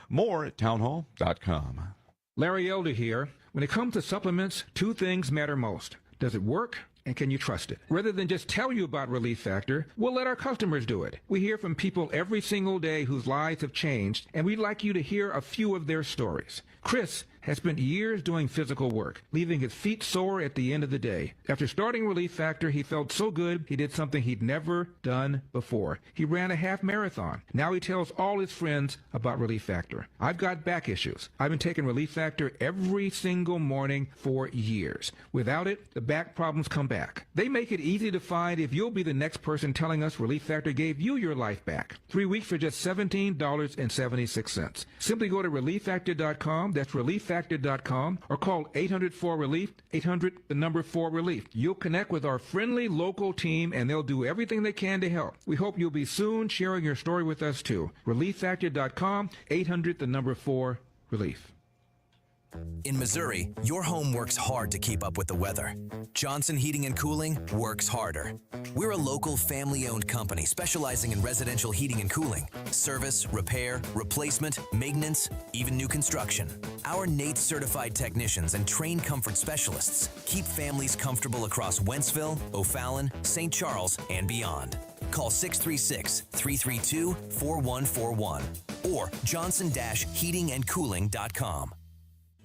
More at townhall.com. Larry Elder here. When it comes to supplements, 2 things matter most. Does it work? And can you trust it? Rather than just tell you about Relief Factor, we'll let our customers do it. We hear from people every single day whose lives have changed, and we'd like you to hear a few of their stories. Chris has spent years doing physical work, leaving his feet sore at the end of the day. After starting Relief Factor, he felt so good he did something he'd never done before. He ran a half marathon. Now he tells all his friends about Relief Factor. I've got back issues. I've been taking Relief Factor every single morning for years. Without it, the back problems come back. They make it easy to find if you'll be the next person telling us Relief Factor gave you your life back. 3 weeks for just $17.76. Simply go to ReliefFactor.com. That's ReliefFactor.com, or call 800-4RELIEF, 800-4RELIEF. You'll connect with our friendly local team, and they'll do everything they can to help. We hope you'll be soon sharing your story with us, too. ReliefFactor.com, 800-4RELIEF. In Missouri, your home works hard to keep up with the weather. Johnson Heating and Cooling works harder. We're a local family-owned company specializing in residential heating and cooling, service, repair, replacement, maintenance, even new construction. Our NATE certified technicians and trained comfort specialists keep families comfortable across Wentzville, O'Fallon, St. Charles, and beyond. Call 636-332-4141 or johnson-heatingandcooling.com.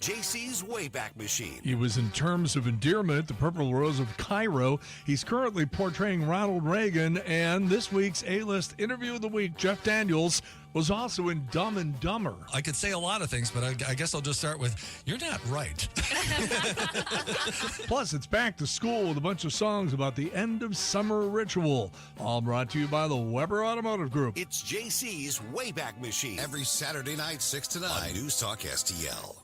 JC's Wayback Machine. He was in Terms of Endearment, the Purple Rose of Cairo. He's currently portraying Ronald Reagan, and this week's A-List Interview of the Week, Jeff Daniels, was also in Dumb and Dumber. I could say a lot of things, but I guess I'll just start with, you're not right. Plus, it's back to school with a bunch of songs about the end of summer ritual. All brought to you by the Weber Automotive Group. It's JC's Wayback Machine. Every Saturday night, 6 to 9 on News Talk STL.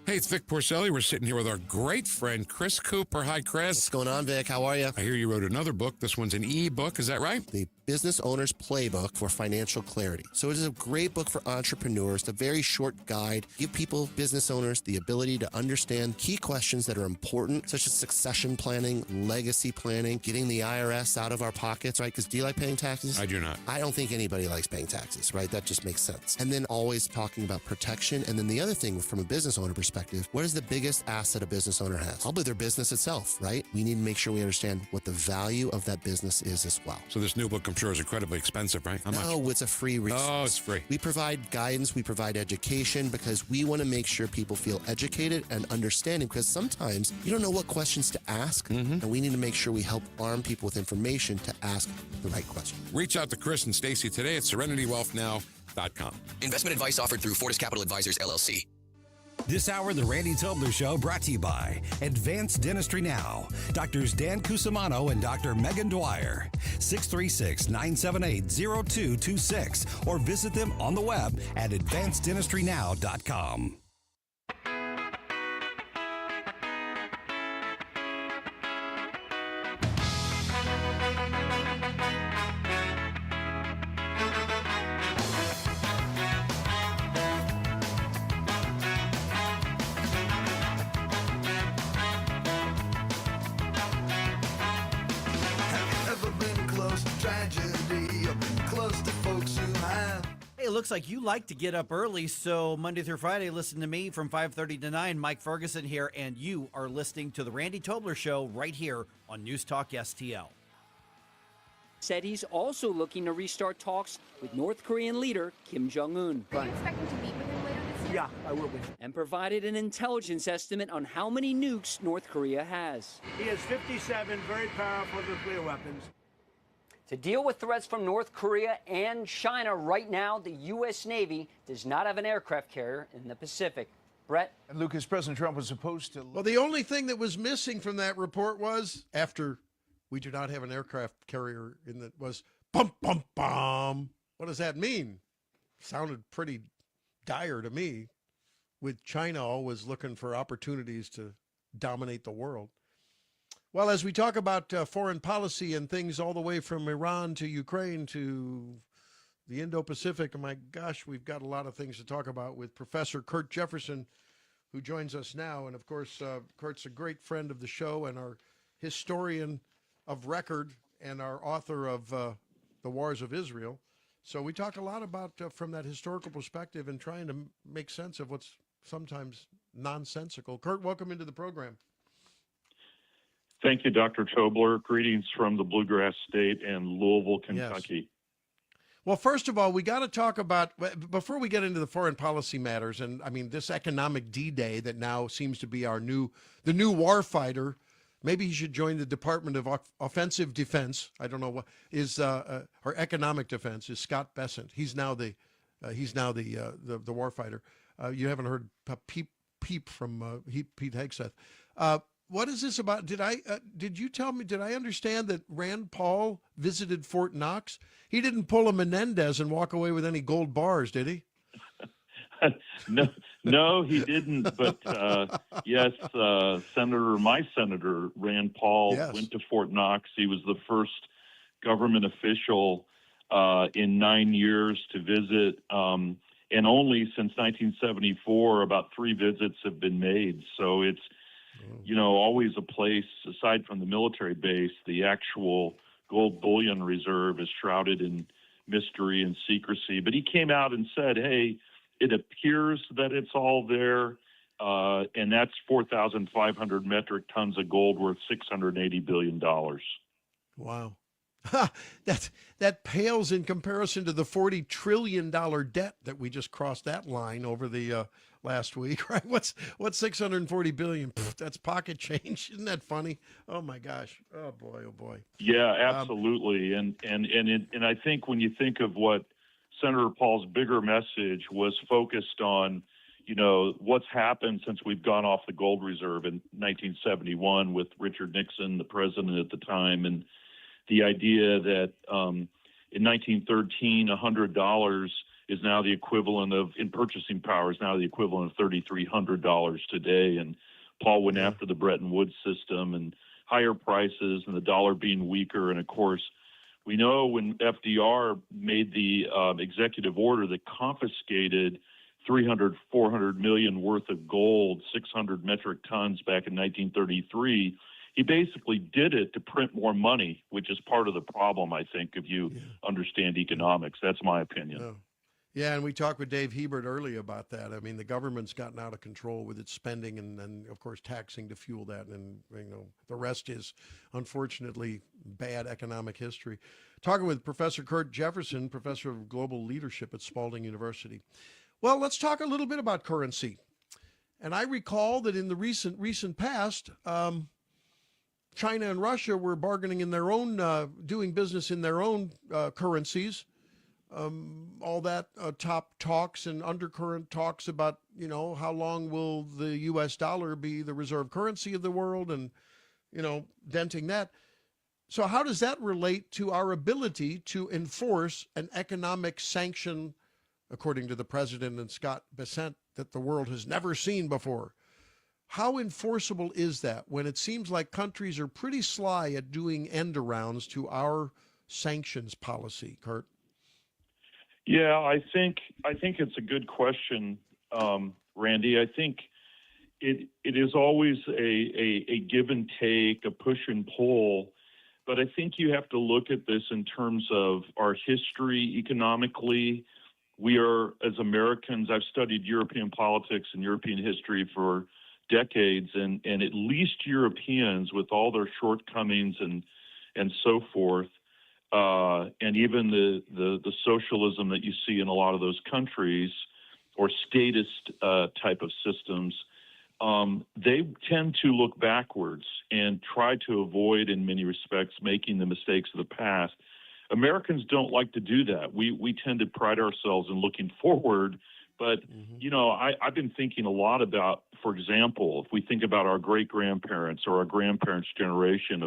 Hey, it's Vic Porcelli. We're sitting here with our great friend, Chris Cooper. Hi, Chris. What's going on, Vic? How are you? I hear you wrote another book. This one's an e-book. Is that right? The Business Owner's Playbook for Financial Clarity. So it is a great book for entrepreneurs. It's a very short guide. Give people, business owners, the ability to understand key questions that are important, such as succession planning, legacy planning, getting the IRS out of our pockets, right? Because do you like paying taxes? I do not. I don't think anybody likes paying taxes, right? That just makes sense. And then always talking about protection. And then the other thing from a business owner perspective, what is the biggest asset a business owner has? Probably their business itself, right? We need to make sure we understand what the value of that business is as well. So this new book, I'm sure, is incredibly expensive, right? How much? No, it's a free resource. Oh, it's free. We provide guidance, we provide education, because we want to make sure people feel educated and understanding, because sometimes you don't know what questions to ask, and we need to make sure we help arm people with information to ask the right question. Reach out to Chris and Stacy today at SerenityWealthNow.com. Investment advice offered through Fortis Capital Advisors, LLC. This hour, the Randy Tobler Show, brought to you by Advanced Dentistry Now. Doctors Dan Cusimano and Dr. Megan Dwyer. 636-978-0226 or visit them on the web at advanceddentistrynow.com. looks like you like to get up early, so Monday through Friday, listen to me from 5:30 to 9. Mike Ferguson here, and you are listening to the Randy Tobler Show right here on News Talk STL. Said he's also looking to restart talks with North Korean leader Kim Jong-un. Are you expecting to meet with him later this year? Yeah, I will be. And provided an intelligence estimate on how many nukes North Korea has. He has 57 very powerful nuclear weapons. To deal with threats from North Korea and China right now, the U.S. Navy does not have an aircraft carrier in the Pacific. Brett? And Lucas, President Trump was supposed to... Well, the only thing that was missing from that report was, after we do not have an aircraft carrier in the, was bum, bum, bum. What does that mean? Sounded pretty dire to me, with China always looking for opportunities to dominate the world. Well, as we talk about foreign policy and things all the way from Iran to Ukraine to the Indo-Pacific, oh my gosh, we've got a lot of things to talk about with Professor Kurt Jefferson, who joins us now. And, of course, Kurt's a great friend of the show and our historian of record and our author of The Wars of Israel. So we talk a lot about, from that historical perspective, and trying to make sense of what's sometimes nonsensical. Kurt, welcome into the program. Thank you, Dr. Tobler. Greetings from the Bluegrass State and Louisville, Kentucky. Yes. Well, first of all, we got to talk about, before we get into the foreign policy matters, and I mean, this economic D-Day that now seems to be the new warfighter. Maybe he should join the Department of Offensive Defense. I don't know what is, or Economic Defense is Scott Bessent. He's now the warfighter. You haven't heard peep from Pete Hegseth. What is this about? Did you tell me, did I understand that Rand Paul visited Fort Knox? He didn't pull a Menendez and walk away with any gold bars, did he? No, he didn't. But yes, my senator, Rand Paul, went to Fort Knox. He was the first government official in 9 years to visit. And only since 1974, about 3 visits have been made. So it's, always a place, aside from the military base, the actual gold bullion reserve is shrouded in mystery and secrecy. But he came out and said, hey, it appears that it's all there, and that's 4,500 metric tons of gold worth $680 billion. Wow. That pales in comparison to the $40 trillion debt that we just crossed that line over the last week, right? What's $640 billion? Pfft, that's pocket change. Isn't that funny? Oh my gosh. Oh boy. Oh boy. Yeah, absolutely. And I think when you think of what Senator Paul's bigger message was focused on, what's happened since we've gone off the gold reserve in 1971 with Richard Nixon, the president at the time, and the idea that in 1913, $100 is now the equivalent of, in purchasing power, is now the equivalent of $3,300 today. And Paul went after the Bretton Woods system and higher prices and the dollar being weaker. And of course, we know when FDR made the executive order that confiscated 400 million worth of gold, 600 metric tons back in 1933, he basically did it to print more money, which is part of the problem, I think, if you understand economics. That's my opinion. Oh. Yeah, and we talked with Dave Hebert earlier about that. I mean, the government's gotten out of control with its spending and of course, taxing to fuel that. And, the rest is, unfortunately, bad economic history. Talking with Professor Kurt Jefferson, Professor of Global Leadership at Spalding University. Well, let's talk a little bit about currency. And I recall that in the recent past, China and Russia were bargaining in their own, doing business in their own currencies. All that top talks and undercurrent talks about, how long will the U.S. dollar be the reserve currency of the world and, denting that. So how does that relate to our ability to enforce an economic sanction, according to the president and Scott Bessent, that the world has never seen before? How enforceable is that when it seems like countries are pretty sly at doing end arounds to our sanctions policy, Kurt? Yeah, I think it's a good question, Randy. I think it is always a give and take, a push and pull. But I think you have to look at this in terms of our history economically, we are, as Americans, I've studied European politics and European history for decades, and at least Europeans, with all their shortcomings and so forth, and even the socialism that you see in a lot of those countries, or statist type of systems, they tend to look backwards and try to avoid, in many respects, making the mistakes of the past. Americans don't like to do that. We tend to pride ourselves in looking forward. But, I've been thinking a lot about, for example, if we think about our great-grandparents or our grandparents' generation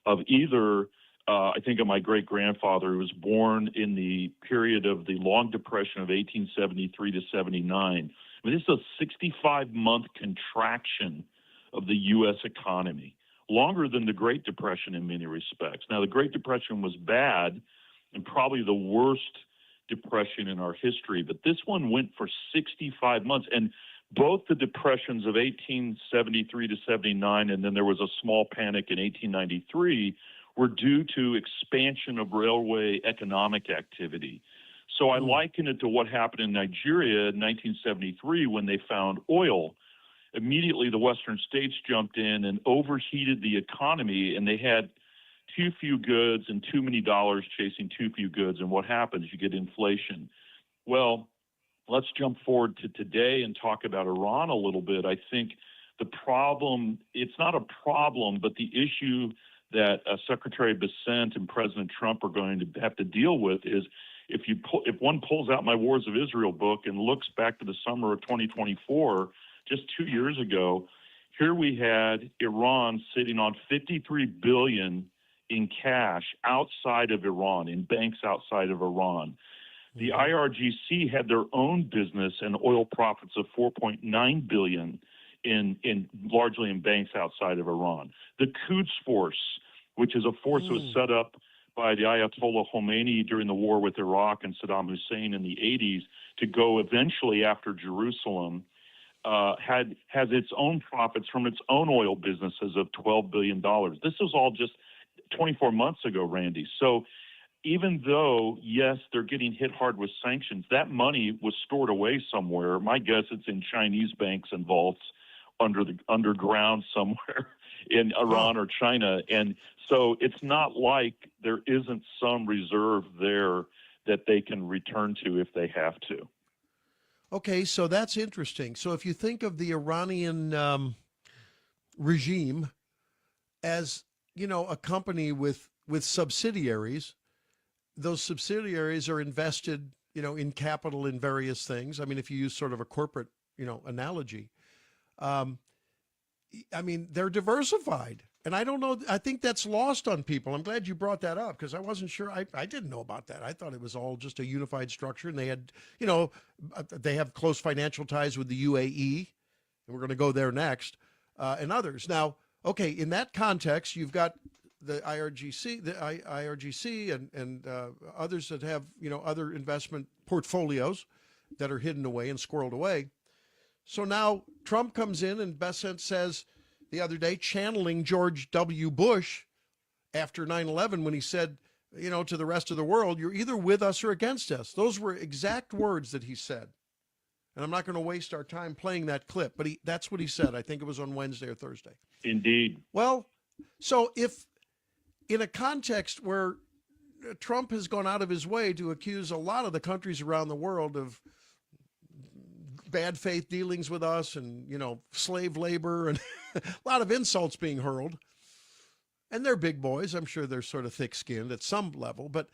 of either, I think of my great-grandfather who was born in the period of the long depression of 1873 to 79. I mean, this is a 65-month contraction of the U.S. economy, longer than the Great Depression in many respects. Now, the Great Depression was bad and probably the worst depression in our history, but this one went for 65 months. And both the depressions of 1873 to 79, and then there was a small panic in 1893, were due to expansion of railway economic activity. So I liken it to what happened in Nigeria in 1973 when they found oil. Immediately, the Western states jumped in and overheated the economy, and they had too few goods and too many dollars chasing too few goods. And what happens? You get inflation. Well, let's jump forward to today and talk about Iran a little bit. I think the problem, it's not a problem, but the issue that Secretary Bessent and President Trump are going to have to deal with is if one pulls out my Wars of Israel book and looks back to the summer of 2024, just 2 years ago, here we had Iran sitting on $53 billion in cash outside of Iran, in banks outside of Iran. The IRGC had their own business and oil profits of $4.9 billion in largely in banks outside of Iran. The Quds Force, which is a force that was set up by the Ayatollah Khomeini during the war with Iraq and Saddam Hussein in the 80s to go eventually after Jerusalem, has its own profits from its own oil businesses of $12 billion. This was all just 24 months ago, Randy. So even though, yes, they're getting hit hard with sanctions, that money was stored away somewhere. My guess it's in Chinese banks and vaults underground somewhere in Iran or China. And so it's not like there isn't some reserve there that they can return to if they have to. Okay, so that's interesting. So if you think of the Iranian regime as, a company with subsidiaries, those subsidiaries are invested, in capital in various things. I mean, if you use sort of a corporate, analogy, they're diversified. And I don't know, I think that's lost on people. I'm glad you brought that up because I wasn't sure. I didn't know about that. I thought it was all just a unified structure, and they had, they have close financial ties with the UAE, and we're going to go there next, and others. Now, okay, in that context, you've got the IRGC and others that have, other investment portfolios that are hidden away and squirreled away. So now Trump comes in and Bessent says the other day, channeling George W. Bush after 9/11 when he said, to the rest of the world, you're either with us or against us. Those were exact words that he said. And I'm not going to waste our time playing that clip, but that's what he said. I think it was on Wednesday or Thursday. Indeed. Well, so if in a context where Trump has gone out of his way to accuse a lot of the countries around the world of bad faith dealings with us and, slave labor and a lot of insults being hurled. And they're big boys. I'm sure they're sort of thick-skinned at some level. But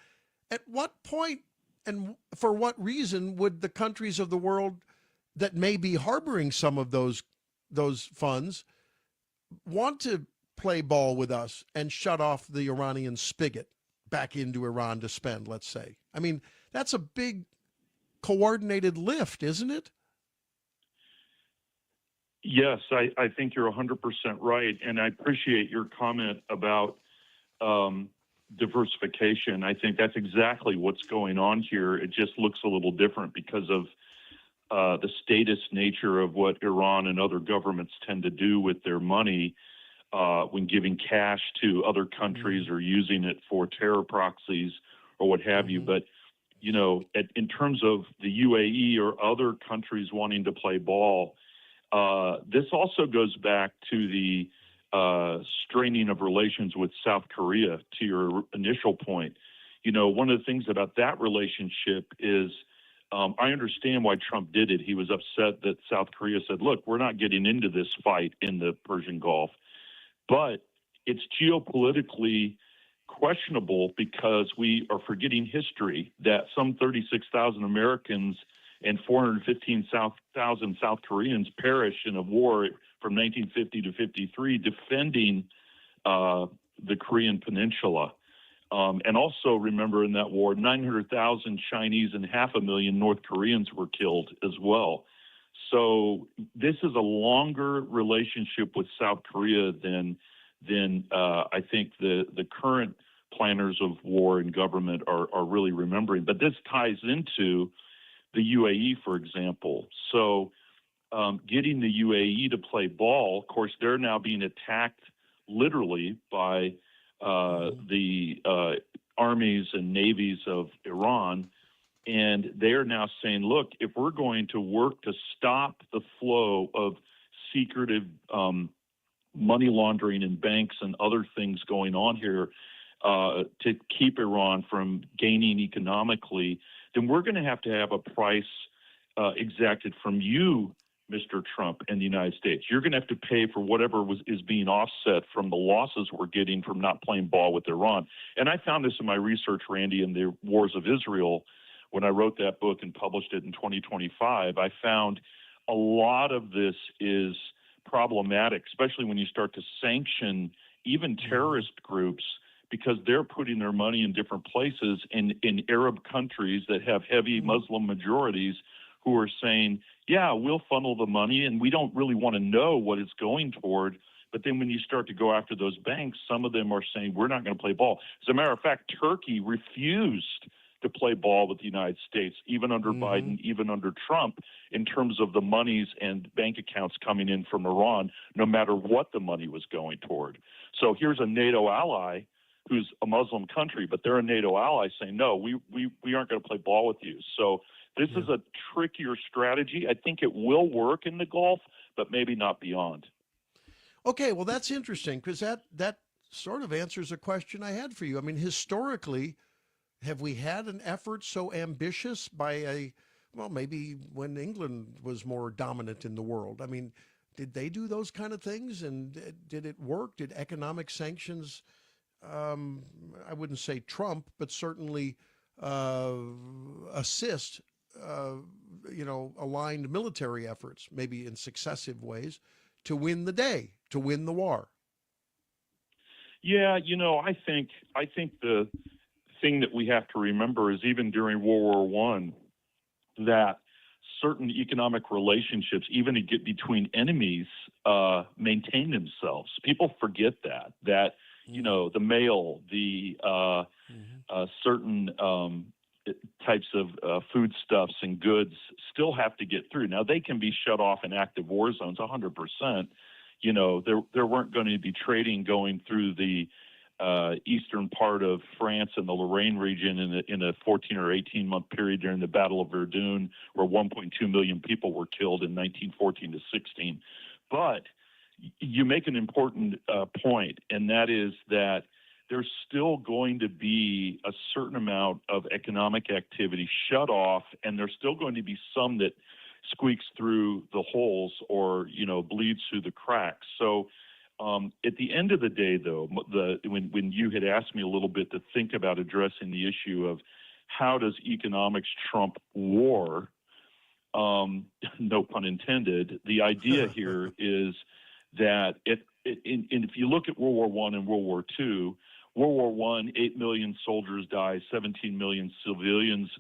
at what point and for what reason would the countries of the world that may be harboring some of those funds want to play ball with us and shut off the Iranian spigot back into Iran to spend, let's say? I mean, that's a big coordinated lift, isn't it? Yes, I think you're 100% right. And I appreciate your comment about diversification. I think that's exactly what's going on here. It just looks a little different because of the statist nature of what Iran and other governments tend to do with their money when giving cash to other countries or using it for terror proxies or what have you. But in terms of the UAE or other countries wanting to play ball, this also goes back to the straining of relations with South Korea, to your initial point. One of the things about that relationship is I understand why Trump did it. He was upset that South Korea said, look, we're not getting into this fight in the Persian Gulf. But it's geopolitically questionable because we are forgetting history, that some 36,000 Americans and 415,000 South Koreans perished in a war from 1950 to 53 defending the Korean Peninsula. And also remember in that war, 900,000 Chinese and 500,000 North Koreans were killed as well. So this is a longer relationship with South Korea than I think the current planners of war and government are really remembering. But this ties into the UAE, for example. So getting the UAE to play ball, of course, they're now being attacked literally by the armies and navies of Iran. And they are now saying, look, if we're going to work to stop the flow of secretive money laundering in banks and other things going on here to keep Iran from gaining economically, then we're going to have a price exacted from you, Mr. Trump, and the United States. You're going to have to pay for whatever is being offset from the losses we're getting from not playing ball with Iran. And I found this in my research, Randy, in the Wars of Israel. When I wrote that book and published it in 2025, I found a lot of this is problematic, especially when you start to sanction even terrorist groups, because they're putting their money in different places in Arab countries that have heavy Muslim majorities who are saying, yeah, we'll funnel the money and we don't really want to know what it's going toward. But then when you start to go after those banks, some of them are saying, we're not going to play ball. As a matter of fact, Turkey refused to play ball with the United States, even under Biden, even under Trump, in terms of the monies and bank accounts coming in from Iran, no matter what the money was going toward. So here's a NATO ally who's a Muslim country, but they're a NATO ally saying, no, we aren't going to play ball with you. So this is a trickier strategy. I think it will work in the Gulf, but maybe not beyond. Okay, well, that's interesting because that sort of answers a question I had for you. I mean, historically, have we had an effort so ambitious by maybe when England was more dominant in the world? I mean, did they do those kind of things? And did it work? Did economic sanctions, I wouldn't say trump, but certainly assist, aligned military efforts, maybe in successive ways, to win the day, to win the war? Yeah, I think the thing that we have to remember is even during World War I, that certain economic relationships, even to get between enemies, maintain themselves. People forget that the mail, the certain types of foodstuffs and goods still have to get through. Now, they can be shut off in active war zones 100%. There weren't going to be trading going through the eastern part of France and the Lorraine region in a 14 or 18-month period during the Battle of Verdun, where 1.2 million people were killed in 1914 to 16. But you make an important point, and that is that there's still going to be a certain amount of economic activity shut off, and there's still going to be some that squeaks through the holes or, bleeds through the cracks. So at the end of the day, though, when you had asked me a little bit to think about addressing the issue of how does economics trump war, no pun intended, the idea here is that if you look at World War I and World War II, World War I, 8 million soldiers die, 17 million civilians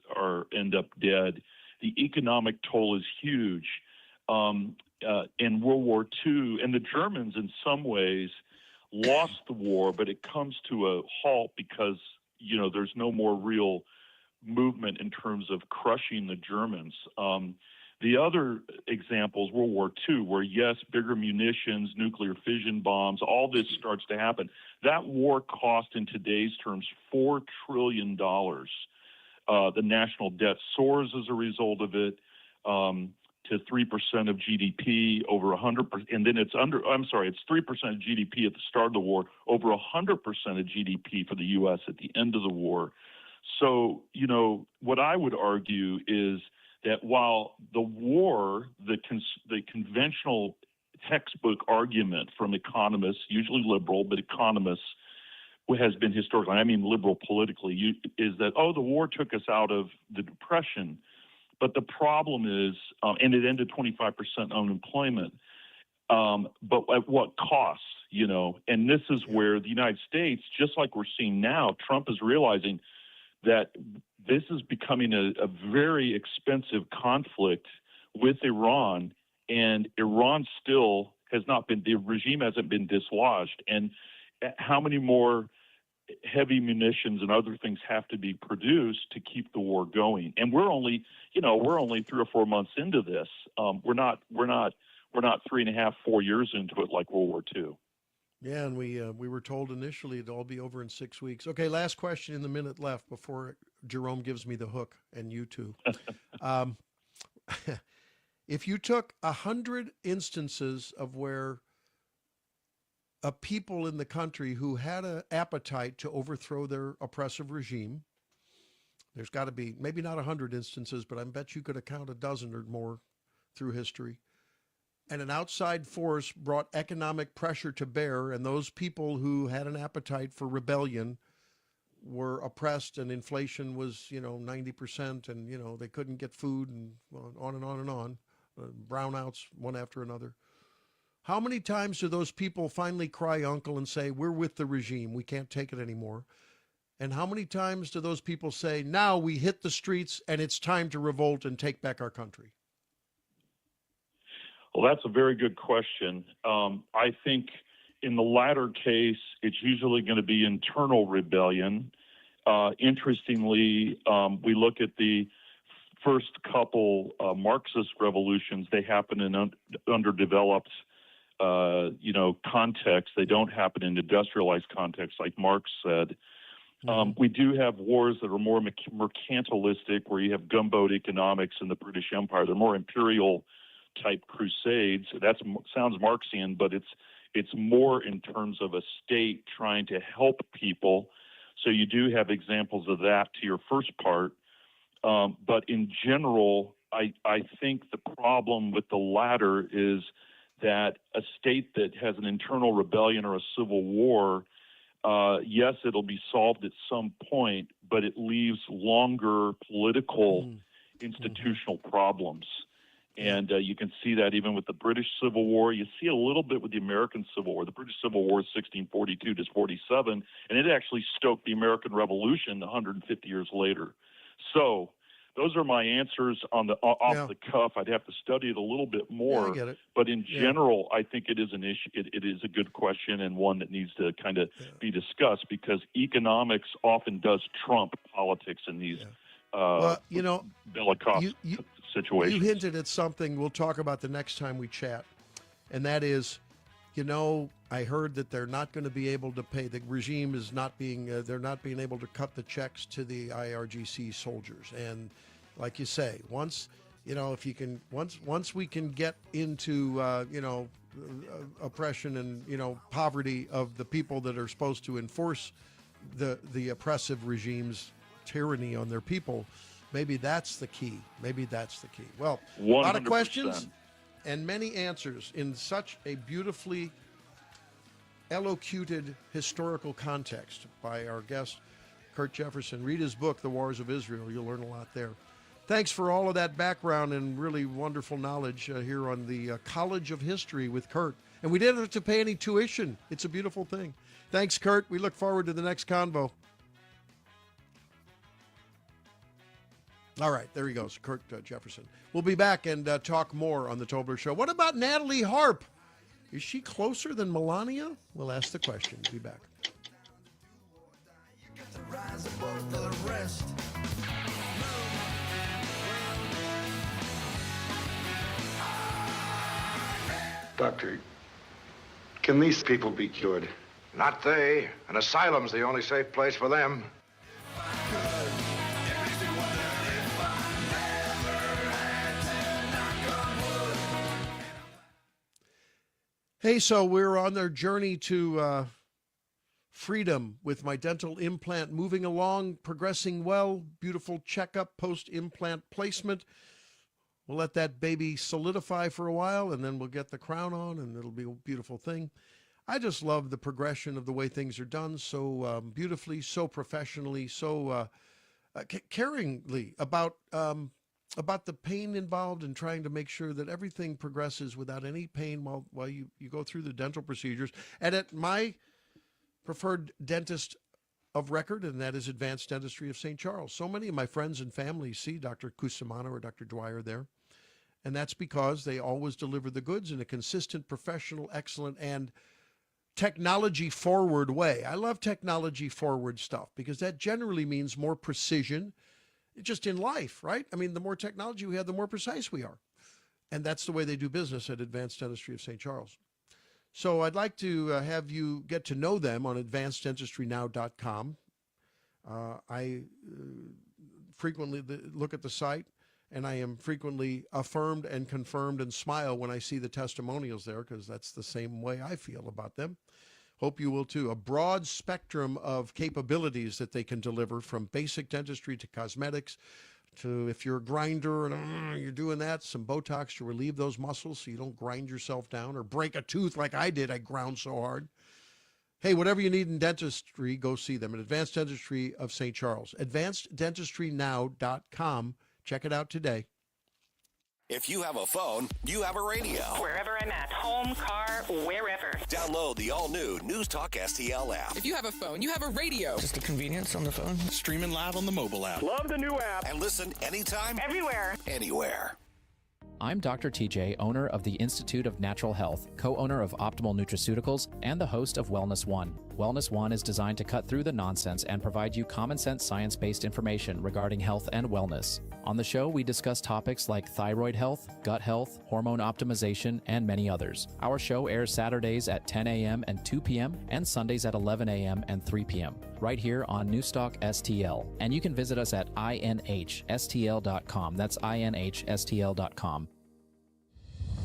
end up dead. The economic toll is huge. In World War II, and the Germans in some ways lost the war, but it comes to a halt because, there's no more real movement in terms of crushing the Germans. The other examples, World War II, where yes, bigger munitions, nuclear fission bombs, all this starts to happen. That war cost in today's terms $4 trillion. The national debt soars as a result of it to 3% of GDP, over 100%, and then it's 3% of GDP at the start of the war, over 100% of GDP for the U.S. at the end of the war. So, what I would argue is that while the war, the conventional textbook argument from economists, usually liberal, but economists, has been historically, I mean liberal politically, is that, the war took us out of the Depression. But the problem is, and it ended 25% unemployment, but at what cost, And this is where the United States, just like we're seeing now, Trump is realizing that this is becoming a very expensive conflict with Iran, and Iran still has not been, the regime hasn't been dislodged. And how many more heavy munitions and other things have to be produced to keep the war going? And we're only 3 or 4 months into this. We're not 3.5, 4 years into it like World War II. Yeah, and we were told initially it'd all be over in 6 weeks. Okay, last question in the minute left before Jerome gives me the hook, and you too. If you took 100 instances of where a people in the country who had an appetite to overthrow their oppressive regime, there's got to be maybe not 100 instances, but I bet you could account a dozen or more through history. And an outside force brought economic pressure to bear, and those people who had an appetite for rebellion were oppressed, and inflation was, 90%, and, they couldn't get food, and on and on and on, brownouts one after another. How many times do those people finally cry uncle and say, we're with the regime, we can't take it anymore? And how many times do those people say, now we hit the streets and it's time to revolt and take back our country? Well, that's a very good question. I think in the latter case, it's usually going to be internal rebellion. Interestingly, we look at the first couple Marxist revolutions. They happen in underdeveloped, context. They don't happen in industrialized context, like Marx said. We do have wars that are more mercantilistic, where you have gunboat economics in the British Empire. They're more imperial type crusades. That sounds Marxian, but it's more in terms of a state trying to help people. So you do have examples of that to your first part. But in general, I think the problem with the latter is that a state that has an internal rebellion or a civil war, yes, it'll be solved at some point, but it leaves longer political institutional problems. And you can see that even with the British Civil War. You see a little bit with the American Civil War. The British Civil War is 1642 to 47, and it actually stoked the American Revolution 150 years later. So those are my answers on the off the cuff. I'd have to study it a little bit more. Yeah, I get it. But in general, I think it is an issue. It is a good question, and one that needs to kind of be discussed, because economics often does trump politics in these bellicose situations. You hinted at something we'll talk about the next time we chat, and that is, I heard that they're not going to be able to pay. The regime is not being, they're not being able to cut the checks to the IRGC soldiers. And like you say, once we can get into, oppression and, poverty of the people that are supposed to enforce the oppressive regime's tyranny on their people, maybe that's the key. Well, 100%. A lot of questions and many answers in such a beautifully elocuted historical context by our guest, Kurt Jefferson. Read his book, The Wars of Israel. You'll learn a lot there. Thanks for all of that background and really wonderful knowledge here on the College of History with Kurt. And we didn't have to pay any tuition. It's a beautiful thing. Thanks, Kurt. We look forward to the next convo. All right, there he goes, Kurt Jefferson. We'll be back and talk more on the Tobler Show. What about Natalie Harp? Is she closer than Melania? We'll ask the question. Be back. Doctor, can these people be cured? Not they. An asylum's the only safe place for them. Hey, so we're on their journey to freedom with my dental implant, moving along, progressing well, beautiful checkup, post-implant placement. We'll let that baby solidify for a while, and then we'll get the crown on, and it'll be a beautiful thing. I just love the progression of the way things are done so beautifully, so professionally, so caringly about the pain involved and trying to make sure that everything progresses without any pain while you go through the dental procedures. And at my preferred dentist of record, and that is Advanced Dentistry of St. Charles. So many of my friends and family see Dr. Cusimano or Dr. Dwyer there. And that's because they always deliver the goods in a consistent, professional, excellent, and technology-forward way. I love technology-forward stuff because that generally means more precision just in life, right? I mean, the more technology we have, the more precise we are. And that's the way they do business at Advanced Dentistry of St. Charles. So I'd like to have you get to know them on advanceddentistrynow.com. I frequently look at the site, and I am frequently affirmed and confirmed and smile when I see the testimonials there, because that's the same way I feel about them. Hope you will too. A broad spectrum of capabilities that they can deliver, from basic dentistry to cosmetics, to if you're a grinder and you're doing that, some Botox to relieve those muscles so you don't grind yourself down or break a tooth like I did. I ground so hard. Hey, whatever you need in dentistry, go see them at Advanced Dentistry of St. Charles. AdvancedDentistryNow.com. Check it out today. If you have a phone, you have a radio. Wherever I'm at, home, car, wherever. Download the all-new News Talk STL app. If you have a phone, you have a radio. Just the convenience on the phone. Streaming live on the mobile app. Love the new app. And listen anytime. Everywhere. Anywhere. I'm Dr. TJ, owner of the Institute of Natural Health, co-owner of Optimal Nutraceuticals, and the host of Wellness One. Wellness One is designed to cut through the nonsense and provide you common-sense, science-based information regarding health and wellness. On the show, we discuss topics like thyroid health, gut health, hormone optimization, and many others. Our show airs Saturdays at 10 a.m. and 2 p.m. and Sundays at 11 a.m. and 3 p.m. right here on NewsTalkSTL. And you can visit us at inhstl.com. That's inhstl.com.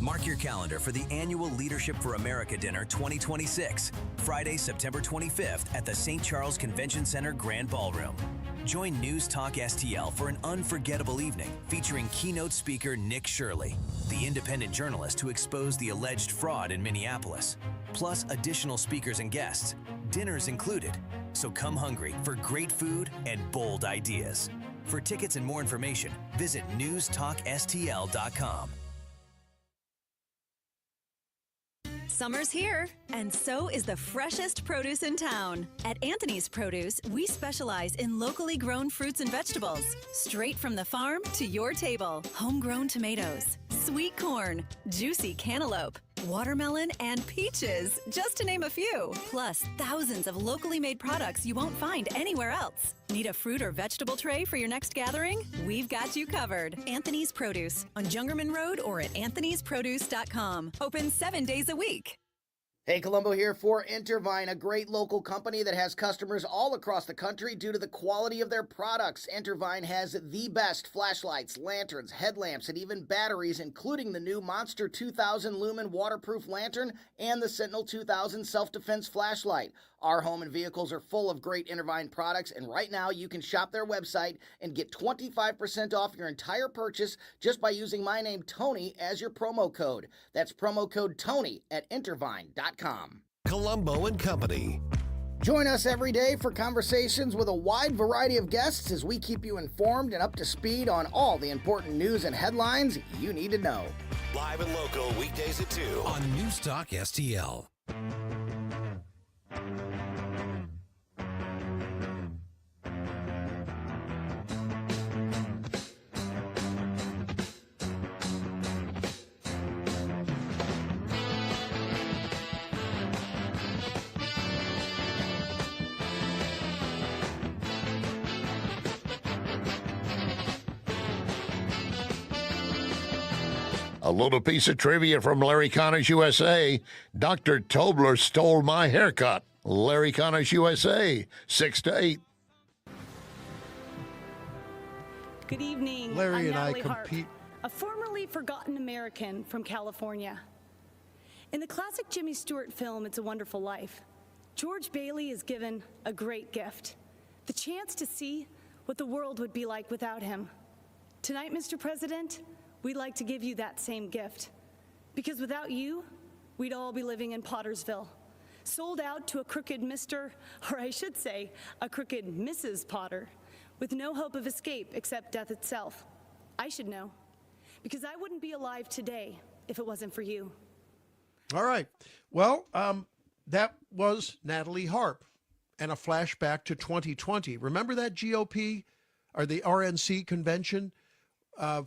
Mark your calendar for the annual Leadership for America Dinner 2026, Friday, September 25th at the St. Charles Convention Center Grand Ballroom. Join News Talk STL for an unforgettable evening featuring keynote speaker Nick Shirley, the independent journalist who exposed the alleged fraud in Minneapolis, plus additional speakers and guests, dinners included. So come hungry for great food and bold ideas. For tickets and more information, visit newstalkstl.com. Summer's here, and so is the freshest produce in town. At Anthony's Produce, we specialize in locally grown fruits and vegetables, straight from the farm to your table. Homegrown tomatoes, sweet corn, juicy cantaloupe, watermelon, and peaches, just to name a few. Plus, thousands of locally made products you won't find anywhere else. Need a fruit or vegetable tray for your next gathering? We've got you covered. Anthony's Produce on Jungerman Road or at anthonysproduce.com. Open 7 days a week. Hey, Colombo here for Intervine, a great local company that has customers all across the country due to the quality of their products. Intervine has the best flashlights, lanterns, headlamps, and even batteries, including the new Monster 2000 Lumen waterproof lantern and the Sentinel 2000 self-defense flashlight. Our home and vehicles are full of great Intervine products, and right now you can shop their website and get 25% off your entire purchase just by using my name, Tony, as your promo code. That's promo code Tony at Intervine.com. Colombo and Company. Join us every day for conversations with a wide variety of guests as we keep you informed and up to speed on all the important news and headlines you need to know. Live and local, weekdays at 2 on News Talk STL. A little piece of trivia from Larry Connor's USA. Dr. Tobler stole my haircut. Larry Connor's USA, 6 to 8. Good evening. Larry I'm and I Natalie Hart, compete. a formerly forgotten American from California. In the classic Jimmy Stewart film, It's a Wonderful Life, George Bailey is given a great gift, the chance to see what the world would be like without him. Tonight, Mr. President, we'd like to give you that same gift. Because without you, we'd all be living in Pottersville, sold out to a crooked Mr., or I should say, a crooked Mrs. Potter, with no hope of escape except death itself. I should know, because I wouldn't be alive today if it wasn't for you. All right. Well, that was Natalie Harp and a flashback to 2020. Remember that GOP or the RNC convention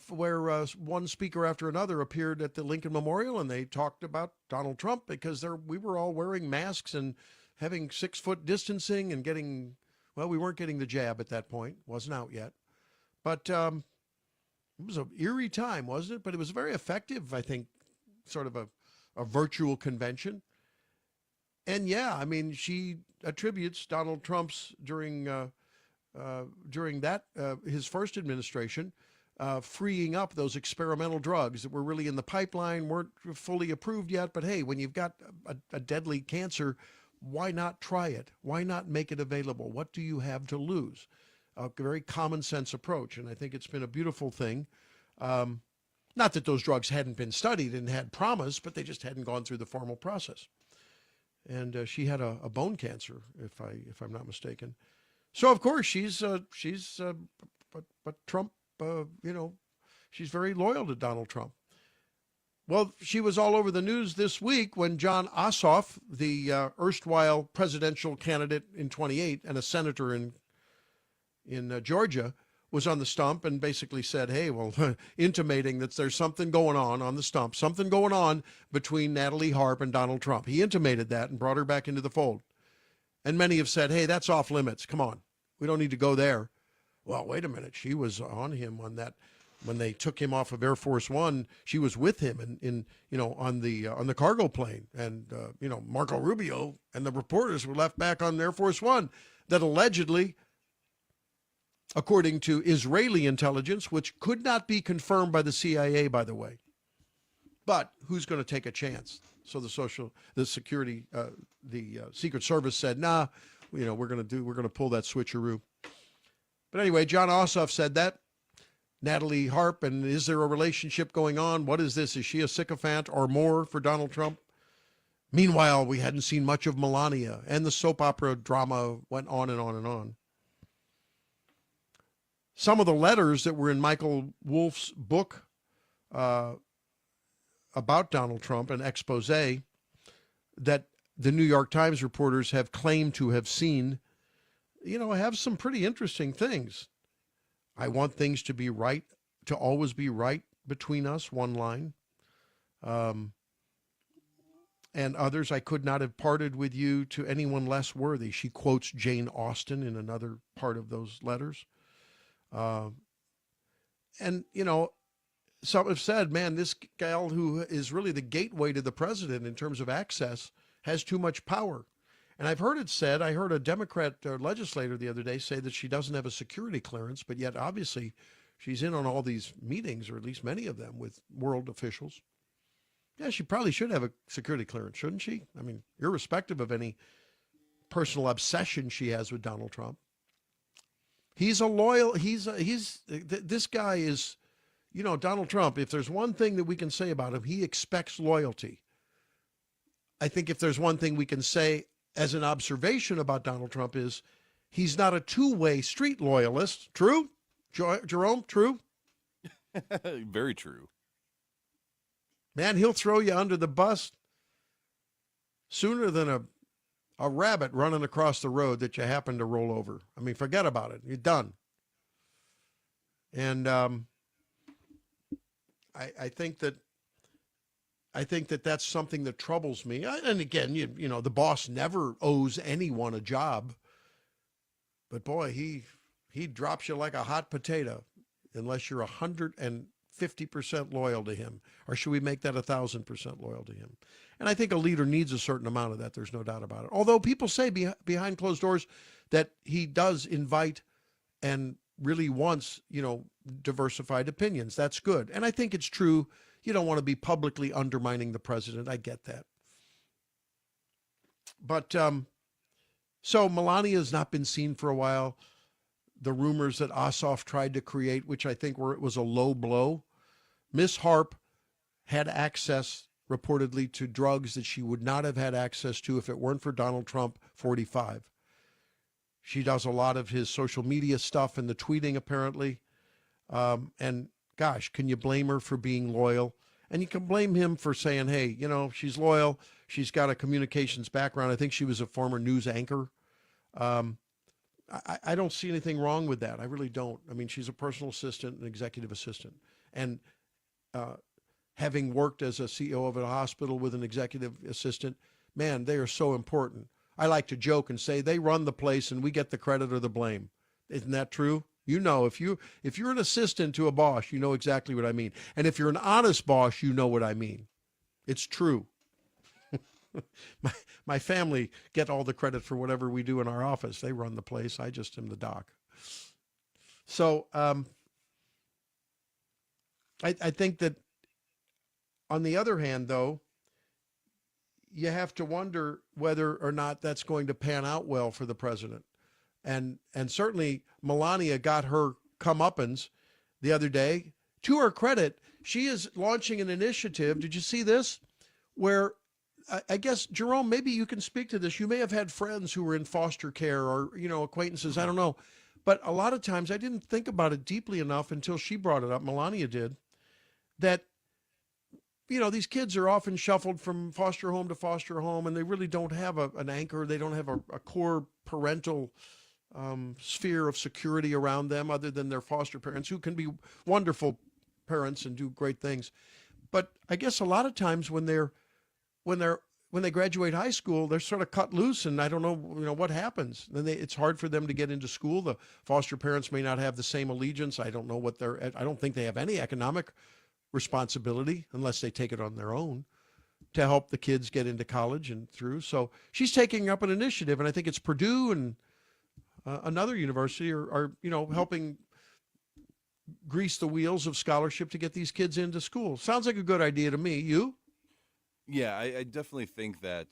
where one speaker after another appeared at the Lincoln Memorial and they talked about Donald Trump because we were all wearing masks and having 6-foot distancing and getting, well, we weren't getting the jab at that point. Wasn't out yet. But it was an eerie time, wasn't it? But it was very effective, I think, sort of a virtual convention. And yeah, I mean, she attributes Donald Trump's during that his first administration freeing up those experimental drugs that were really in the pipeline, weren't fully approved yet. But hey, when you've got a deadly cancer, why not try it? Why not make it available? What do you have to lose? A very common sense approach. And I think it's been a beautiful thing. Not that those drugs hadn't been studied and had promise, but they just hadn't gone through the formal process. And she had a bone cancer, if I'm not mistaken. So of course but Trump, she's very loyal to Donald Trump. Well, she was all over the news this week when John Ossoff, the erstwhile presidential candidate in 28 and a senator in Georgia, was on the stump and basically said, hey, well, intimating that there's something going on the stump, something going on between Natalie Harp and Donald Trump. He intimated that and brought her back into the fold. And many have said, hey, that's off limits. Come on. We don't need to go there. Well, wait a minute. She was on him on that. When they took him off of Air Force One, she was with him on the cargo plane. And, Marco Rubio and the reporters were left back on Air Force One that allegedly, according to Israeli intelligence, which could not be confirmed by the CIA, by the way. But who's going to take a chance? So the Secret Service said, nah, we're going to pull that switcheroo. But anyway, John Ossoff said that. Natalie Harp, and is there a relationship going on? What is this? Is she a sycophant or more for Donald Trump? Meanwhile, we hadn't seen much of Melania, and the soap opera drama went on and on and on. Some of the letters that were in Michael Wolff's book about Donald Trump, an expose that the New York Times reporters have claimed to have seen, have some pretty interesting things. I want things to be right, to always be right between us, one line. And others, I could not have parted with you to anyone less worthy. She quotes Jane Austen in another part of those letters. And, some have said, man, this gal who is really the gateway to the president in terms of access has too much power. And I've heard it said, I heard a Democrat legislator the other day say that she doesn't have a security clearance, but yet obviously she's in on all these meetings, or at least many of them, with world officials. Yeah, she probably should have a security clearance, shouldn't she? I mean, irrespective of any personal obsession she has with Donald Trump. This guy is, Donald Trump, if there's one thing that we can say about him, he expects loyalty. I think if there's one thing we can say as an observation about Donald Trump is he's not a two-way street loyalist. True? Jerome, true? Very true. Man, he'll throw you under the bus sooner than a rabbit running across the road that you happen to roll over. I mean, forget about it. You're done. And I think that that's something that troubles me. And again, the boss never owes anyone a job. But boy, he drops you like a hot potato unless you're 150% loyal to him. Or should we make that 1,000% loyal to him? And I think a leader needs a certain amount of that. There's no doubt about it. Although people say behind closed doors that he does invite and really wants, diversified opinions. That's good. And I think it's true. You don't want to be publicly undermining the president. I get that. But so Melania has not been seen for a while. The rumors that Ossoff tried to create, which I think was a low blow. Miss Harp had access, reportedly, to drugs that she would not have had access to if it weren't for Donald Trump, 45. She does a lot of his social media stuff and the tweeting, apparently. And gosh, can you blame her for being loyal? And you can blame him for saying, hey, she's loyal. She's got a communications background. I think she was a former news anchor. I don't see anything wrong with that. I really don't. I mean, she's a personal assistant, an executive assistant. And having worked as a CEO of a hospital with an executive assistant, man, they are so important. I like to joke and say they run the place and we get the credit or the blame. Isn't that true? If you're an assistant to a boss, you know exactly what I mean. And if you're an honest boss, you know what I mean. It's true. My family get all the credit for whatever we do in our office. They run the place. I just am the doc. So I think that on the other hand, though, you have to wonder whether or not that's going to pan out well for the president. And certainly Melania got her comeuppance the other day. To her credit, she is launching an initiative. Did you see this? Where I guess, Jerome, maybe you can speak to this. You may have had friends who were in foster care or, acquaintances. I don't know. But a lot of times I didn't think about it deeply enough until she brought it up. Melania did. That, these kids are often shuffled from foster home to foster home, and they really don't have an anchor. They don't have a core parental sphere of security around them other than their foster parents, who can be wonderful parents and do great things. But I guess a lot of times when they graduate high school, they're sort of cut loose, and I don't know, what happens. Then it's hard for them to get into school. The foster parents may not have the same allegiance. I don't know I don't think they have any economic responsibility unless they take it on their own to help the kids get into college and through. So she's taking up an initiative, and I think it's Purdue and another university are helping grease the wheels of scholarship to get these kids into school. Sounds like a good idea to me. You? Yeah, I definitely think that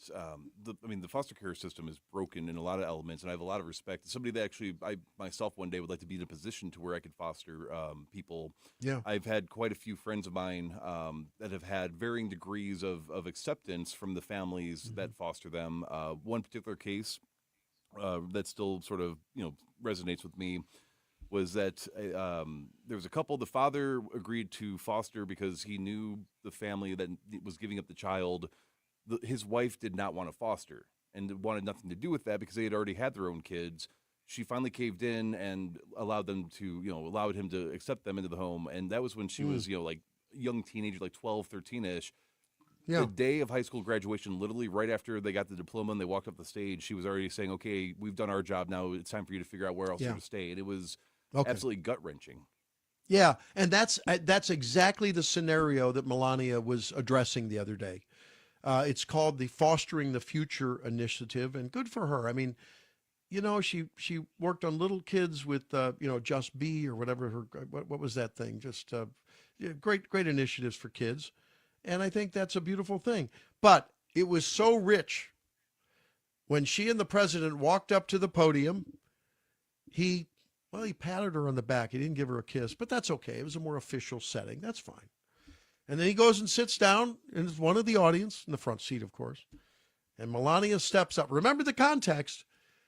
the foster care system is broken in a lot of elements, and I have a lot of respect. As somebody that actually, I myself one day would like to be in a position to where I could foster people. Yeah, I've had quite a few friends of mine that have had varying degrees of acceptance from the families that foster them. One particular case that still sort of resonates with me was that there was a couple. The father agreed to foster because he knew the family that was giving up the child. His wife did not want to foster and wanted nothing to do with that because they had already had their own kids. She finally caved in and allowed him to accept them into the home. And that was when she was, like young teenager, like 12, 13-ish. Yeah. The day of high school graduation, literally right after they got the diploma and they walked up the stage, she was already saying, okay, we've done our job. Now it's time for you to figure out where else you're going to stay. And it was absolutely gut-wrenching. Yeah, and that's exactly the scenario that Melania was addressing the other day. It's called the Fostering the Future Initiative, and good for her. I mean, she worked on little kids with, Just Be or whatever what was that thing? Just great initiatives for kids, and I think that's a beautiful thing. But it was so rich when she and the president walked up to the podium. He patted her on the back. He didn't give her a kiss, but that's okay. It was a more official setting. That's fine. And then he goes and sits down in one of the audience, in the front seat, of course. And Melania steps up. Remember the context.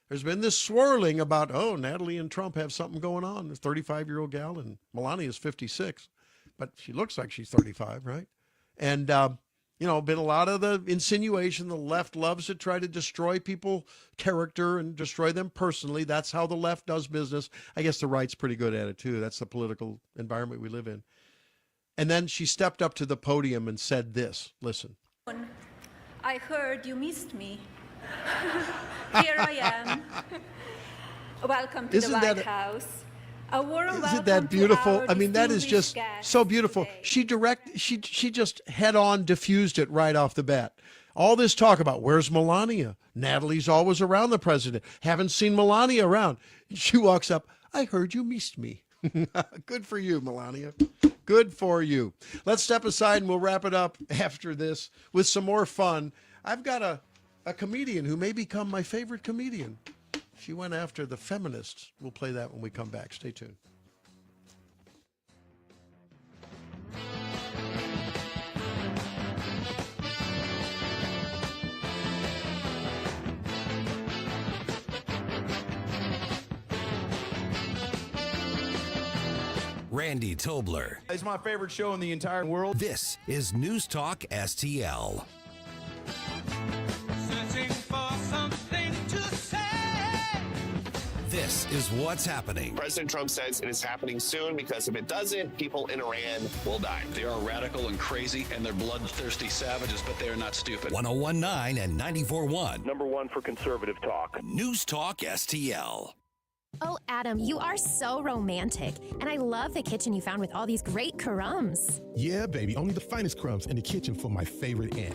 There's been this swirling about, Natalie and Trump have something going on. This 35-year-old gal, and Melania's 56. But she looks like she's 35, right? And, been a lot of the insinuation. The left loves to try to destroy people's character and destroy them personally. That's how the left does business. I guess the right's pretty good at it, too. That's the political environment we live in. And then she stepped up to the podium and said this. Listen. I heard you missed me. Here I am. Welcome to the White House. A warm welcome. Isn't that beautiful? To I mean, that is just so beautiful. Today. She just head on diffused it right off the bat. All this talk about where's Melania? Natalie's always around the president. Haven't seen Melania around. She walks up. I heard you missed me. Good for you, Melania. Good for you. Let's step aside and we'll wrap it up after this with some more fun. I've got a a comedian who may become my favorite comedian. She went after the feminists. We'll play that when we come back. Stay tuned. Randy Tobler. It's my favorite show in the entire world. This is News Talk STL. Searching for something to say. This is what's happening. President Trump says it is happening soon because if it doesn't, people in Iran will die. They are radical and crazy, and they're bloodthirsty savages, but they are not stupid. 101.9 and 94.1. Number one for conservative talk. News Talk STL. Oh, Adam, you are so romantic. And I love the kitchen you found with all these great crumbs. Yeah, baby. Only the finest crumbs in the kitchen for my favorite aunt.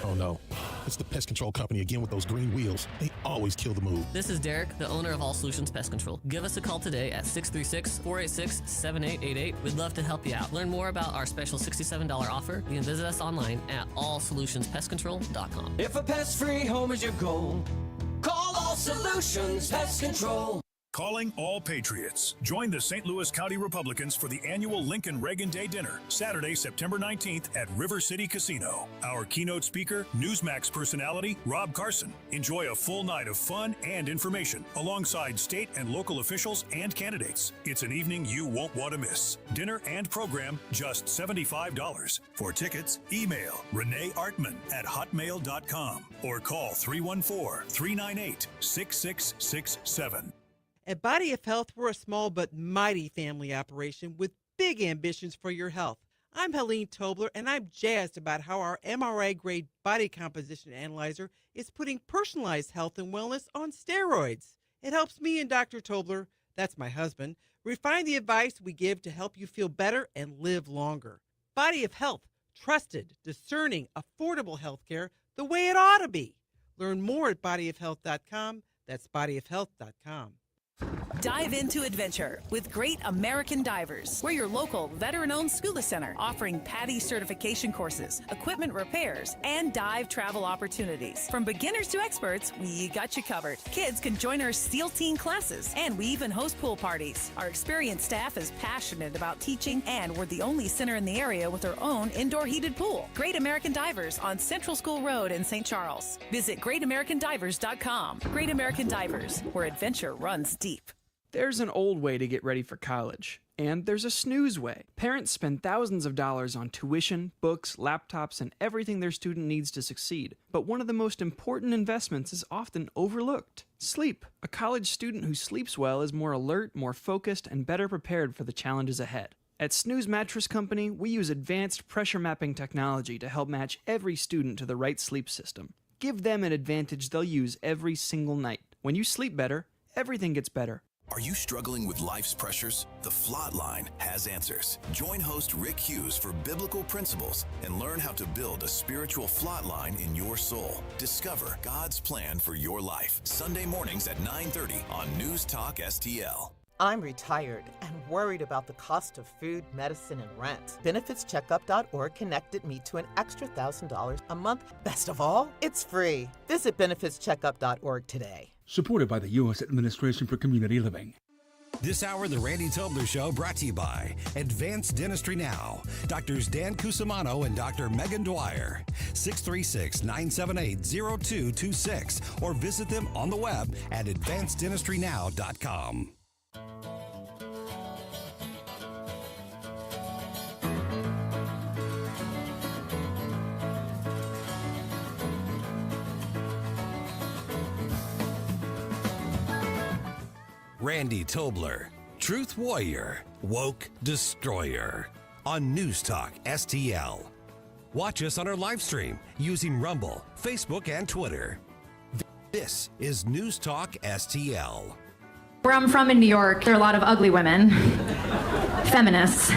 Oh, no. It's the pest control company again with those green wheels. They always kill the mood. This is Derek, the owner of All Solutions Pest Control. Give us a call today at 636-486-7888. We'd love to help you out. Learn more about our special $67 offer. You can visit us online at allsolutionspestcontrol.com. If a pest-free home is your goal, call All Solutions Pest Control. Calling all patriots. Join the St. Louis County Republicans for the annual Lincoln Reagan Day Dinner, Saturday, September 19th at River City Casino. Our keynote speaker, Newsmax personality, Rob Carson. Enjoy a full night of fun and information alongside state and local officials and candidates. It's an evening you won't want to miss. Dinner and program, just $75. For tickets, email reneeartman@hotmail.com or call 314-398-6667. At Body of Health, we're a small but mighty family operation with big ambitions for your health. I'm Helene Tobler, and I'm jazzed about how our MRI-grade body composition analyzer is putting personalized health and wellness on steroids. It helps me and Dr. Tobler, that's my husband, refine the advice we give to help you feel better and live longer. Body of Health, trusted, discerning, affordable health care the way it ought to be. Learn more at bodyofhealth.com. That's bodyofhealth.com. Dive into adventure with Great American Divers. We're your local veteran-owned scuba center offering PADI certification courses, equipment repairs, and dive travel opportunities. From beginners to experts, we got you covered. Kids can join our SEAL Team classes, and we even host pool parties. Our experienced staff is passionate about teaching, and we're the only center in the area with our own indoor heated pool. Great American Divers on Central School Road in St. Charles. Visit greatamericandivers.com. Great American Divers, where adventure runs deep. There's an old way to get ready for college, and there's a snooze way. Parents spend thousands of dollars on tuition, books, laptops, and everything their student needs to succeed. But one of the most important investments is often overlooked. Sleep. A college student who sleeps well is more alert, more focused, and better prepared for the challenges ahead. At Snooze Mattress Company, we use advanced pressure mapping technology to help match every student to the right sleep system. Give them an advantage they'll use every single night. When you sleep better, everything gets better. Are you struggling with life's pressures? The Flot Line has answers. Join host Rick Hughes for biblical principles and learn how to build a spiritual flot line in your soul. Discover God's plan for your life. Sunday mornings at 9:30 on News Talk STL. I'm retired and worried about the cost of food, medicine, and rent. BenefitsCheckup.org connected me to an extra $1,000 a month. Best of all, it's free. Visit BenefitsCheckup.org today. Supported by the U.S. Administration for Community Living. This hour, The Randy Tobler Show, brought to you by Advanced Dentistry Now. Doctors Dan Cusimano and Dr. Megan Dwyer. 636-978-0226. Or visit them on the web at advanceddentistrynow.com. Randy Tobler, Truth Warrior, Woke Destroyer, on News Talk STL. Watch us on our live stream using Rumble, Facebook, and Twitter. This is News Talk STL. Where I'm from in New York, there are a lot of ugly women, feminists.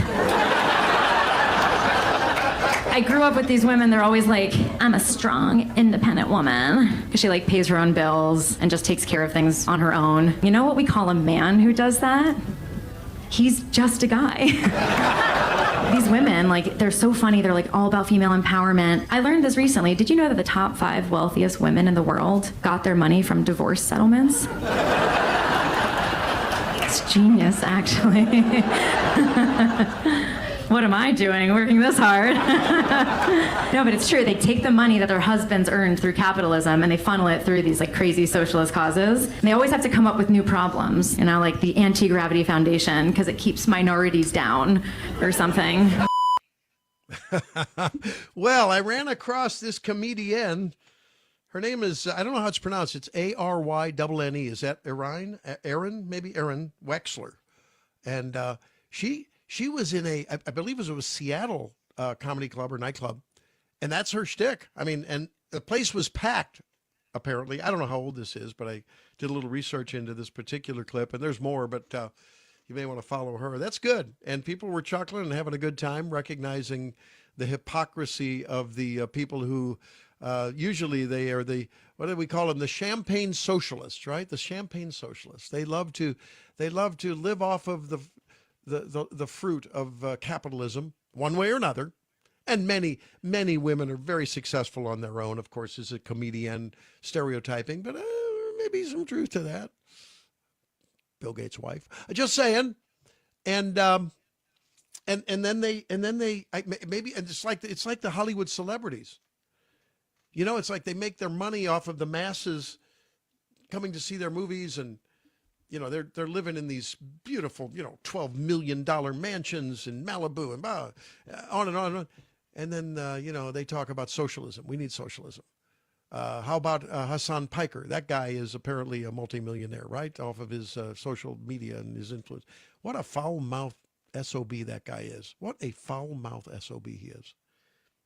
I grew up with these women, they're always like, I'm a strong, independent woman. Because she like pays her own bills and just takes care of things on her own. You know what we call a man who does that? He's just a guy. these women, like, they're so funny. They're like all about female empowerment. I learned this recently. Did you know that the top 5 wealthiest women in the world got their money from divorce settlements? It's genius, actually. What am I doing working this hard? No, but it's true. They take the money that their husbands earned through capitalism and they funnel it through these like crazy socialist causes. And they always have to come up with new problems, you know, like the Anti-Gravity Foundation because it keeps minorities down or something. Well, I ran across this comedian. Her name is, I don't know how it's pronounced. It's Arynne. Is that Erin? Maybe Erin Wexler. And she was in I believe it was Seattle comedy club or nightclub. And that's her shtick. I mean, and the place was packed, apparently. I don't know how old this is, but I did a little research into this particular clip. And there's more, but you may want to follow her. That's good. And people were chuckling and having a good time, recognizing the hypocrisy of the people who usually they are what do we call them? The champagne socialists, right? The champagne socialists. They love to live off of the fruit of capitalism one way or another. And many women are very successful on their own. Of course, is a comedian stereotyping, but maybe some truth to that. Bill Gates' wife. Just saying. And then they maybe, and it's like the Hollywood celebrities. You know, it's like they make their money off of the masses coming to see their movies, and you know they're living in these beautiful, you know, $12 million mansions in Malibu and on and on and on. And then you know, they talk about socialism. We need socialism. How about Hassan Piker? That guy is apparently a multimillionaire, right? Off of his social media and his influence. What a foul-mouthed SOB that guy is. What a foul-mouthed SOB he is.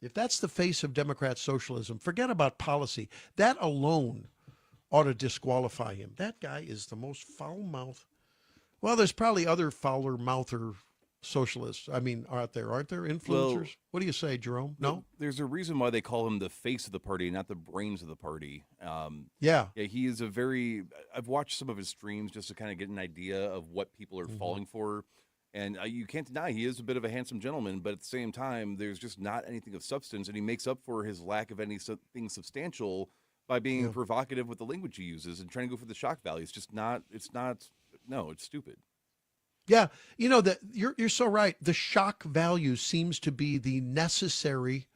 If that's the face of Democrat socialism, forget about policy. That alone ought to disqualify him. That guy is the most foul-mouthed. Well, there's probably other fouler-mouther socialists. I mean, aren't there influencers? Well, what do you say, Jerome? No? There's a reason why they call him the face of the party, not the brains of the party. Yeah, he is I've watched some of his streams just to kind of get an idea of what people are falling for. And you can't deny he is a bit of a handsome gentleman, but at the same time, there's just not anything of substance, and he makes up for his lack of anything substantial by being provocative with the language he uses and trying to go for the shock value. It's just not. It's stupid. Yeah, you know that you're so right. The shock value seems to be the necessary,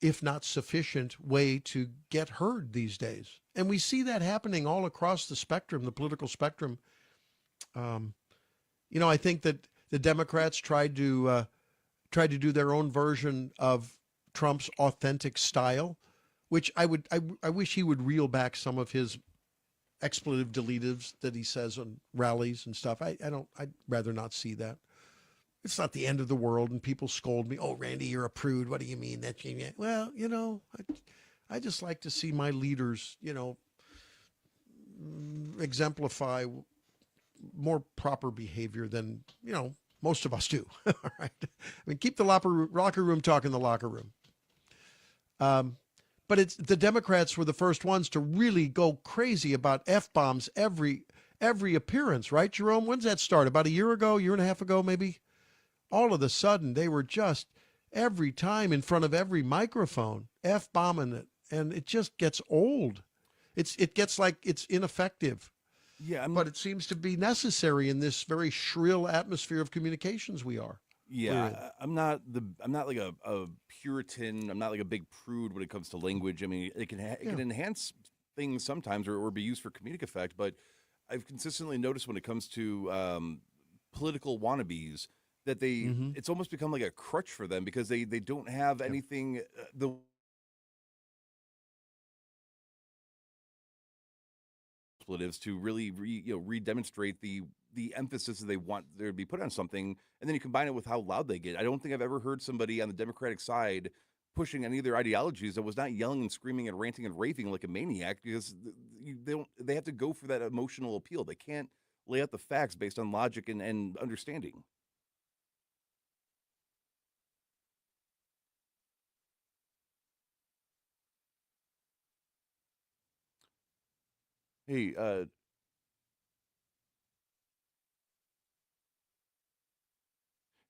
if not sufficient, way to get heard these days, and we see that happening all across the spectrum, the political spectrum. You know, I think that the Democrats tried to do their own version of Trump's authentic style, which I wish he would reel back some of his expletive deletives that he says on rallies and stuff. I'd rather not see that. It's not the end of the world, and people scold me. Oh, Randy, you're a prude. What do you mean that? Well, you know, I just like to see my leaders, you know, exemplify more proper behavior than, you know, most of us do. All right. I mean, keep the locker room talk in the locker room. But it's the Democrats were the first ones to really go crazy about F-bombs every appearance, right, Jerome? When's that start? About a year ago, year and a half ago, maybe? All of a sudden, they were just every time in front of every microphone, F-bombing it. And it just gets old. It gets like it's ineffective. Yeah, but it seems to be necessary in this very shrill atmosphere of communications we are. Yeah, I'm not like a Puritan. I'm not like a big prude when it comes to language. I mean, it can enhance things sometimes or be used for comedic effect. But I've consistently noticed when it comes to political wannabes that it's almost become like a crutch for them because they don't have anything to really re-demonstrate the emphasis that they want there to be put on something, and then you combine it with how loud they get. I don't think I've ever heard somebody on the Democratic side pushing any of their ideologies that was not yelling and screaming and ranting and raving like a maniac, because they have to go for that emotional appeal. They can't lay out the facts based on logic and understanding. Hey,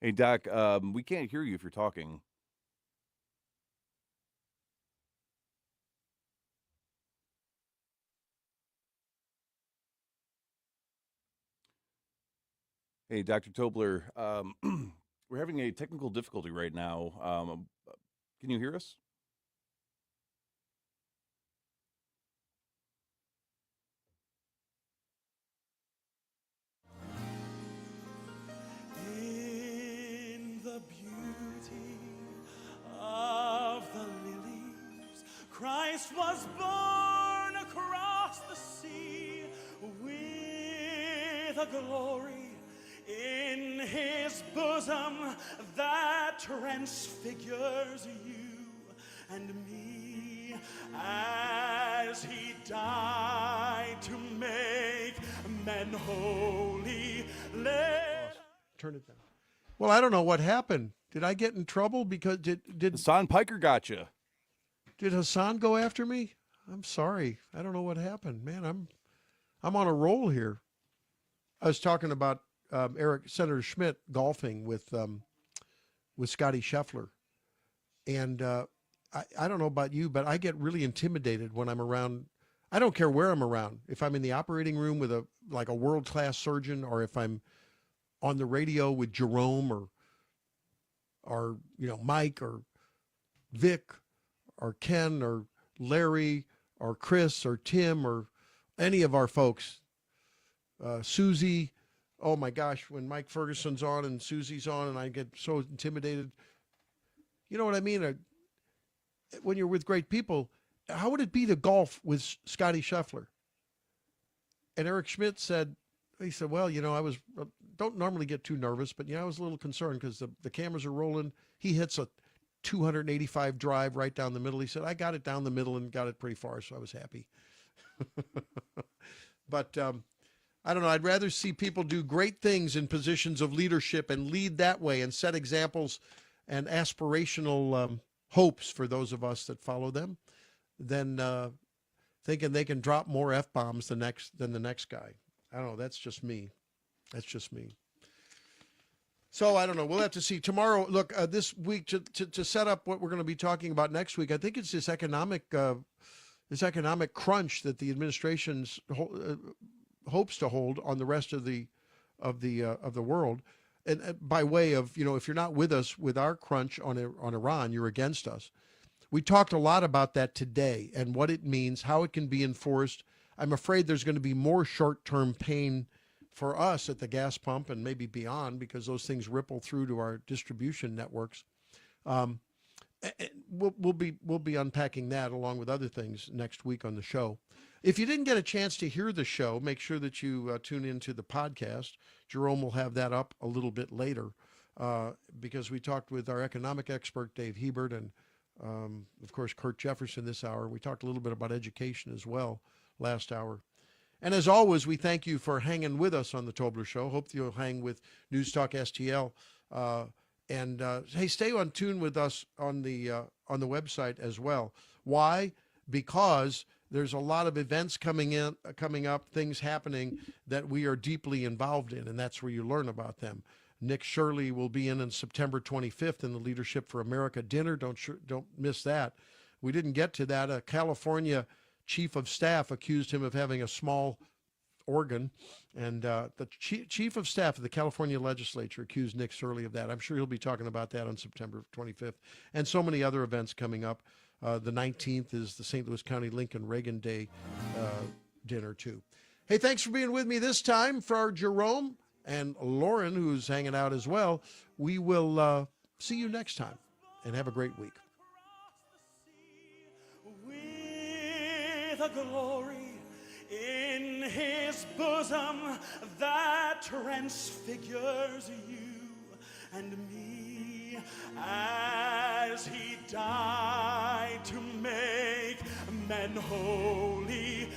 Hey, Doc, we can't hear you if you're talking. Hey, Dr. Tobler, we're having a technical difficulty right now. Can you hear us? In the beauty of the lilies, Christ was born across the sea with a glory in his bosom that transfigures you and me, as he died to make men holy. Turn it down. Well, I don't know what happened. Did I get in trouble because did Hassan Piker got you? Did Hassan go after me? I'm sorry. I don't know what happened, man. I'm on a roll here. I was talking about Senator Schmidt golfing with Scotty Scheffler, and I don't know about you, but I get really intimidated when I'm around. I don't care where I'm around. If I'm in the operating room with a world-class surgeon, or if I'm on the radio with Jerome or Mike or Vic or Ken or Larry or Chris or Tim or any of our folks, Susie. Oh my gosh, when Mike Ferguson's on and Susie's on, and I get so intimidated. You know what I mean? When you're with great people, how would it be to golf with Scotty Scheffler? And Eric Schmidt said, well, I don't normally get too nervous, but I was a little concerned because the cameras are rolling. He hits a 285 drive right down the middle. He said, I got it down the middle and got it pretty far, so I was happy. But I don't know. I'd rather see people do great things in positions of leadership and lead that way and set examples and aspirational hopes for those of us that follow them than thinking they can drop more F-bombs than the next guy. I don't know. That's just me. So I don't know. We'll have to see tomorrow. Look, this week to set up what we're going to be talking about next week. I think it's this economic crunch that the administration hopes to hold on the rest of the world, and by way of if you're not with us with our crunch on Iran, you're against us. We talked a lot about that today and what it means, how it can be enforced. I'm afraid there's going to be more short-term pain for us at the gas pump and maybe beyond, because those things ripple through to our distribution networks. We'll be unpacking that along with other things next week on the show. If you didn't get a chance to hear the show, make sure that you tune into the podcast. Jerome will have that up a little bit later because we talked with our economic expert, Dave Hebert, and of course, Kurt Jefferson this hour. We talked a little bit about education as well last hour. And as always, we thank you for hanging with us on the Tobler Show. Hope you'll hang with News Talk STL. Hey, stay on tune with us on the website as well. Why? Because there's a lot of events coming up, things happening that we are deeply involved in, and that's where you learn about them. Nick Shirley will be in on September 25th in the Leadership for America dinner. Don't miss that. We didn't get to that. A California chief of staff accused him of having a small organ, and the chief of staff of the California legislature accused Nick Shirley of that. I'm sure he'll be talking about that on September 25th, and so many other events coming up. The 19th is the St. Louis County Lincoln Reagan Day dinner too. Hey, thanks for being with me this time. For our Jerome and Lauren, who's hanging out as well, we will see you next time, and have a great week. With a glory in his bosom that transfigures you and me, as he died to make men holy.